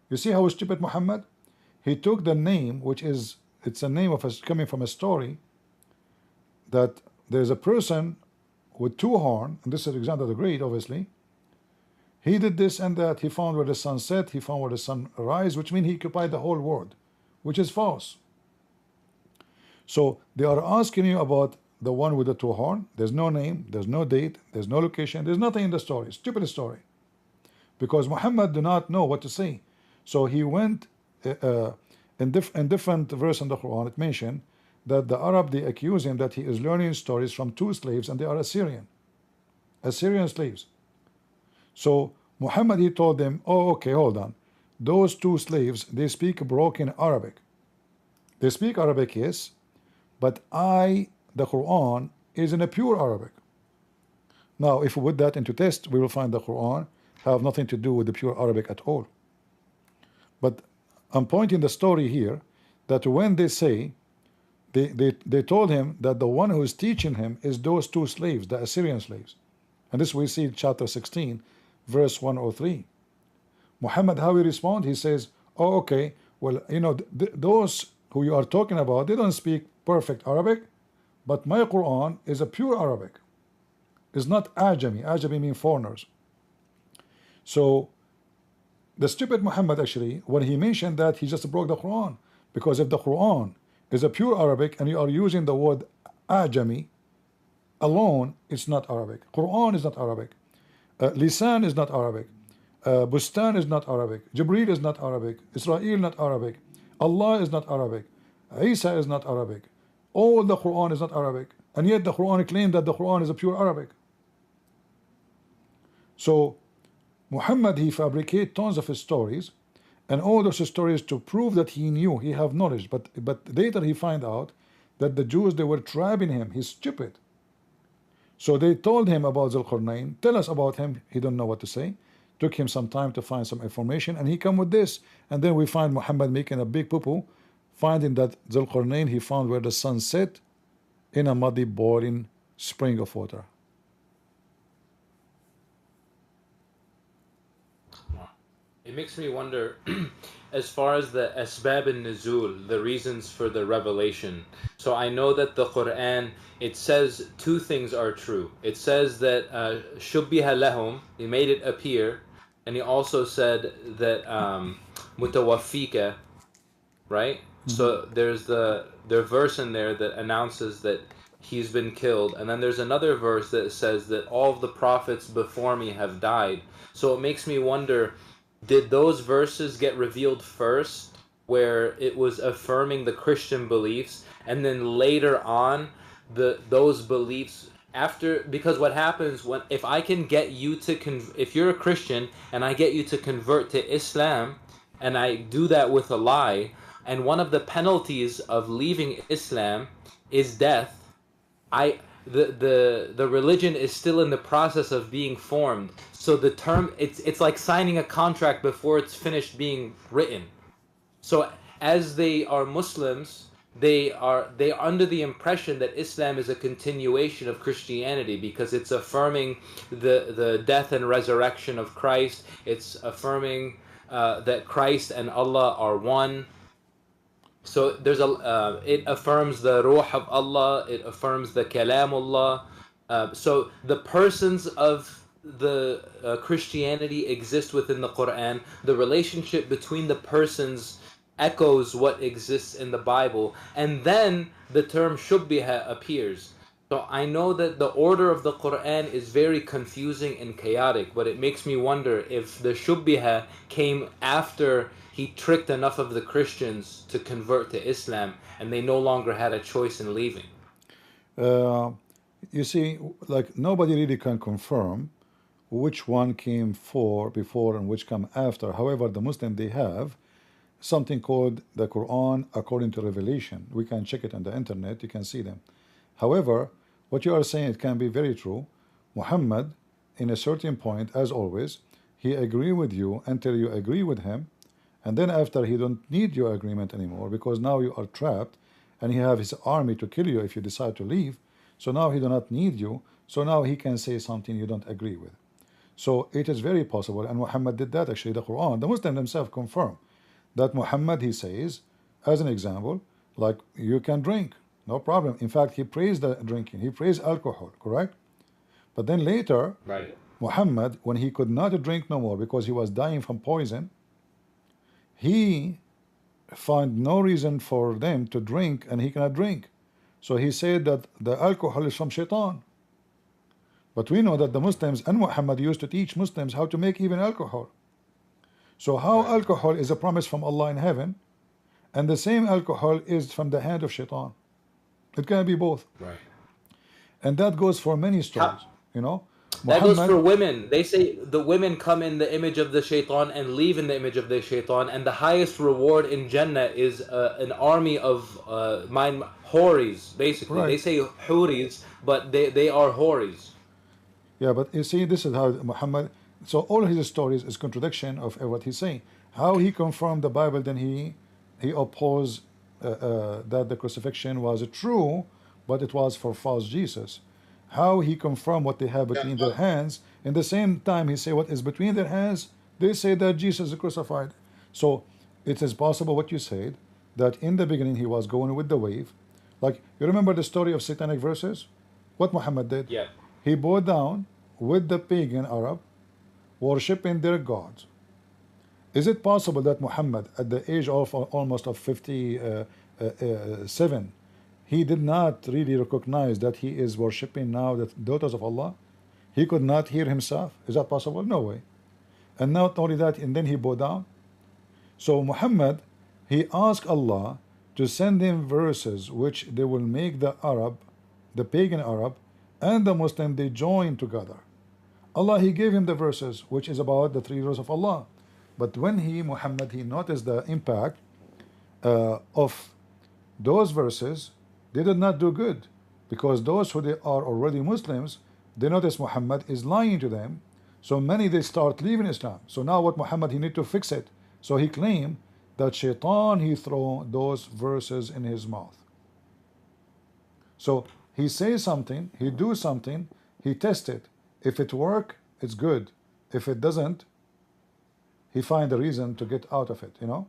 You see how stupid Muhammad? He took the name, which is, it's a name of coming from a story, that there's a person with two horns, and this is Alexander the Great, obviously. He did this and that, he found where the sun set, he found where the sun rise, which means he occupied the whole world, which is false. So they are asking you about the one with the two horns. There's no name, there's no date, there's no location, there's nothing in the story. Stupid story. Because Muhammad do not know what to say. So he went in different verse in the Quran, it mentioned that the Arab, they accuse him that he is learning stories from two slaves, and they are Assyrian slaves. So Muhammad, he told them, oh, okay, hold on. Those two slaves, they speak broken Arabic. They speak Arabic, yes, but the Quran, is in a pure Arabic. Now, if we put that into test, we will find the Quran have nothing to do with the pure Arabic at all. But I'm pointing the story here, that when they say, they told him that the one who is teaching him is those two slaves, the Assyrian slaves. And this we see in chapter 16, verse 103. Muhammad, how he respond? He says, oh, okay, well, those who you are talking about, they don't speak perfect Arabic, but my Quran is a pure Arabic. It's not Ajami. Ajami means foreigners. So the stupid Muhammad, actually, when he mentioned that, he just broke the Quran. Because if the Quran is a pure Arabic and you are using the word Ajami alone, it's not Arabic. Quran is not Arabic. Lisan is not Arabic. Bustan is not Arabic. Jibreel is not Arabic. Israel not Arabic. Allah is not Arabic. Isa is not Arabic. All the Quran is not Arabic. And yet the Quran claims that the Quran is a pure Arabic. So Muhammad, he fabricated tons of his stories, and all those stories to prove that he knew, he have knowledge. But later he find out that the Jews, they were trapping him. He's stupid. So they told him about Zulqarnain. Tell us about him. He don't know what to say. Took him some time to find some information, and he come with this. And then we find Muhammad making a big poo-poo, finding that Zulqarnain, he found where the sun set in a muddy, boiling spring of water. It makes me wonder, as far as the asbab al-nuzul, the reasons for the revelation. So I know that the Quran, it says two things are true. It says that shubbiha lahum, he made it appear, and he also said that mutawaffika, right? Mm-hmm. So there's the verse in there that announces that he's been killed, and then there's another verse that says that all of the prophets before me have died. So it makes me wonder, did those verses get revealed first, where it was affirming the Christian beliefs, and then later on those beliefs after? Because what happens if I can get you to if you're a Christian and I get you to convert to Islam, and I do that with a lie, and one of the penalties of leaving Islam is death, the religion is still in the process of being formed. So the term, it's like signing a contract before it's finished being written. So as they are Muslims, they are under the impression that Islam is a continuation of Christianity because it's affirming the death and resurrection of Christ. It's affirming that Christ and Allah are one. So there's it affirms the Ruh of Allah. It affirms the Kalamullah. So the persons of the Christianity exist within the Quran. The relationship between the persons echoes what exists in the Bible, and then the term shubbiha appears. So I know that the order of the Quran is very confusing and chaotic, but it makes me wonder if the shubbiha came after he tricked enough of the Christians to convert to Islam, and they no longer had a choice in leaving. You see, like nobody really can confirm which one came before and which come after. However, the Muslim, they have something called the Quran according to revelation. We can check it on the internet, you can see them. However, what you are saying, it can be very true. Muhammad, in a certain point, as always, he agree with you until you agree with him, and then after he don't need your agreement anymore because now you are trapped, and he have his army to kill you if you decide to leave. So now he do not need you. So now he can say something you don't agree with. So it is very possible, and Muhammad did that actually. The Quran, the Muslim themselves confirm that Muhammad, he says, as an example, like you can drink, no problem. In fact, he praised the drinking, he praised alcohol, correct? But then later, right, Muhammad, when he could not drink no more because he was dying from poison, he found no reason for them to drink, and he cannot drink. So he said that the alcohol is from shaitan. But we know that the Muslims and Muhammad used to teach Muslims how to make even alcohol. So how alcohol is a promise from Allah in heaven, and the same alcohol is from the hand of shaitan? It can be both. Right. And that goes for many stories, you know. That goes for women. They say the women come in the image of the shaitan and leave in the image of the shaitan, and the highest reward in Jannah is an army of horis, basically. Right. They say huris, but they are horis. Yeah, but you see, this is how Muhammad, so all his stories is contradiction of what he's saying. How he confirmed the Bible, then he opposed that the crucifixion was true, but it was for false Jesus. How he confirmed what they have between their hands, in the same time he say what is between their hands, they say that Jesus is crucified. So it is possible what you said, that in the beginning he was going with the wave. Like, you remember the story of satanic verses? What Muhammad did? Yeah. He bowed down with the pagan Arab, worshipping their gods. Is it possible that Muhammad, at the age of almost of 57, he did not really recognize that he is worshipping now the daughters of Allah? He could not hear himself? Is that possible? No way. And not only that, and then he bowed down. So Muhammad, he asked Allah to send him verses which they will make the Arab, the pagan Arab, and the Muslim, they join together. Allah, he gave him the verses which is about the three rules of Allah. But when Muhammad, he noticed the impact of those verses, they did not do good, because those who they are already Muslims, they notice Muhammad is lying to them. So many, they start leaving Islam. So now what Muhammad, he need to fix it. So he claimed that shaitan, he throw those verses in his mouth. So he says something, he do something, he test it. If it work, it's good. If it doesn't, he find a reason to get out of it, you know?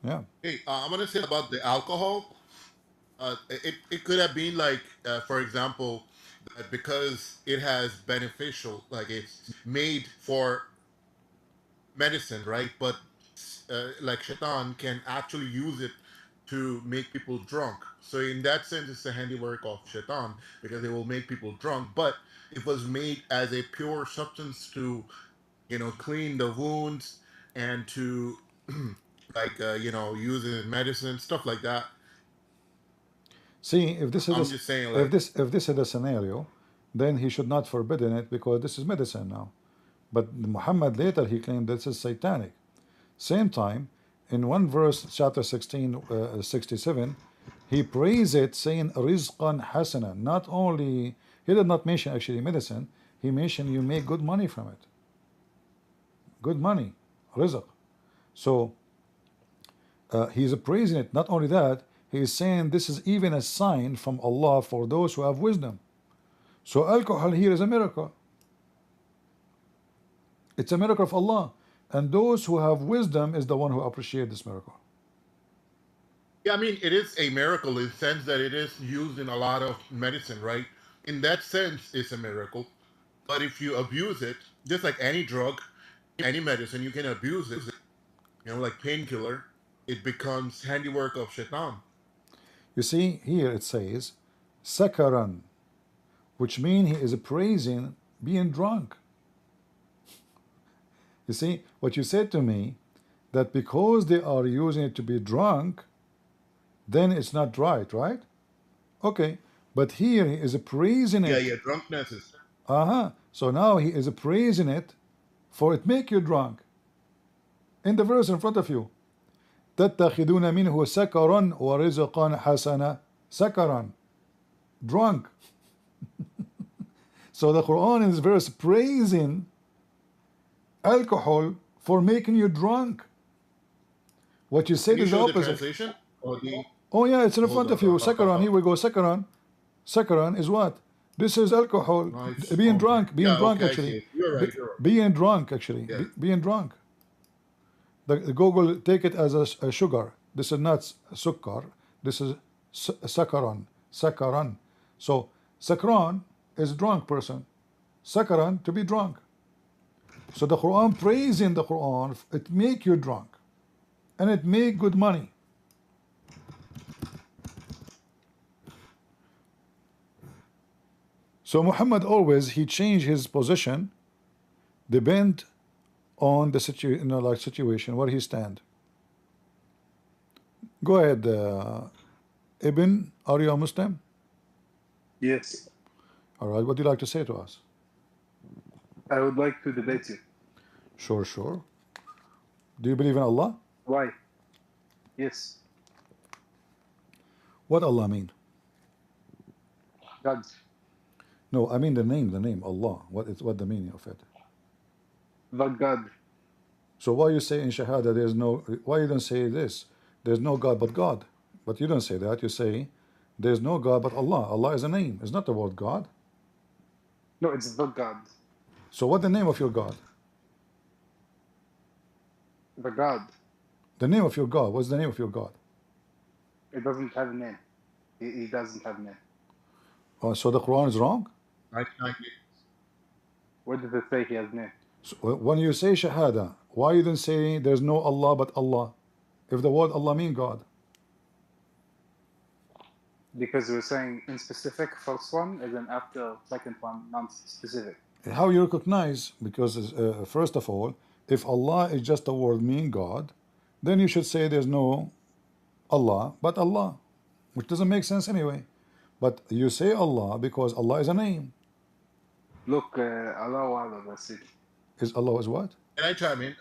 Yeah. Hey, I'm gonna say about the alcohol. It could have been like, for example, that because it has beneficial, like it's made for medicine, right? But like shaitan can actually use it to make people drunk. So in that sense, it's a handiwork of shaitan because it will make people drunk. But it was made as a pure substance to, clean the wounds and to like use it in medicine, stuff like that. See, if this is I'm just saying, like, if this is a scenario, then he should not forbidden it because this is medicine now. But Muhammad later he claimed this is satanic. Same time, in one verse, chapter 16, 67, he praised it, saying rizqan hasana. Not only, he did not mention actually medicine, he mentioned you make good money from it. Good money, rizq. So He's praising it. Not only that, he is saying this is even a sign from Allah for those who have wisdom. So alcohol here is a miracle. It's a miracle of Allah. And those who have wisdom is the one who appreciate this miracle. Yeah, I mean, it is a miracle in the sense that it is used in a lot of medicine, right? In that sense, it's a miracle. But if you abuse it, just like any drug, any medicine, you can abuse it. You know, like painkiller, it becomes handiwork of shaitan. You see, here it says, sakaran, which means he is praising being drunk. You see, what you said to me, that because they are using it to be drunk, then it's not right, right? Okay, but here he is praising it. Yeah, drunkenness is. So now he is praising it for it make you drunk. In the verse in front of you, تتخذون منه سكرا ورزقا حسنا. Sakaran, drunk. So the Quran in this verse praising alcohol for making you drunk. What you said is the opposite. Translation or the... Oh yeah, it's in front of you. Sakaran, here we go. Sakaran. Sakaran is what? This is alcohol. Nice. Being drunk. Being drunk, okay, actually. You're right. You're right. Being drunk, actually. Yeah. Being drunk. The Google take it as a sugar. This is not sukkar. This is sakaran. Sakaran. So sakran is drunk person. Sakaran to be drunk. So the Quran praising the Quran, it make you drunk, and it make good money. So Muhammad always he changed his position, depend on the situation where he stand. Go ahead, Ibn. Are you a Muslim? Yes. All right. What do you like to say to us? I would like to debate you. Sure. Do you believe in Allah? Why? Yes. What Allah mean? God. No, I mean the name Allah. What the meaning of it? The God. So why you say in Shahada there's no? Why you don't say this? There's no God but God. But you don't say that. You say there's no God but Allah. Allah is a name. It's not the word God. No, it's the God. So what the name of your God? The God. The name of your God. What's the name of your God? It doesn't have a name. He doesn't have a name. Oh, so the Quran is wrong? Where does it say he has a name? So when you say Shahada, why you don't say there's no Allah but Allah? If the word Allah mean God. Because we're saying in specific first one, and then after second one, non-specific. How you recognize? Because first of all, if Allah is just the word mean God, then you should say there's no Allah but Allah, which doesn't make sense anyway. But you say Allah because Allah is a name. Look, Allah, that's it. Is Allah is what? Can I chime in?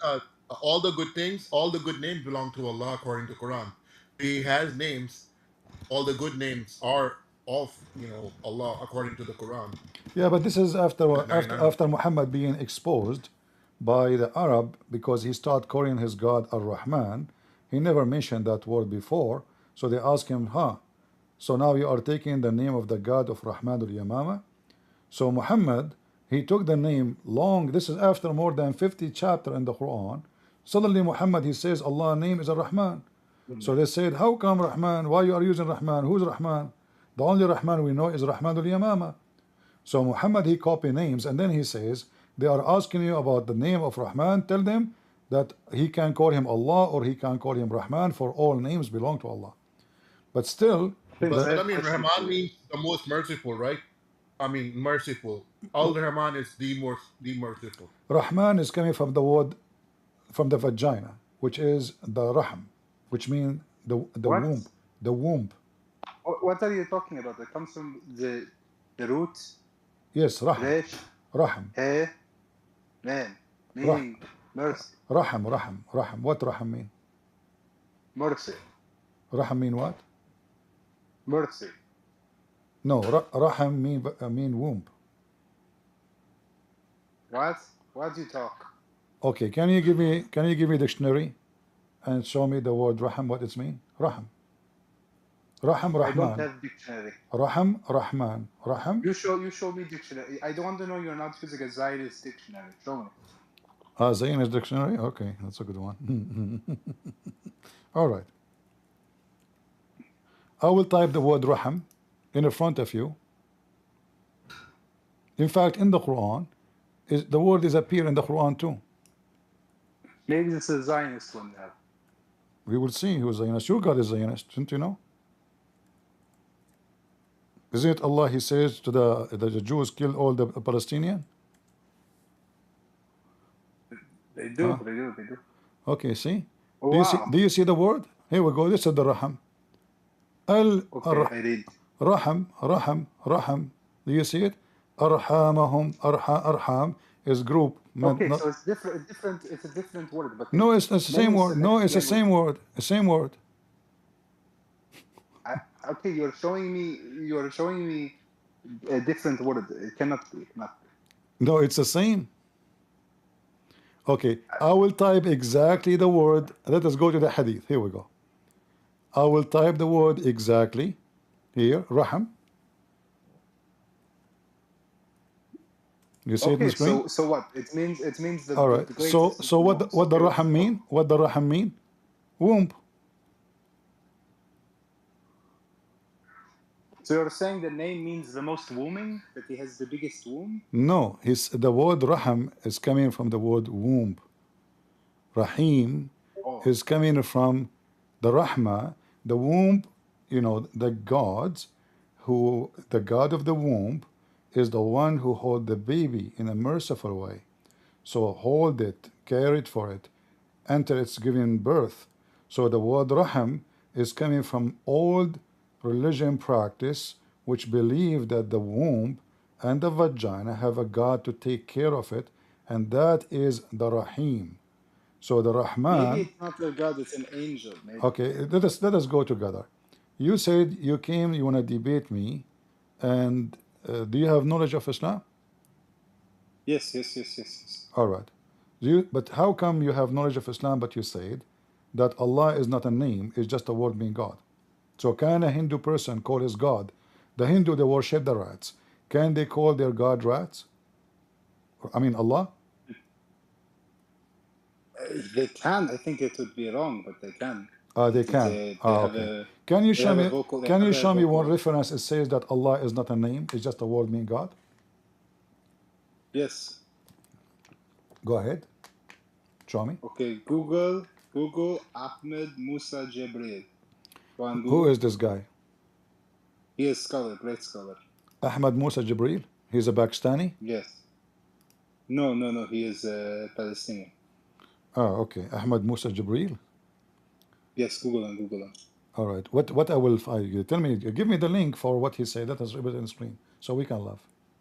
All the good things, all the good names belong to Allah according to Quran. He has names. All the good names are of Allah according to the Quran. Yeah, but this is after Muhammad being exposed by the Arab because he started calling his God Ar-Rahman. He never mentioned that word before, so they asked him, so now you are taking the name of the God of Rahman al-Yamama? So Muhammad, he took the name long, this is after more than 50 chapters in the Quran. Suddenly Muhammad, he says Allah's name is Ar-Rahman. So they said, how come Rahman? Why you are using Rahman? Who's Rahman? The only Rahman we know is Rahman al-Yamama. So Muhammad, he copy names, and then he says, they are asking you about the name of Rahman. Tell them that he can call him Allah or he can call him Rahman, for all names belong to Allah. But still... But I mean, Rahman means the most merciful, right? I mean, merciful. Al-Rahman is the merciful. Rahman is coming from the word, from the vagina, which is the Rahm, which means the womb. The womb. What are you talking about? It comes from the root. Yes, Rahm. Rahm. Man, meaning mercy. Rahm. What Rahm mean? Mercy. Rahm mean what? Mercy. No, Rahm mean womb. What? What do you talk? Okay, can you give me dictionary and show me the word Rahim, what it's mean? Rahim. Rahim, I don't Rahman. have dictionary. Rahim, Rahman. Rahim. You show me dictionary. I don't want to know you're not using a Zionist dictionary. Show me. Zionist dictionary? Okay, that's a good one. All right. I will type the word Rahim in front of you. In fact, in the Quran, the word is appear in the Quran too. Maybe this is a Zionist one now. We will see who is Zionist. Your God is Zionist, didn't you know? Isn't it Allah, he says to the Jews, kill all the Palestinians? They do, Huh? they do. Okay, see? Oh, Do you see? wow. Do you see the word? Here we go. This is the Raham. Okay, I read. Raham. Do you see it? Arhamahum, Arham is group. Okay, not- so it's different. It's a different word, but no, it's the same many word. No, it's the Semitic same word. The same word. Okay, you're showing me a different word. It cannot be. No, it's the same. Okay, I will type exactly the word. Let us go to the hadith. Here we go. I will type the word exactly here. Raham. You see it in Okay, the screen? so what? It means the All right. the So greatest what most. the Okay, Raham mean? What the Raham mean? Womb. So you're saying the name means the most wombing, that he has the biggest womb? No, the word Raham is coming from the word womb. Rahim Oh. is coming from the Rahma, the womb, you know, the gods the God of the womb is the one who hold the baby in a merciful way. So hold it, care it for it, until it's giving birth. So the word Raham is coming from old religion practice, which believe that the womb and the vagina have a God to take care of it, and that is the Rahim. So the Rahman. Maybe it's not a god; it's an angel. Maybe. Okay, let us go together. You said you came, you want to debate me, and do you have knowledge of Islam? Yes. All right. But how come you have knowledge of Islam, but you said that Allah is not a name, it's just a word meaning God? So can a Hindu person call his God? The Hindu, they worship the rats. Can they call their God rats? I mean Allah? They can. I think it would be wrong, but they can. They can. They have Okay. Can you they show have me? a vocal- they Can you have a show me one vocal- reference that says that Allah is not a name? It's just a word meaning God. Yes. Go ahead. Show me. Okay. Google Ahmed Musa Jibril. Go on Who Google. is this guy? He is scholar, great scholar. Ahmad Musa Jibril. He's a Pakistani. Yes. No. He is Palestinian. Oh, okay. Ahmad Musa Jibril. Yes. Google him. All right. What I will find? Tell me. Give me the link for what he said. Let us read it on the screen so we can laugh.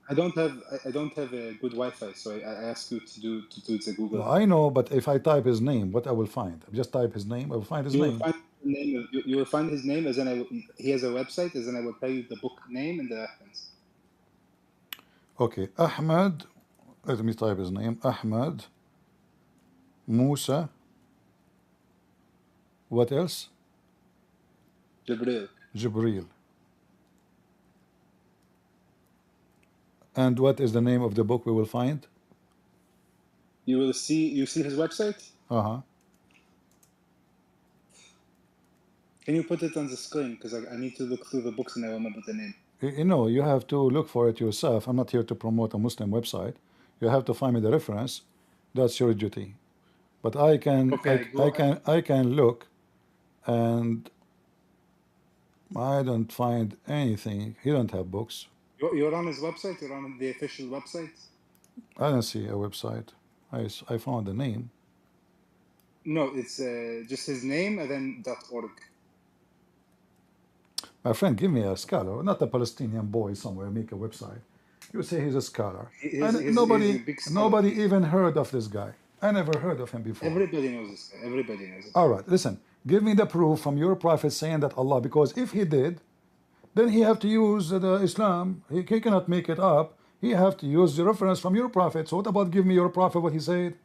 I don't have a good Wi-Fi, so I ask you to do the Google. No, I know, but if I type his name, what I will find? Just type his name. I will find his name. You will find his name, as in he has a website, as in I will tell you the book name and the reference. Okay, Ahmad. Let me type his name. Ahmad Musa. What else? Jibril. And what is the name of the book we will find? You see his website? Uh-huh. Can you put it on the screen? Because I need to look through the books and I remember the name. You know, you have to look for it yourself. I'm not here to promote a Muslim website. You have to find me the reference. That's your duty. But I can I can look, and I don't find anything. He don't have books. You're on his website? You're on the official website? I don't see a website. I found the name. No, it's just his name and then .org. My friend, give me a scholar, not a Palestinian boy somewhere make a website. You say he's a scholar. Nobody even heard of this guy. I never heard of him before. Everybody knows this guy. Everybody knows it. All right, listen. Give me the proof from your prophet saying that Allah, because if he did, then he have to use the Islam. He cannot make it up. He have to use the reference from your prophet. So what about give me your prophet what he said?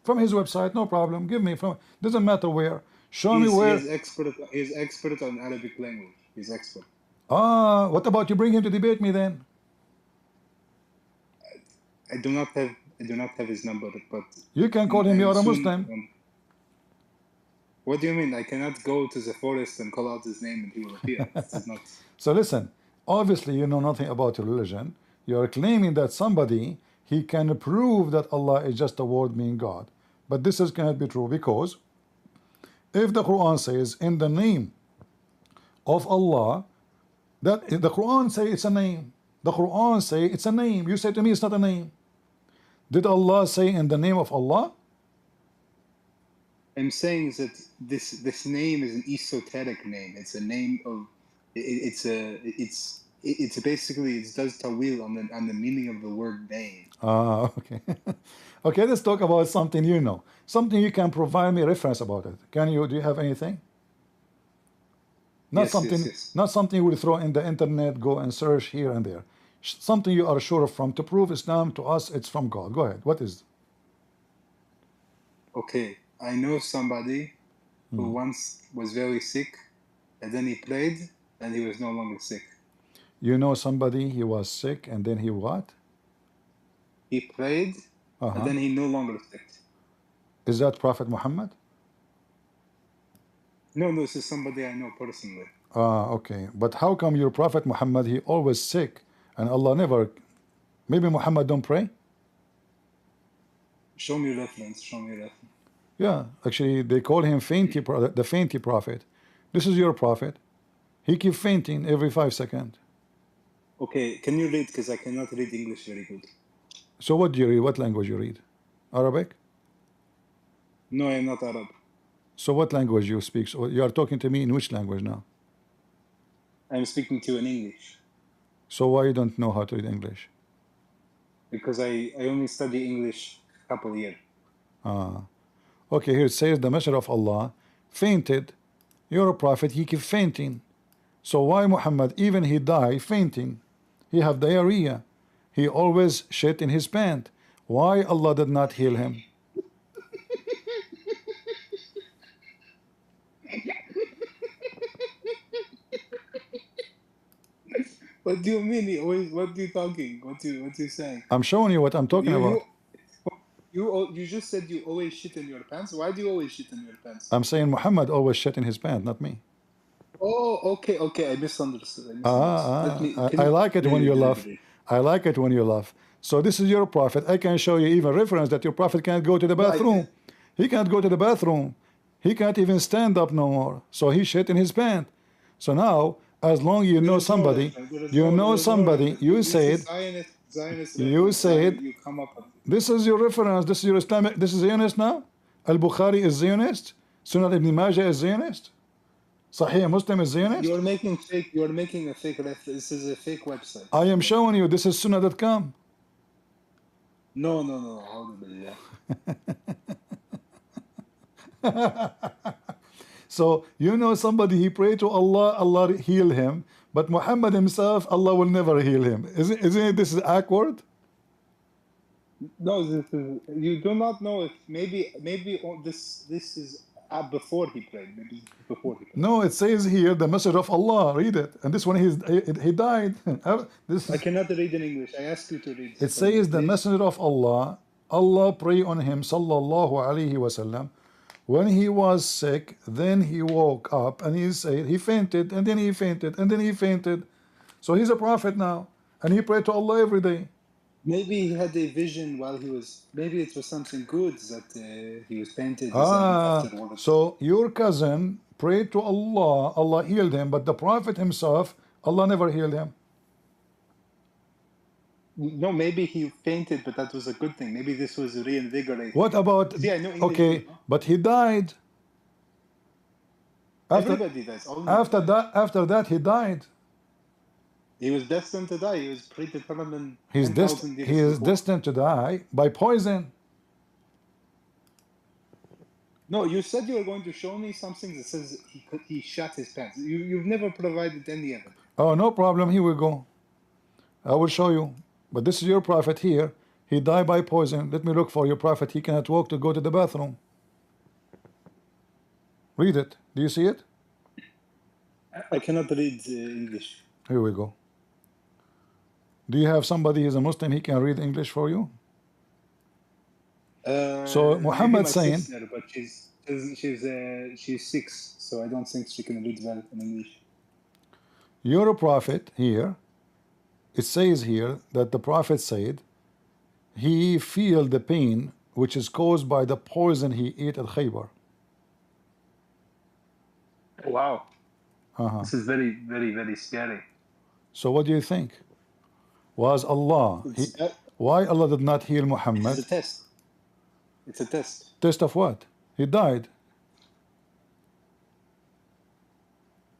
From his website, no problem. Give me from, doesn't matter where. Show me where. He's expert on Arabic language. He's expert. Ah, what about you bring him to debate me then? I do not have his number, but you can call him. You are a Muslim. What do you mean? I cannot go to the forest and call out his name and he will appear. This is not. So listen, obviously you know nothing about religion. You are claiming that somebody, he can prove that Allah is just a word meaning God. But this cannot be true, because if the Quran says in the name of Allah, that the Quran say it's a name. The Quran say it's a name. You say to me it's not a name. Did Allah say in the name of Allah? I'm saying that this name is an esoteric name. It's a name of it's basically, it does tawil on the meaning of the word name. Ah, okay. Okay, let's talk about something you know. Something you can provide me reference about it. Can you? Do you have anything? Not yes, something. yes. Not something you will throw in the internet, go and search here and there. Something you are sure from to prove Islam to us. It's from God. Go ahead. What is? Okay, I know somebody who once was very sick, and then he prayed, and he was no longer sick. You know somebody, he was sick, and then he what? He prayed, and then he no longer sick. Is that Prophet Muhammad? No, this is somebody I know personally. Ah, okay. But how come your Prophet Muhammad, he always sick, and Allah never? Maybe Muhammad don't pray? Show me reference. Show me reference. Yeah, actually, they call him the fainty prophet. This is your prophet. He keeps fainting every 5 seconds. Okay, can you read? Because I cannot read English very good. So what do you read? What language you read? Arabic? No, I am not Arab. So what language you speak? So you are talking to me in which language now? I'm speaking to you in English. So why you don't know how to read English? Because I only study English a couple of years. Ah. Okay, here it says the Messenger of Allah fainted. You're a prophet, he keeps fainting. So why Muhammad, even he died fainting? He have diarrhea. He always shit in his pant. Why Allah did not heal him? What do you mean? He always, what are you talking? What you saying? I'm showing you what I'm talking about. You just said you always shit in your pants. Why do you always shit in your pants? I'm saying Muhammad always shit in his pants, not me. Oh, okay. I misunderstood. I like it when you laugh. I like it when you laugh. So this is your prophet. I can show you even reference that your prophet can't go to the bathroom. He can't go to the bathroom. He can't even stand up no more. So he shit in his pants. So now, as long you know somebody, you said, this is your reference, this is your Islamic, this is Zionist now? Al-Bukhari is Zionist? Sunnah ibn Majah is Zionist? Sahih Muslim is Zionist? You are making a fake reference. This is a fake website. I am showing you, this is Sunnah.com. No. So you know somebody, he prayed to Allah, Allah heal him, but Muhammad himself, Allah will never heal him. Isn't this is awkward? No, this is, you do not know if maybe this is before he prayed. Maybe before he prayed. No, it says here the message of Allah. Read it, and this one he died. I cannot read in English. I ask you to read. It says the messenger of Allah. Allah pray on him, sallallahu alaihi wasallam. When he was sick, then he woke up and he said he fainted, and then he fainted, and then he fainted. So he's a prophet now, and he prayed to Allah every day. Maybe he had a vision while he was. Maybe it was something good that he was fainted. So your cousin prayed to Allah, Allah healed him, but the prophet himself, Allah never healed him. No, maybe he fainted, but that was a good thing. Maybe this was reinvigorating. What about? See, I know English, okay, but he died. Everybody dies. After that, he died. He was destined to die. He was predetermined. He is destined to die by poison. No, you said you were going to show me something that says he shot his pants. You've never provided any evidence. Oh, no problem. Here we go. I will show you. But this is your prophet here. He died by poison. Let me look for your prophet. He cannot walk to go to the bathroom. Read it. Do you see it? I cannot read English. Here we go. Do you have somebody who's a Muslim? He can read English for you. So Muhammad saying, sister, but she's 6, so I don't think she can read well in English. you're a prophet here. It says here that the prophet said he feel the pain which is caused by the poison he ate at Khaybar. Wow. This is very, very, very scary. So what do you think? Was Allah why Allah did not heal Muhammad? It's a test. It's a test. Test of what? He died.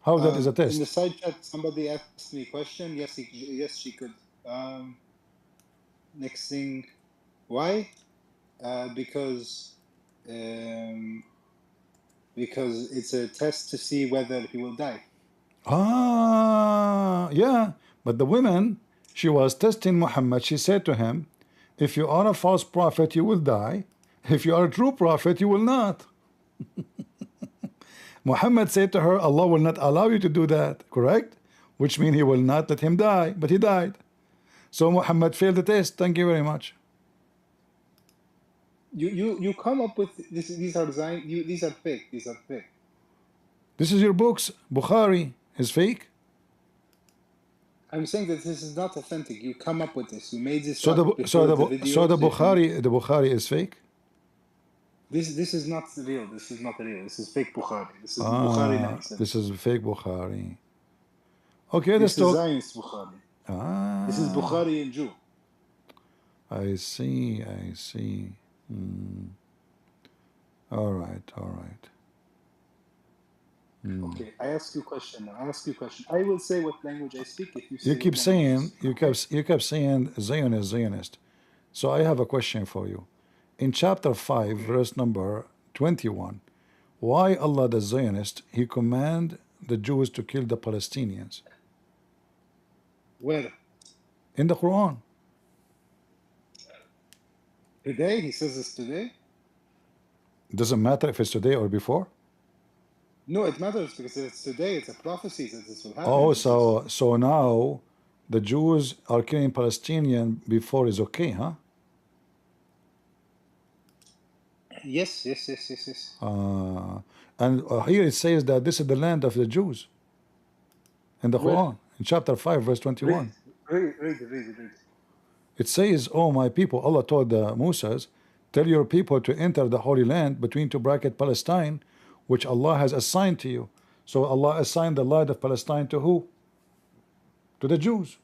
How that is a test? In the side chat, somebody asked me a question. Yes, she could. Next thing, why? Because it's a test to see whether he will die. Yeah. But the woman, she was testing Muhammad. She said to him, if you are a false prophet, you will die. If you are a true prophet, you will not. Muhammad said to her, Allah will not allow you to do that, correct? Which means he will not let him die, but he died. So Muhammad failed the test. Thank you very much. You come up with this. These are fake. These are fake. This is your books. Bukhari is fake. I'm saying that this is not authentic. You come up with this. You made this. So the Bukhari is fake. This is not real. This is not real. This is fake Bukhari. This is Bukhari 97. This is fake Bukhari. Okay, this is Zionist Bukhari. This is Bukhari in Jew. I see. All right. Okay, I ask you a question now. I will say what language I speak if you say. You kept saying Zionist. So I have a question for you. In chapter 5, verse number 21, why Allah the Zionist, he command the Jews to kill the Palestinians? Where? In the Quran. Today? He says this today? Doesn't matter if it's today or before? No, it matters because it's today. It's a prophecy that this will happen. Oh, so now the Jews are killing Palestinian before is okay, huh? Yes. And here it says that this is the land of the Jews in the Quran, in chapter 5, verse 21. Read. It says, oh my people, Allah told the Musas, tell your people to enter the Holy Land between two bracket Palestine, which Allah has assigned to you. So Allah assigned the land of Palestine to who? To the Jews.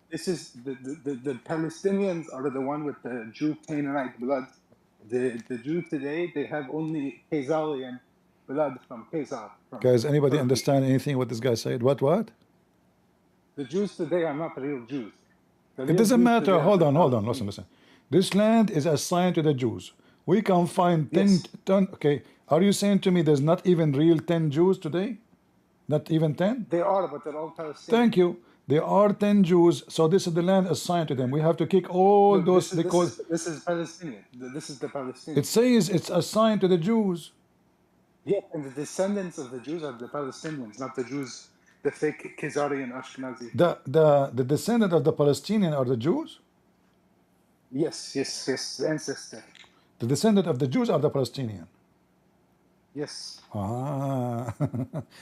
This is the Palestinians are the one with the Jew Canaanite blood. The Jews today, they have only Khazarian blood from Khazar. Guys, anybody understand anything what this guy said? What? The Jews today are not real Jews. It doesn't matter. Hold on. Listen. This land is assigned to the Jews. We can find 10. Okay, are you saying to me there's not even real 10 Jews today? Not even 10? They are, but they're all Palestinians. Thank you. There are 10 Jews, so this is the land assigned to them. We have to kick all those. This is Palestinian. This is the Palestinian. It says it's assigned to the Jews. Yeah, and the descendants of the Jews are the Palestinians, not the Jews, the fake Khazarian Ashkenazi. The descendant of the Palestinian are the Jews? Yes, the ancestor. The descendant of the Jews are the Palestinian. Yes.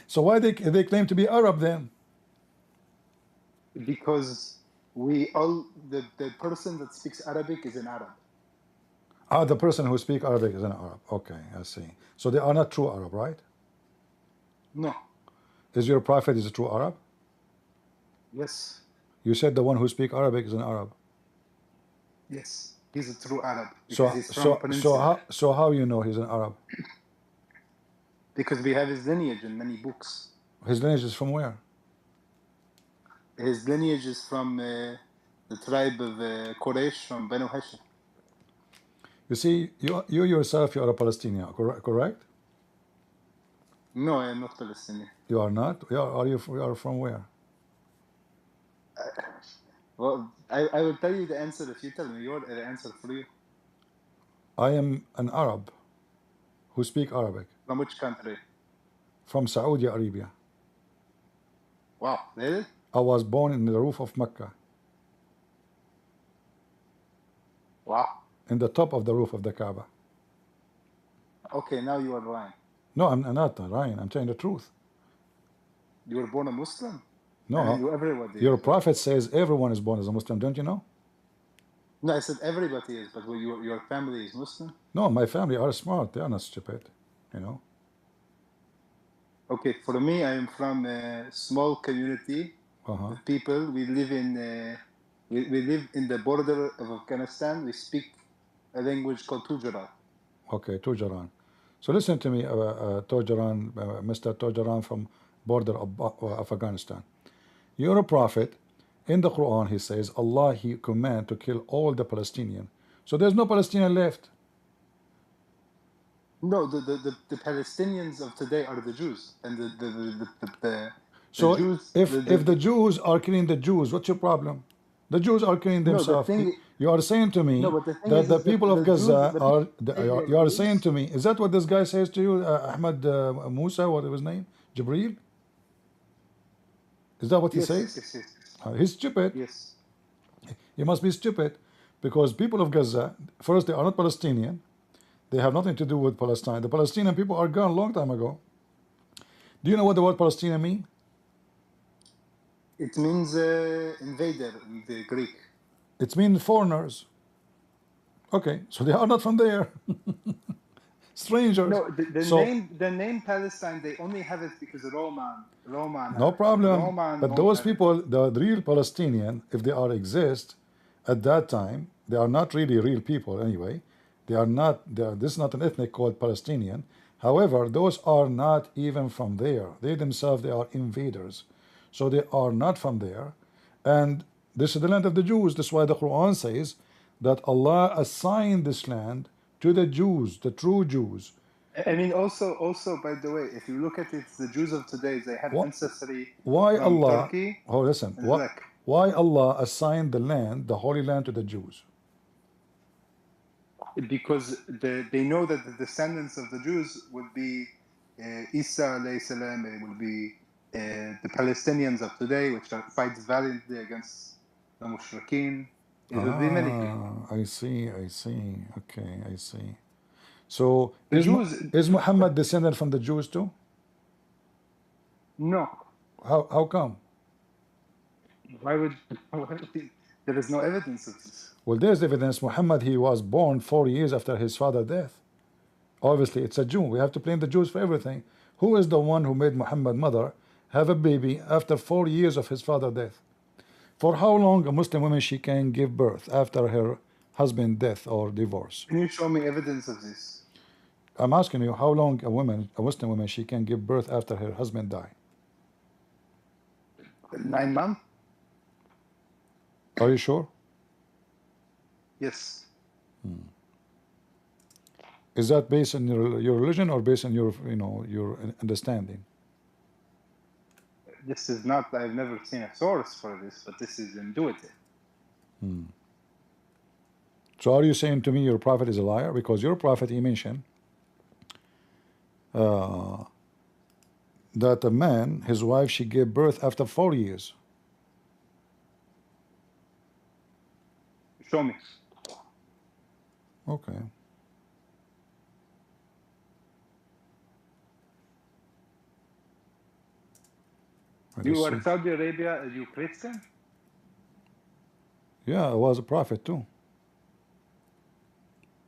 So why they claim to be Arab then? Because the person that speaks Arabic is an Arab. The person who speaks Arabic is an Arab. Okay, I see. So they are not true Arab, right? No. Is your prophet is a true Arab? Yes. You said the one who speaks Arabic is an Arab. Yes, he's a true Arab. So how you know he's an Arab? Because we have his lineage in many books. His lineage is from where? His lineage is from the tribe of Quraysh from Banu Hashim. You see, you yourself, you are a Palestinian, correct? No, I am not Palestinian. You are not? You are from where? Well, I will tell you the answer if you tell me your the answer for you. I am an Arab who speak Arabic From which country? from Saudi Arabia. Wow, really? I was born in the roof of Mecca, Wow. in the top of the roof of the Kaaba. Okay, now you are lying. No, I'm not lying. I'm telling the truth. You were born a Muslim? No, I mean, you everybody your is. prophet says everyone is born as a Muslim. Don't you know? No, I said everybody is, but your family is Muslim? No, my family are smart. They are not stupid. You know. Okay, for me, I am from a small community of people. We live in we live in the border of Afghanistan. We speak a language called Tujarat. Okay, Tujaran. So listen to me, Tujaran, Mr. Tujaran from border of Afghanistan. You're a prophet. In the Quran, he says, Allah, he command to kill all the Palestinian. So there's no Palestinian left. No, the Palestinians of today are the Jews, and the So Jews. if the Jews are killing the Jews, what's your problem? The Jews are killing No, the themselves. thing. You are saying to me No, but the thing that is the that people of the Gaza Jews, are. the You are Jews, saying to me, is that what this guy says to you, Ahmad Musa? What was his name? Jibril? Is that what he yes, says? yes, yes, He's stupid. yes. He must be stupid, because people of Gaza, first, they are not Palestinian. They have nothing to do with Palestine. The Palestinian people are gone a long time ago. Do you know what the word Palestinian mean? It means invader in the Greek. It means foreigners. Okay, so they are not from there. Strangers. No, So the name Palestine, they only have it because Roman no problem. Roman But won't those have it. people, the real Palestinian, if they are exist at that time, they are not really real people anyway. They are not. This is not an ethnic called Palestinian. However, those are not even from there. They themselves, they are invaders. So they are not from there. And this is the land of the Jews. That's why the Quran says that Allah assigned this land to the Jews, the true Jews. I mean, also, by the way, if you look at it, the Jews of today, they have What? ancestry Why from Allah? Turkey Oh, listen. and Iraq. Why Allah assigned the land, the Holy Land, to the Jews? Because they know that the descendants of the Jews will be Isa alayhi salam, it will be the Palestinians of today, which fight valiantly against the Mushrikeen. It will be many people. I see. Okay, I see. So The Jews, is Muhammad descended from the Jews too? no. How come? Why would there is no evidence of this? Well, there's evidence. Muhammad, he was born 4 years after his father's death. Obviously, it's a Jew. We have to blame the Jews for everything. Who is the one who made Muhammad mother have a baby after 4 years of his father's death? For how long a Muslim woman she can give birth after her husband's death or divorce? Can you show me evidence of this? I'm asking you, how long a Muslim woman, she can give birth after her husband die? 9 months? Are you sure? Yes. Is that based on your religion or based on your your understanding? This is not, I've never seen a source for this, but this is intuitive. So are you saying to me your prophet is a liar? Because your prophet, he mentioned that a man, his wife, she gave birth after 4 years. Show me. Okay. You are Saudi Arabia, are you Christian? Yeah, I was a prophet too.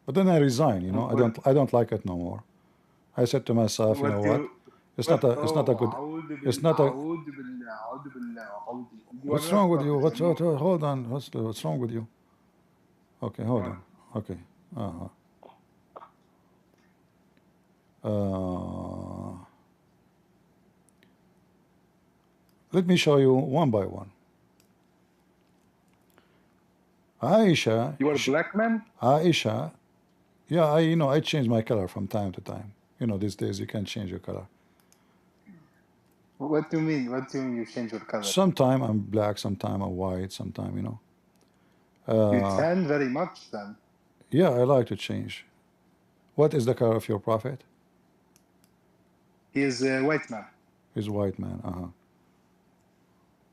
But then I resigned, I don't like it no more. I said to myself, you know what? It's not a good. It's not a. What's wrong with you? Hold on. What's wrong with you? Okay, hold on. Okay. Let me show you one by one. Aisha. You are a black man? Aisha. Yeah, I change my color from time to time. These days you can change your color. What do you mean? What do you mean you change your color? Sometime I'm black, sometime I'm white, sometime, you know. You tan very much then. Yeah, I like to change. What is the color of your prophet? He is a white man. He's white man.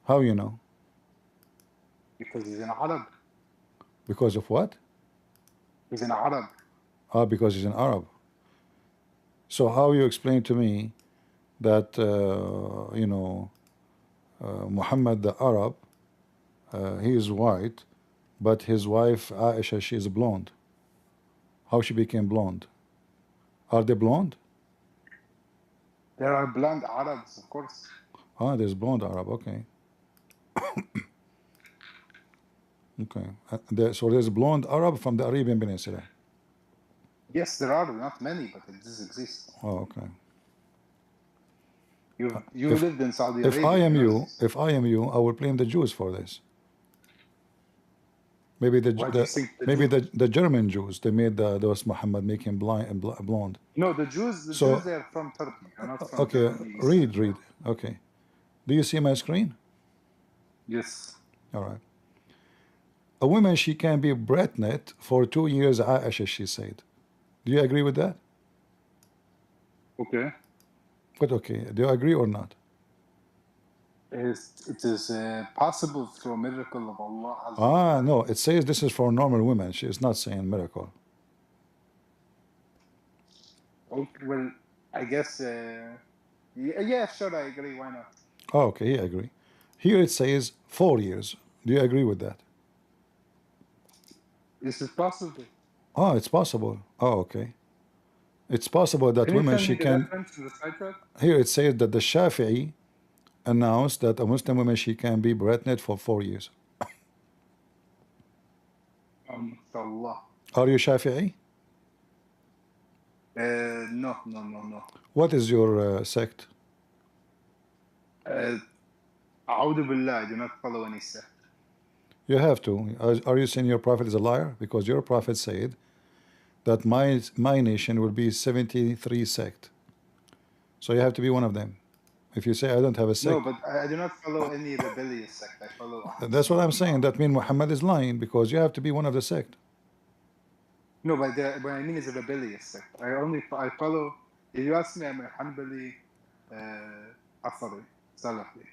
How you know? Because he's an Arab. Because of what? He's an Arab. Because he's an Arab. So how you explain to me that you know, Muhammad the Arab, he is white, but his wife Aisha, she is blonde. How she became blonde? Are they blonde? There are blonde Arabs, of course. There's blonde Arab. Okay. Okay. So there's blonde Arab from the Arabian Peninsula. Yes, there are not many, but it does exist. Oh, okay. You lived in Saudi Arabia. If I am you, I will blame the Jews for this. Maybe the German Jews, they made those Muhammad make him blind and blonde. No, the Jews they are from Turkey. They're not from Okay, read. Okay. Do you see my screen? Yes. All right. A woman, she can be pregnant for 2 years, Aisha, she said. Do you agree with that? Okay. But okay, do you agree or not? It is possible through a miracle of Allah. No, it says this is for normal women. She is not saying miracle. Okay, well, I guess, yeah, sure, I agree. Why not? Okay, he agree. Here it says 4 years. Do you agree with that? This is possible. It's possible. Okay. It's possible that women, she can... Here it says that the Shafi'i announced that a Muslim woman, she can be pregnant for 4 years. Allah. Are you Shafi'i? No. What is your sect? A'udhu billah, I do not follow any sect. You have to. Are you saying your prophet is a liar? Because your prophet said that my nation will be 73 sect. So you have to be one of them. If you say I don't have a sect. No, but I do not follow any rebellious sect. I follow. That's what I'm saying. That means Muhammad is lying because you have to be one of the sect. No, but what I mean is a rebellious sect. I follow. If you ask me, I'm a Hanbali, Athari, Salafi.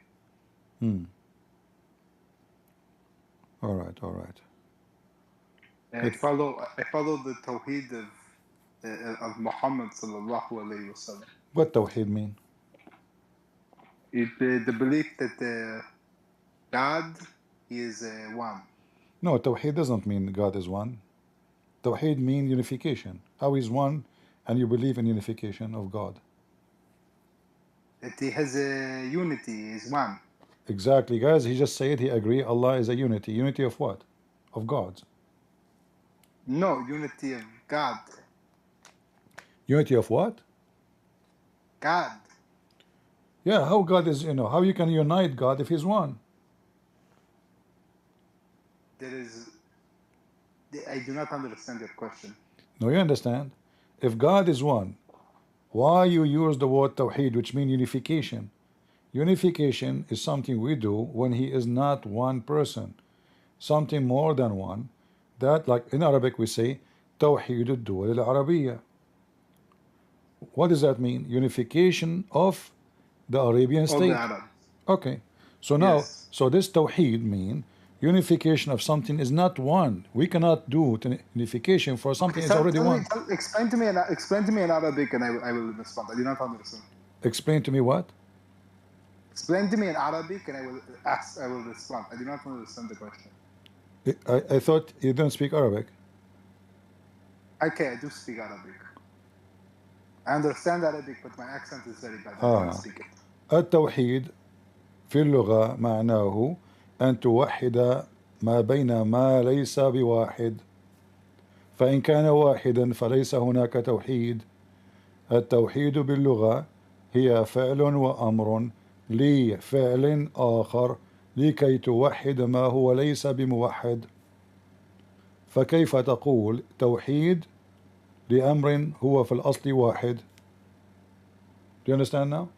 All right. I follow the Tawheed of Muhammad sallallahu alayhi wasallam. What Tawheed mean? The belief that God is one. No, Tawheed doesn't mean God is one. Tawheed means unification. How is one, and you believe in unification of God? That he has a unity, is one. Exactly, guys. He just said he agree. Allah is a unity. Unity of what? Of gods. No, unity of God. Unity of what? God. Yeah, how God is, how you can unite God if he's one? I do not understand your question. No, you understand? If God is one, why you use the word Tawheed, which means unification? Unification is something we do when he is not one person, something more than one. That, like in Arabic, we say Tawheed al-Duwal al-Arabiya. What does that mean? Unification of the Arabian state. Okay, so now, so this Tawheed mean unification of something is not one. We cannot do unification for something is already one. Explain to me in Arabic, and I will respond. I do not understand. Explain to me what? Explain to me in Arabic, and I will respond. I do not understand the question. I thought you don't speak Arabic. Okay, I do speak Arabic. I understand Arabic, but my accent is very bad. I can't speak it. التوحيد في اللغة معناه أن توحد ما بين ما ليس بواحد، فإن كان واحدا فليس هناك توحيد. التوحيد باللغة هي فعل وأمر لفعل آخر لكي توحد ما هو ليس بموحد. فكيف تقول توحيد لأمر هو في الأصل واحد؟ Do you understand now?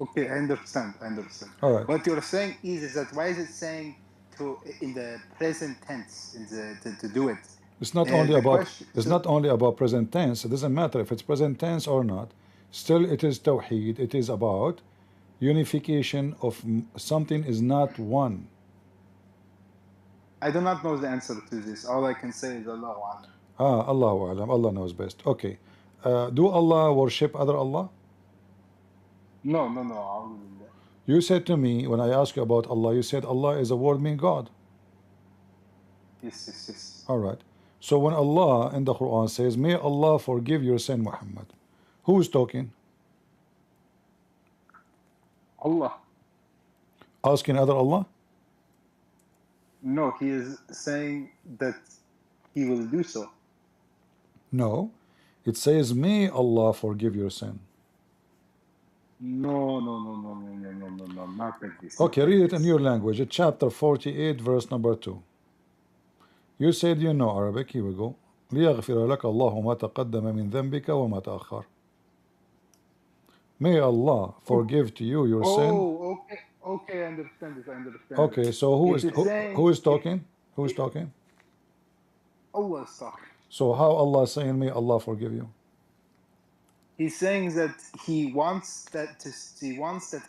Okay, I understand. I understand. All right. What you're saying is that why is it saying to in the present tense in to do it? It's not only The about question. it's So not only about present tense. It doesn't matter if it's present tense or not. Still, it is tawheed. It is about unification of something is not one. I do not know the answer to this. All I can say is Allah Alam. Allahu alam. Allah knows best. Okay. Do Allah worship other Allah? No, no, no. أعوذ بالله. You said to me when I asked you about Allah, you said Allah is a word mean God. Yes, yes, yes. All right. So when Allah in the Quran says, "May Allah forgive your sin, Muhammad," who is talking? Allah. Asking other Allah? No, he is saying that he will do so. No. It says, "May Allah forgive your sin." No, no, no, no, no, no, no, no, no, not like this. Okay, read it in your language. It's chapter 48, verse number 2. You said you know Arabic. Here we go. ليغفر لك الله ما تقدم من ذنبك وما تأخر. May Allah forgive to you your sin. Oh, okay, okay, I understand it. I understand Okay, it. so who It is is saying who is talking? Who is talking? Allah is talking. So how Allah is saying, "May Allah forgive you"? He's saying that he wants that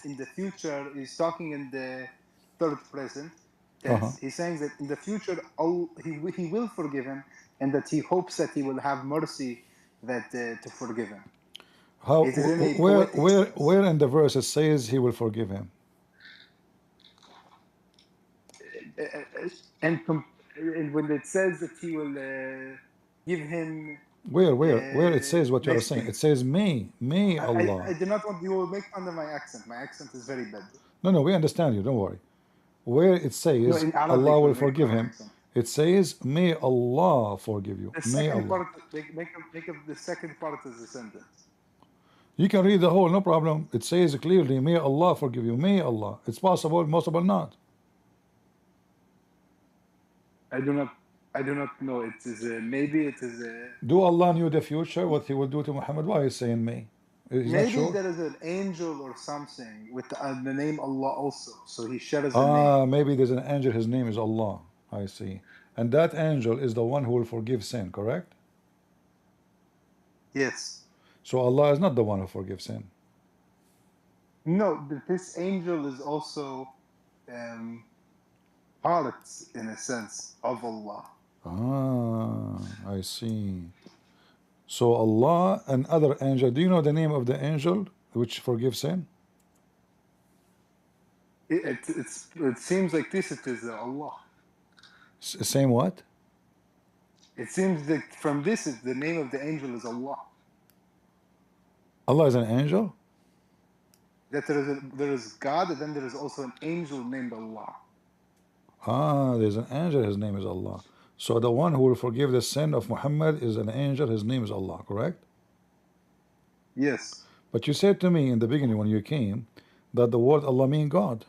in the future. He's talking in the third present tense. He's saying that in the future, he will forgive him, and that he hopes that he will have mercy that to forgive him. How? It is in a poetic sense. Where in the verse it says He will forgive him? And when it says that he will give him. Where it says what you are next saying? thing. It says may Allah. I do not want you will make fun of my accent. My accent is very bad. No, we understand you. Don't worry. Where it says in Arabic Allah will will make forgive fun of him, my accent. it says may Allah forgive you. The May second Allah. part, make up the second part of the sentence. You can read the whole, no problem. It says clearly, may Allah forgive you. May Allah. It's possible, possible not. I do not know. It is maybe it is Do Allah knew the future, what He will do to Muhammad? Why is saying may? He's not maybe sure. there is an angel or something with the name Allah also. So he shares the name. Maybe there's an angel. His name is Allah. I see. And that angel is the one who will forgive sin. Correct? Yes. So Allah is not the one who forgives sin. No, this angel is also part, in a sense, of Allah. I see. So Allah and other angel. Do you know the name of the angel which forgives sin? It seems like this. It is Allah. Same what? It seems that from this, the name of the angel is Allah. Allah is an angel? That there is God, and then there is also an angel named Allah. There's an angel, his name is Allah. So the one who will forgive the sin of Muhammad is an angel, his name is Allah, correct? Yes. But you said to me in the beginning when you came that the word Allah means God.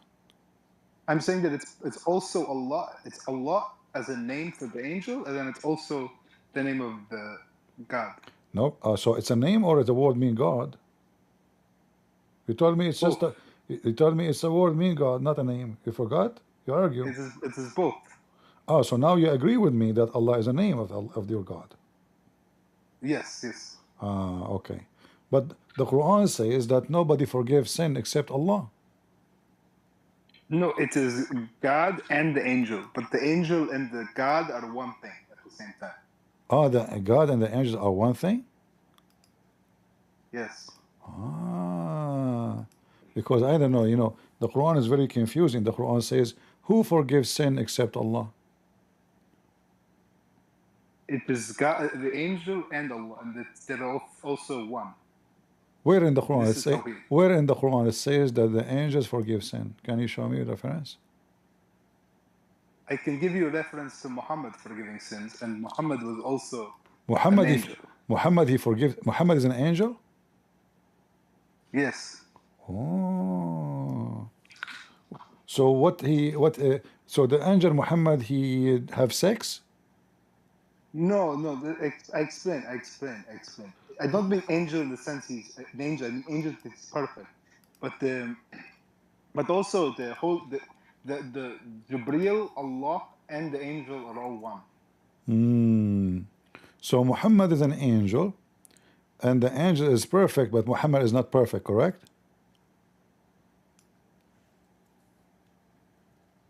I'm saying that it's also Allah. It's Allah as a name for the angel, and then it's also the name of the God. No, so it's a name or it's a word mean God? You told me it's just you told me it's a word mean God, not a name. You forgot? You argue. It is both. So now you agree with me that Allah is a name of your God. Yes, yes. Okay. But the Quran says that nobody forgives sin except Allah. No, it is God and the angel, but the angel and the God are one thing at the same time. The God and the angels are one thing? Yes. Because I don't know, the Quran is very confusing. The Quran says, who forgives sin except Allah? It is God, the angel and Allah, and they're also one. Where in the Quran it says that the angels forgive sin? Can you show me a reference? I can give you a reference to Muhammad forgiving sins, and Muhammad was also Muhammad. an angel. Muhammad is an angel? Yes. So so the angel Muhammad, he have sex? No, I explain. I don't mean angel in the sense he's an angel. I mean angel is perfect. but also the whole the Jibril, Allah, and the angel are all one. So Muhammad is an angel, and the angel is perfect, but Muhammad is not perfect, correct?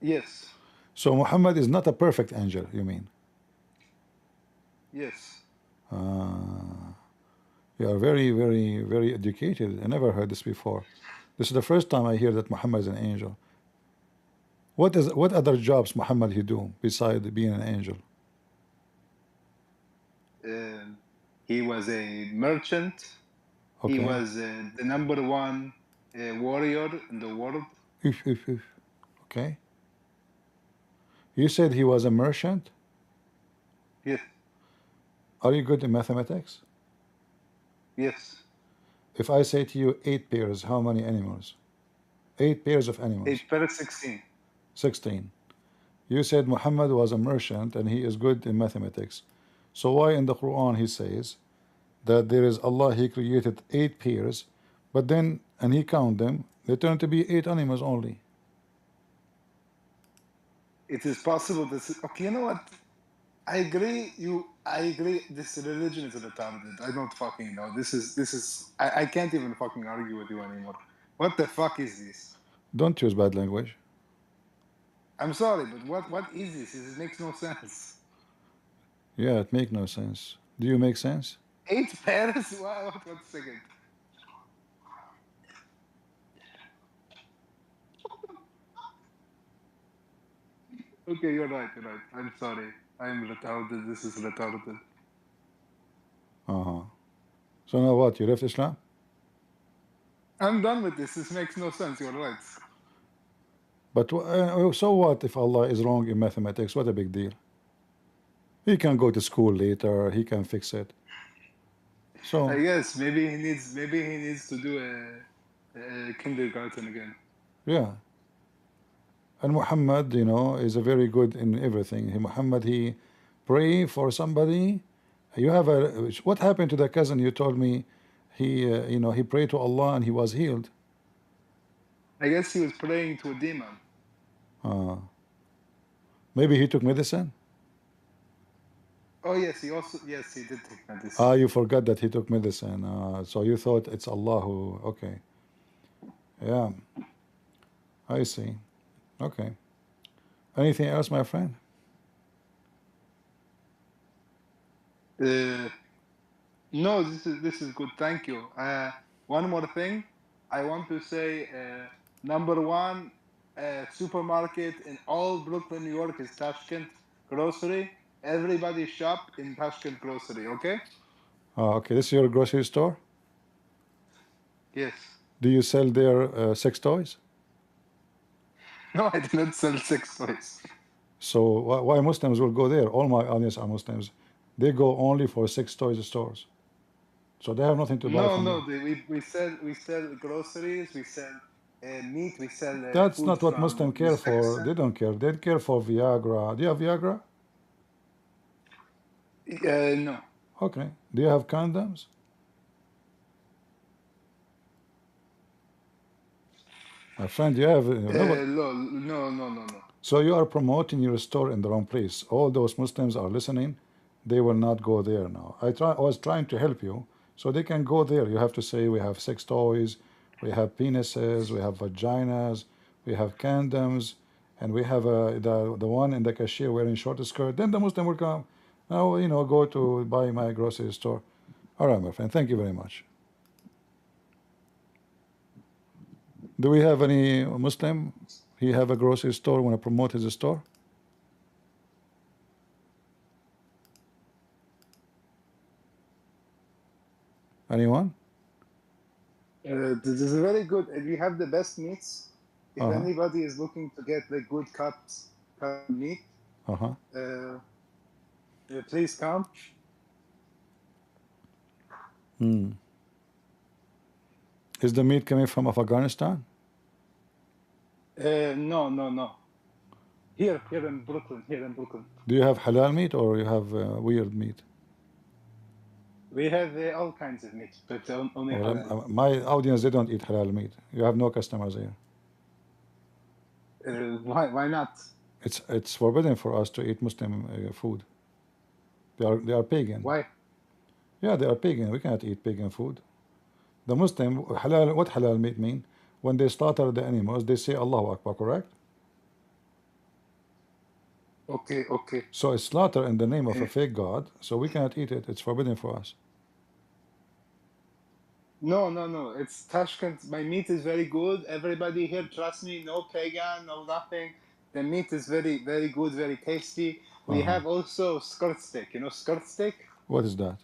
Yes. So Muhammad is not a perfect angel, you mean? Yes. You are very, very, very educated. I never heard this before. This is the first time I hear that Muhammad is an angel. What other jobs Muhammad he do besides being an angel? He was a merchant. Okay. He was the number one warrior in the world. Okay. You said he was a merchant? Yes. Are you good in mathematics? Yes. If I say to you 8 pairs, how many animals? 8 pairs of animals. 8 pairs, 16. 16. You said Muhammad was a merchant and he is good in mathematics. So why in the Quran he says that there is Allah, he created 8 pairs, but then, and he count them, they turn to be 8 animals only. It is possible that, okay, you know what? I agree. I agree. This religion is retarded. I don't fucking know. This is. I can't even fucking argue with you anymore. What the fuck is this? Don't use bad language. I'm sorry, but what is this? It makes no sense. Yeah, it makes no sense. Do you make sense? 8 pairs? What? One second. Okay, you're right. You're right. I'm sorry. I'm retarded. This is retarded. So now what? You left Islam? I'm done with this. This makes no sense. You're right. But so what if Allah is wrong in mathematics? What a big deal. He can go to school later. He can fix it. So I guess maybe he needs to do a kindergarten again. yeah. And Muhammad, you know, is a very good in everything. Muhammad, he pray for somebody. You have a, what happened to the cousin you told me? He, you know, he prayed to Allah and he was healed. I guess he was praying to a demon. Maybe he took medicine. Oh yes, he did take medicine. Ah, you forgot that he took medicine. So you thought it's Allah who, okay. Yeah, I see. Okay. Anything else, my friend? No, this is good. Thank you. One more thing, I want to say, number one supermarket in all Brooklyn, New York is Tashkent Grocery. Everybody shop in Tashkent Grocery, okay? Okay, this is your grocery store? Yes. Do you sell their sex toys? No, I did not sell sex toys. So why Muslims will go there? All my audience are Muslims. They go only for sex toys stores. So they have nothing to buy from you. We sell groceries, we sell meat, we sell That's food not what from Muslims care for. They don't care. They care for Viagra. Do you have Viagra? No. Okay. Do you have condoms? My friend, you have... No. So you are promoting your store in the wrong place. All those Muslims are listening. They will not go there now. I was trying to help you so they can go there. You have to say we have sex toys, we have penises, we have vaginas, we have condoms, and we have the one in the cashier wearing short skirt. Then the Muslim will come. Now, you know, go to buy my grocery store. All right, my friend. Thank you very much. Do we have any Muslim? He have a grocery store, want to promote his store? Anyone? This is very good. We have the best meats. If anybody is looking to get the good cut meat, please come. Is the meat coming from Afghanistan? No. Here in Brooklyn. Do you have halal meat or you have weird meat? We have all kinds of meat, but only Well, halal. my audience, they don't eat halal meat. You have no customers here. Why not? It's forbidden for us to eat Muslim food. They are pagan. Why? Yeah, they are pagan. We cannot eat pagan food. The Muslim halal. What halal meat mean? When they slaughter the animals, they say Allahu Akbar. Correct? Okay, okay. So it's slaughter in the name of a fake god. So we cannot eat it. It's forbidden for us. No, no, no. It's Tashkent. My meat is very good. Everybody here, trust me, no pagan, no nothing. The meat is very, very good, very tasty. We have also skirt steak. You know skirt steak? What is that?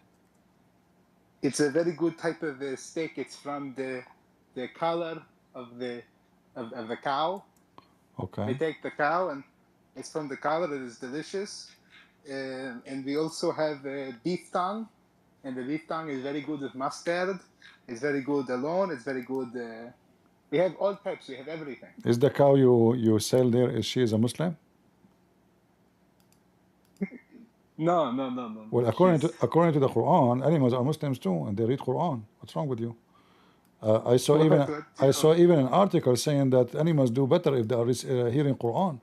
It's a very good type of steak. It's from the color of the cow. They Okay. take the cow and it's from the color. It is delicious. And we also have beef tongue, and the beef tongue is very good with mustard. It's very good alone. It's very good. We have all types. We have everything. Is the cow you sell there? Is she a Muslim? No, no, no, no, Well, no. according to the Quran, animals are Muslims too, and they read Quran. What's wrong with you? I saw even an article saying that animals do better if they are hearing Quran.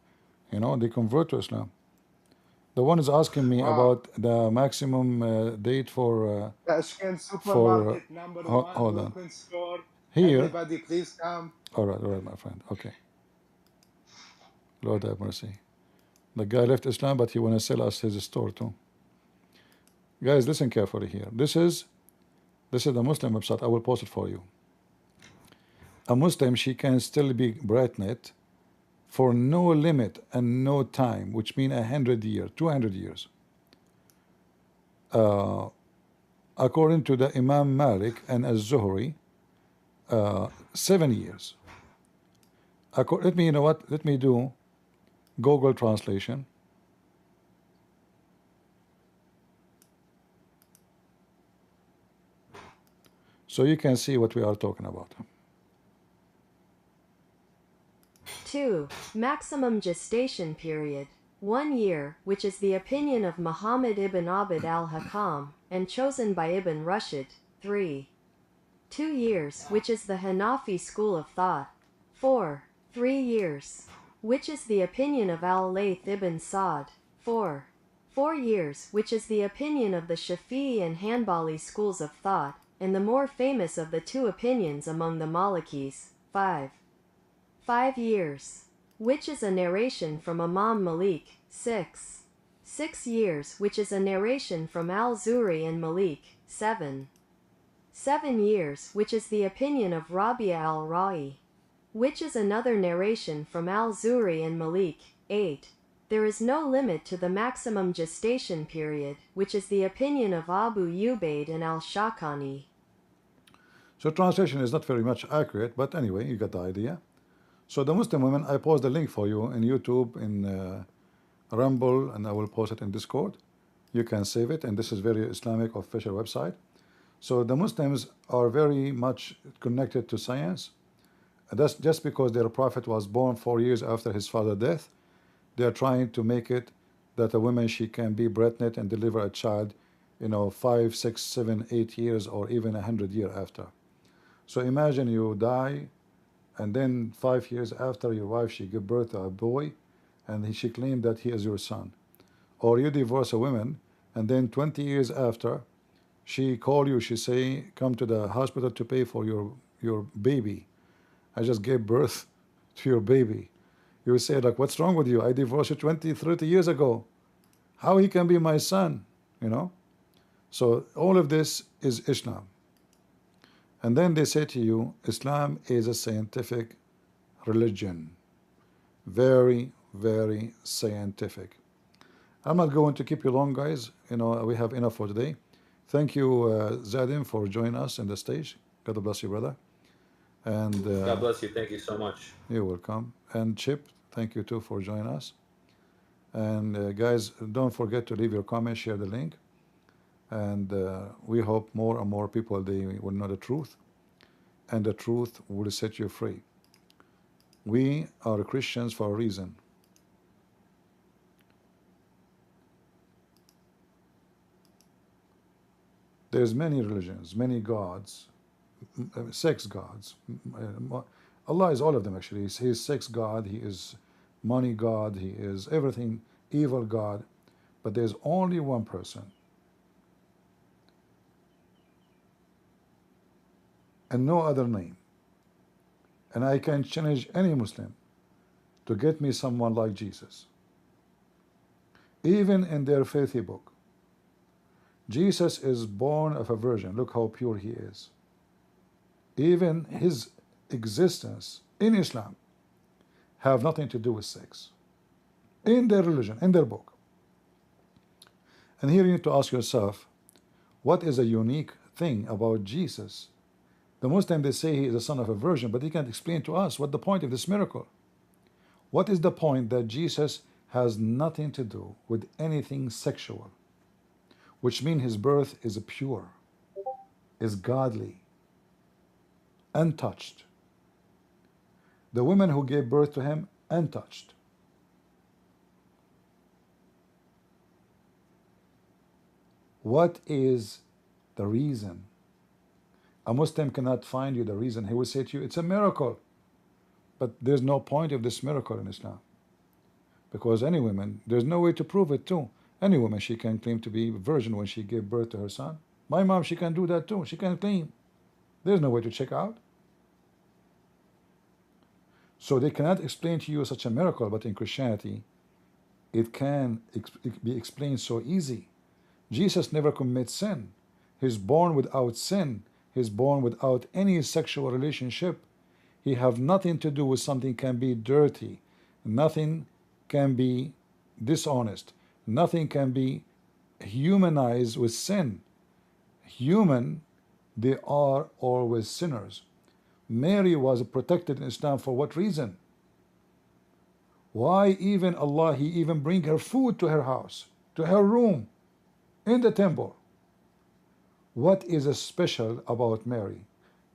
You know, they convert to Islam. The one is asking me about the maximum date for Tashkent supermarket number one, hold on. Brooklyn store. Here. Everybody, please come. All right, my friend. Okay. Lord have mercy. The guy left Islam, but he want to sell us his store too. Guys, listen carefully here. This is the Muslim website. I will post it for you. A Muslim, she can still be pregnant for no limit and no time, which means 100 years, 200 years. According to the Imam Malik and Az-Zuhri, 7 years. Let me, you know what? Let me do Google translation. So you can see what we are talking about. 2. Maximum gestation period. 1 year, which is the opinion of Muhammad ibn Abd al-Hakam, and chosen by Ibn Rushd. 3. 2 years, which is the Hanafi school of thought. 4. 3 years, which is the opinion of al-Layth ibn Sa'd. 4. 4 years, which is the opinion of the Shafi'i and Hanbali schools of thought, and the more famous of the two opinions among the Malikis. 5. 5 years, which is a narration from Imam Malik. 6. 6 years, which is a narration from al-Zuhri and Malik. 7. 7 years, which is the opinion of Rabia al-Ra'i, which is another narration from al-Zuhri and Malik. 8. There is no limit to the maximum gestation period, which is the opinion of Abu Ubaid and al-Shawkani. So translation is not very much accurate, but anyway, you got the idea. So the Muslim women, I post the link for you in YouTube, in Rumble, and I will post it in Discord. You can save it, and this is very Islamic official website. So the Muslims are very much connected to science. That's just because their prophet was born 4 years after his father's death. They are trying to make it that a woman, she can be pregnant and deliver a child, 5, 6, 7, 8 years, or even 100 years after. So imagine you die, and then 5 years after, your wife, she give birth to a boy, and she claimed that he is your son. Or you divorce a woman, and then 20 years after, she call you, she say, come to the hospital to pay for your baby. I just gave birth to your baby. You would say, like, what's wrong with you? I divorced you 20, 30 years ago. How he can be my son? So all of this is Islam. And then they say to you, Islam is a scientific religion. Very, very scientific. I'm not going to keep you long, guys. We have enough for today. Thank you, Zadim, for joining us on the stage. God bless you, brother. And God bless you. Thank you so much. You're welcome. And Chip, thank you too for joining us. And guys, don't forget to leave your comments, share the link. And we hope more and more people, they will know the truth. And the truth will set you free. We are Christians for a reason. There's many religions, many gods, sex gods. Allah is all of them actually. He is sex God, He is money God, He is everything, evil God. But there's only one person, and no other name. And I can challenge any Muslim to get me someone like Jesus. Even in their faithy book, Jesus is born of a virgin. Look how pure he is. Even his existence in Islam have nothing to do with sex. In their religion, in their book. And here you need to ask yourself, what is a unique thing about Jesus? The Muslim, they say he is the son of a virgin, but he can't explain to us what the point of this miracle. What is the point that Jesus has nothing to do with anything sexual, which means his birth is pure, is godly, untouched. The women who gave birth to him, untouched. What is the reason? A Muslim cannot find you the reason. He will say to you, it's a miracle. But there's no point of this miracle in Islam. Because any woman, there's no way to prove it too. Any woman, she can claim to be a virgin when she gave birth to her son. My mom, she can do that too. She can claim. There's no way to check out. So they cannot explain to you such a miracle, but in Christianity, it can be explained so easy. Jesus never commits sin. He's born without sin. He's born without any sexual relationship. He have nothing to do with something can be dirty. Nothing can be dishonest. Nothing can be humanized with sin. Human, they are always sinners. Mary was protected in Islam for what reason? Why even Allah, He even bring her food to her house, to her room, in the temple. What is special about Mary?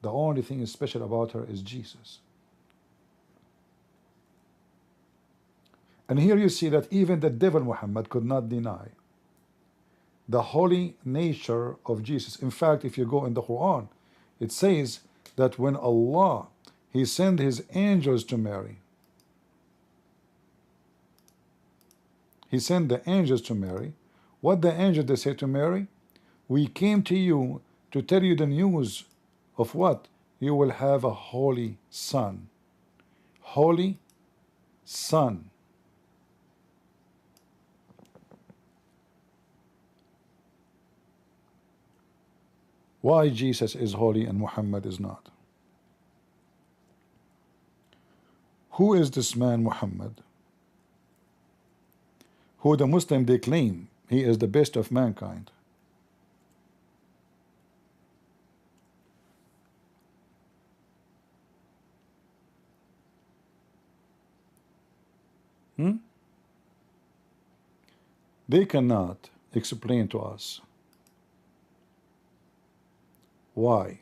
The only thing is special about her is Jesus. And here you see that even the devil Muhammad could not deny the holy nature of Jesus. In fact, if you go in the Quran, it says that when Allah, He sent His angels to Mary, He sent the angels to Mary. What the angels, they say to Mary? We came to you to tell you the news of what? You will have a holy son. Holy son. Why Jesus is holy and Muhammad is not? Who is this man Muhammad, who the Muslim they claim he is the best of mankind? They cannot explain to us why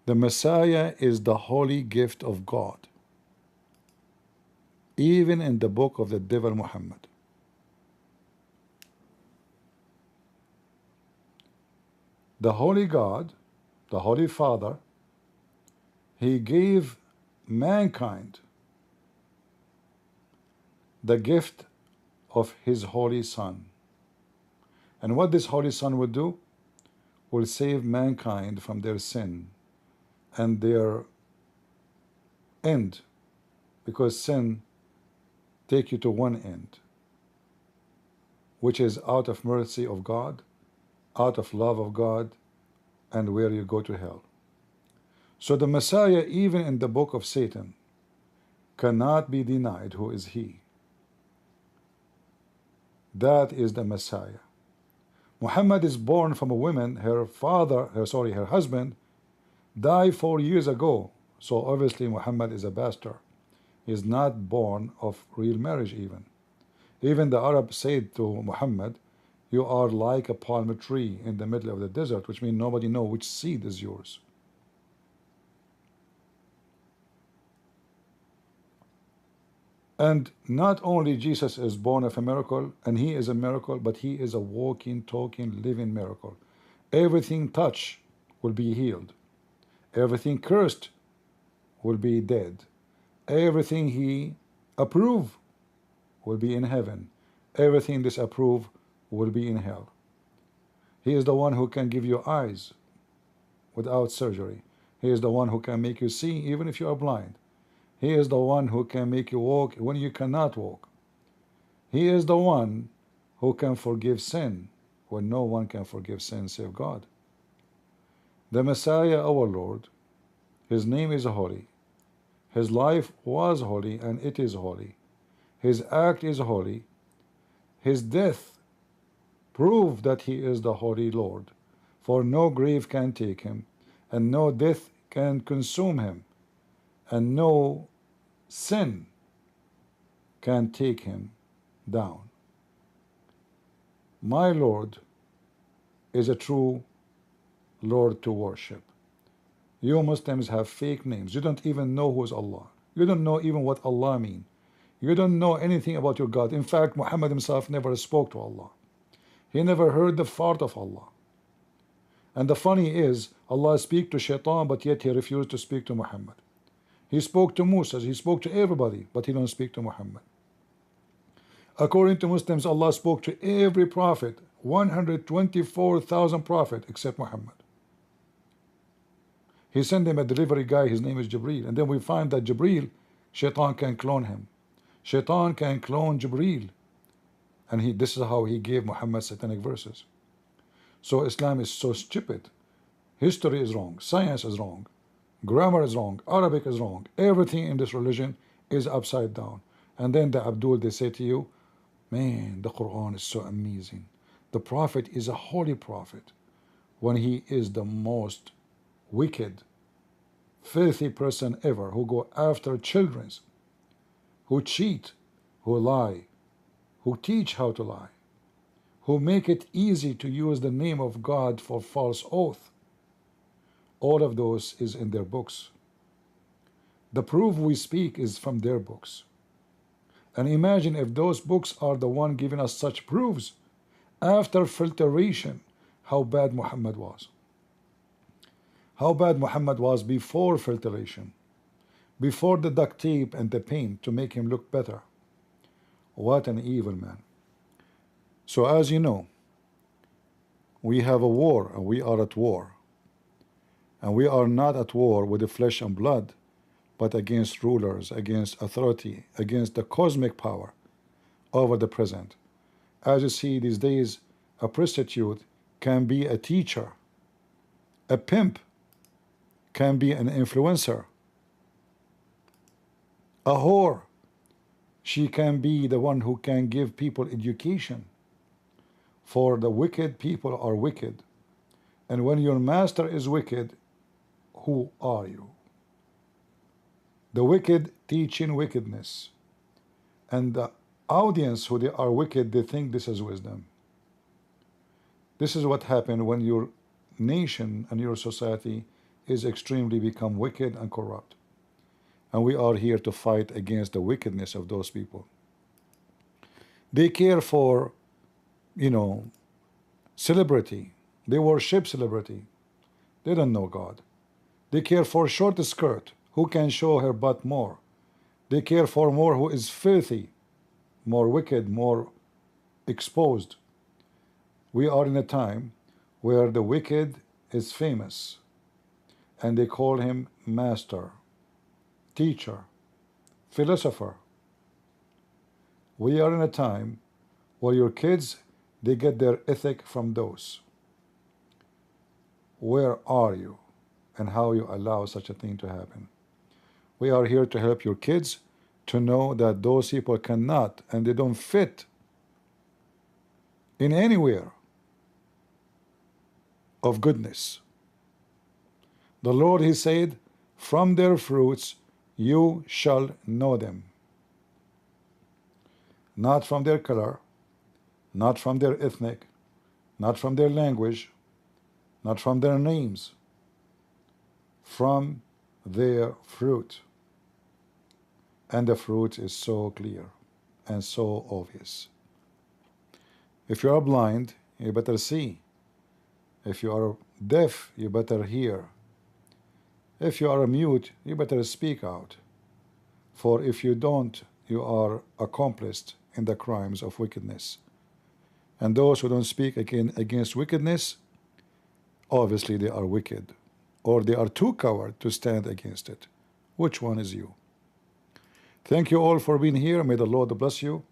the Messiah is the holy gift of God, even in the book of the devil Muhammad. The holy God, the holy Father, He gave mankind the gift of His holy Son. And what this holy Son would do? Will save mankind from their sin and their end, because sin take you to one end, which is out of mercy of God, out of love of God, and where you go to hell. So the Messiah, even in the book of Satan, cannot be denied who is He. That is the Messiah. Muhammad is born from a woman, her husband died 4 years ago. So obviously Muhammad is a bastard. He is not born of real marriage even. Even the Arabs said to Muhammad, you are like a palm tree in the middle of the desert, which means nobody knows which seed is yours. And not only Jesus is born of a miracle, and He is a miracle, but He is a walking, talking, living miracle. Everything touched will be healed. Everything cursed will be dead. Everything he approved will be in heaven. Everything disapproved will be in hell. He is the one who can give you eyes without surgery. He is the one who can make you see even if you are blind. He is the one who can make you walk when you cannot walk. He is the one who can forgive sin when no one can forgive sin save God. The Messiah, our Lord, his name is holy. His life was holy and it is holy. His act is holy. His death proved that he is the holy Lord. For no grave can take him, and no death can consume him, and no sin can take him down. My Lord is a true Lord to worship. You Muslims have fake names. You don't even know who is Allah. You don't know even what Allah means. You don't know anything about your God. In fact, Muhammad himself never spoke to Allah. He never heard the fart of Allah. And the funny is, Allah speaks to Shaitan, but yet he refused to speak to Muhammad. He spoke to Musa, he spoke to everybody, but he don't speak to Muhammad. According to Muslims, Allah spoke to every prophet, 124,000 prophets, except Muhammad. He sent him a delivery guy, his name is Jibreel. And then we find that Jibreel, Shaitan can clone him. Shaitan can clone Jibreel. And this is how he gave Muhammad satanic verses. So Islam is so stupid. History is wrong. Science is wrong. Grammar is wrong. Arabic is wrong. Everything in this religion is upside down. And then the Abdul, they say to you, man, the Quran is so amazing. The Prophet is a holy prophet when he is the most wicked, filthy person ever, who go after children, who cheat, who lie, who teach how to lie, who make it easy to use the name of God for false oath. All of those is in their books. The proof we speak is from their books. And imagine if those books are the one giving us such proofs after filtration, how bad Muhammad was. How bad Muhammad was before filtration, before the duct tape and the paint to make him look better. What an evil man. So as you know, we have a war and we are at war. And we are not at war with the flesh and blood, but against rulers, against authority, against the cosmic power over the present. As you see these days, a prostitute can be a teacher. A pimp can be an influencer. A whore, she can be the one who can give people education. For the wicked people are wicked. And when your master is wicked, who are you? The wicked teaching wickedness. And the audience who they are wicked, they think this is wisdom. This is what happened when your nation and your society is extremely become wicked and corrupt. And we are here to fight against the wickedness of those people. They care for, celebrity. They worship celebrity. They don't know God. They care for short skirt, who can show her butt more. They care for more who is filthy, more wicked, more exposed. We are in a time where the wicked is famous, and they call him master, teacher, philosopher. We are in a time where your kids, they get their ethic from those. Where are you and how you allow such a thing to happen? We are here to help your kids to know that those people cannot and they don't fit in anywhere of goodness. The Lord, he said, from their fruits you shall know them. Not from their color, not from their ethnic, not from their language, not from their names, from their fruit. And the fruit is so clear and so obvious. If you are blind, you better see. If you are deaf, you better hear. If you are mute, you better speak out. For if you don't, you are accomplice in the crimes of wickedness. And those who don't speak against wickedness, obviously they are wicked, or they are too coward to stand against it. Which one is you? Thank you all for being here. May the Lord bless you.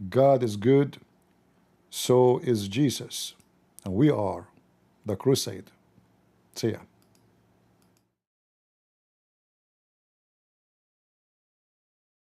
God is good, so is Jesus. And we are the crusade. See ya.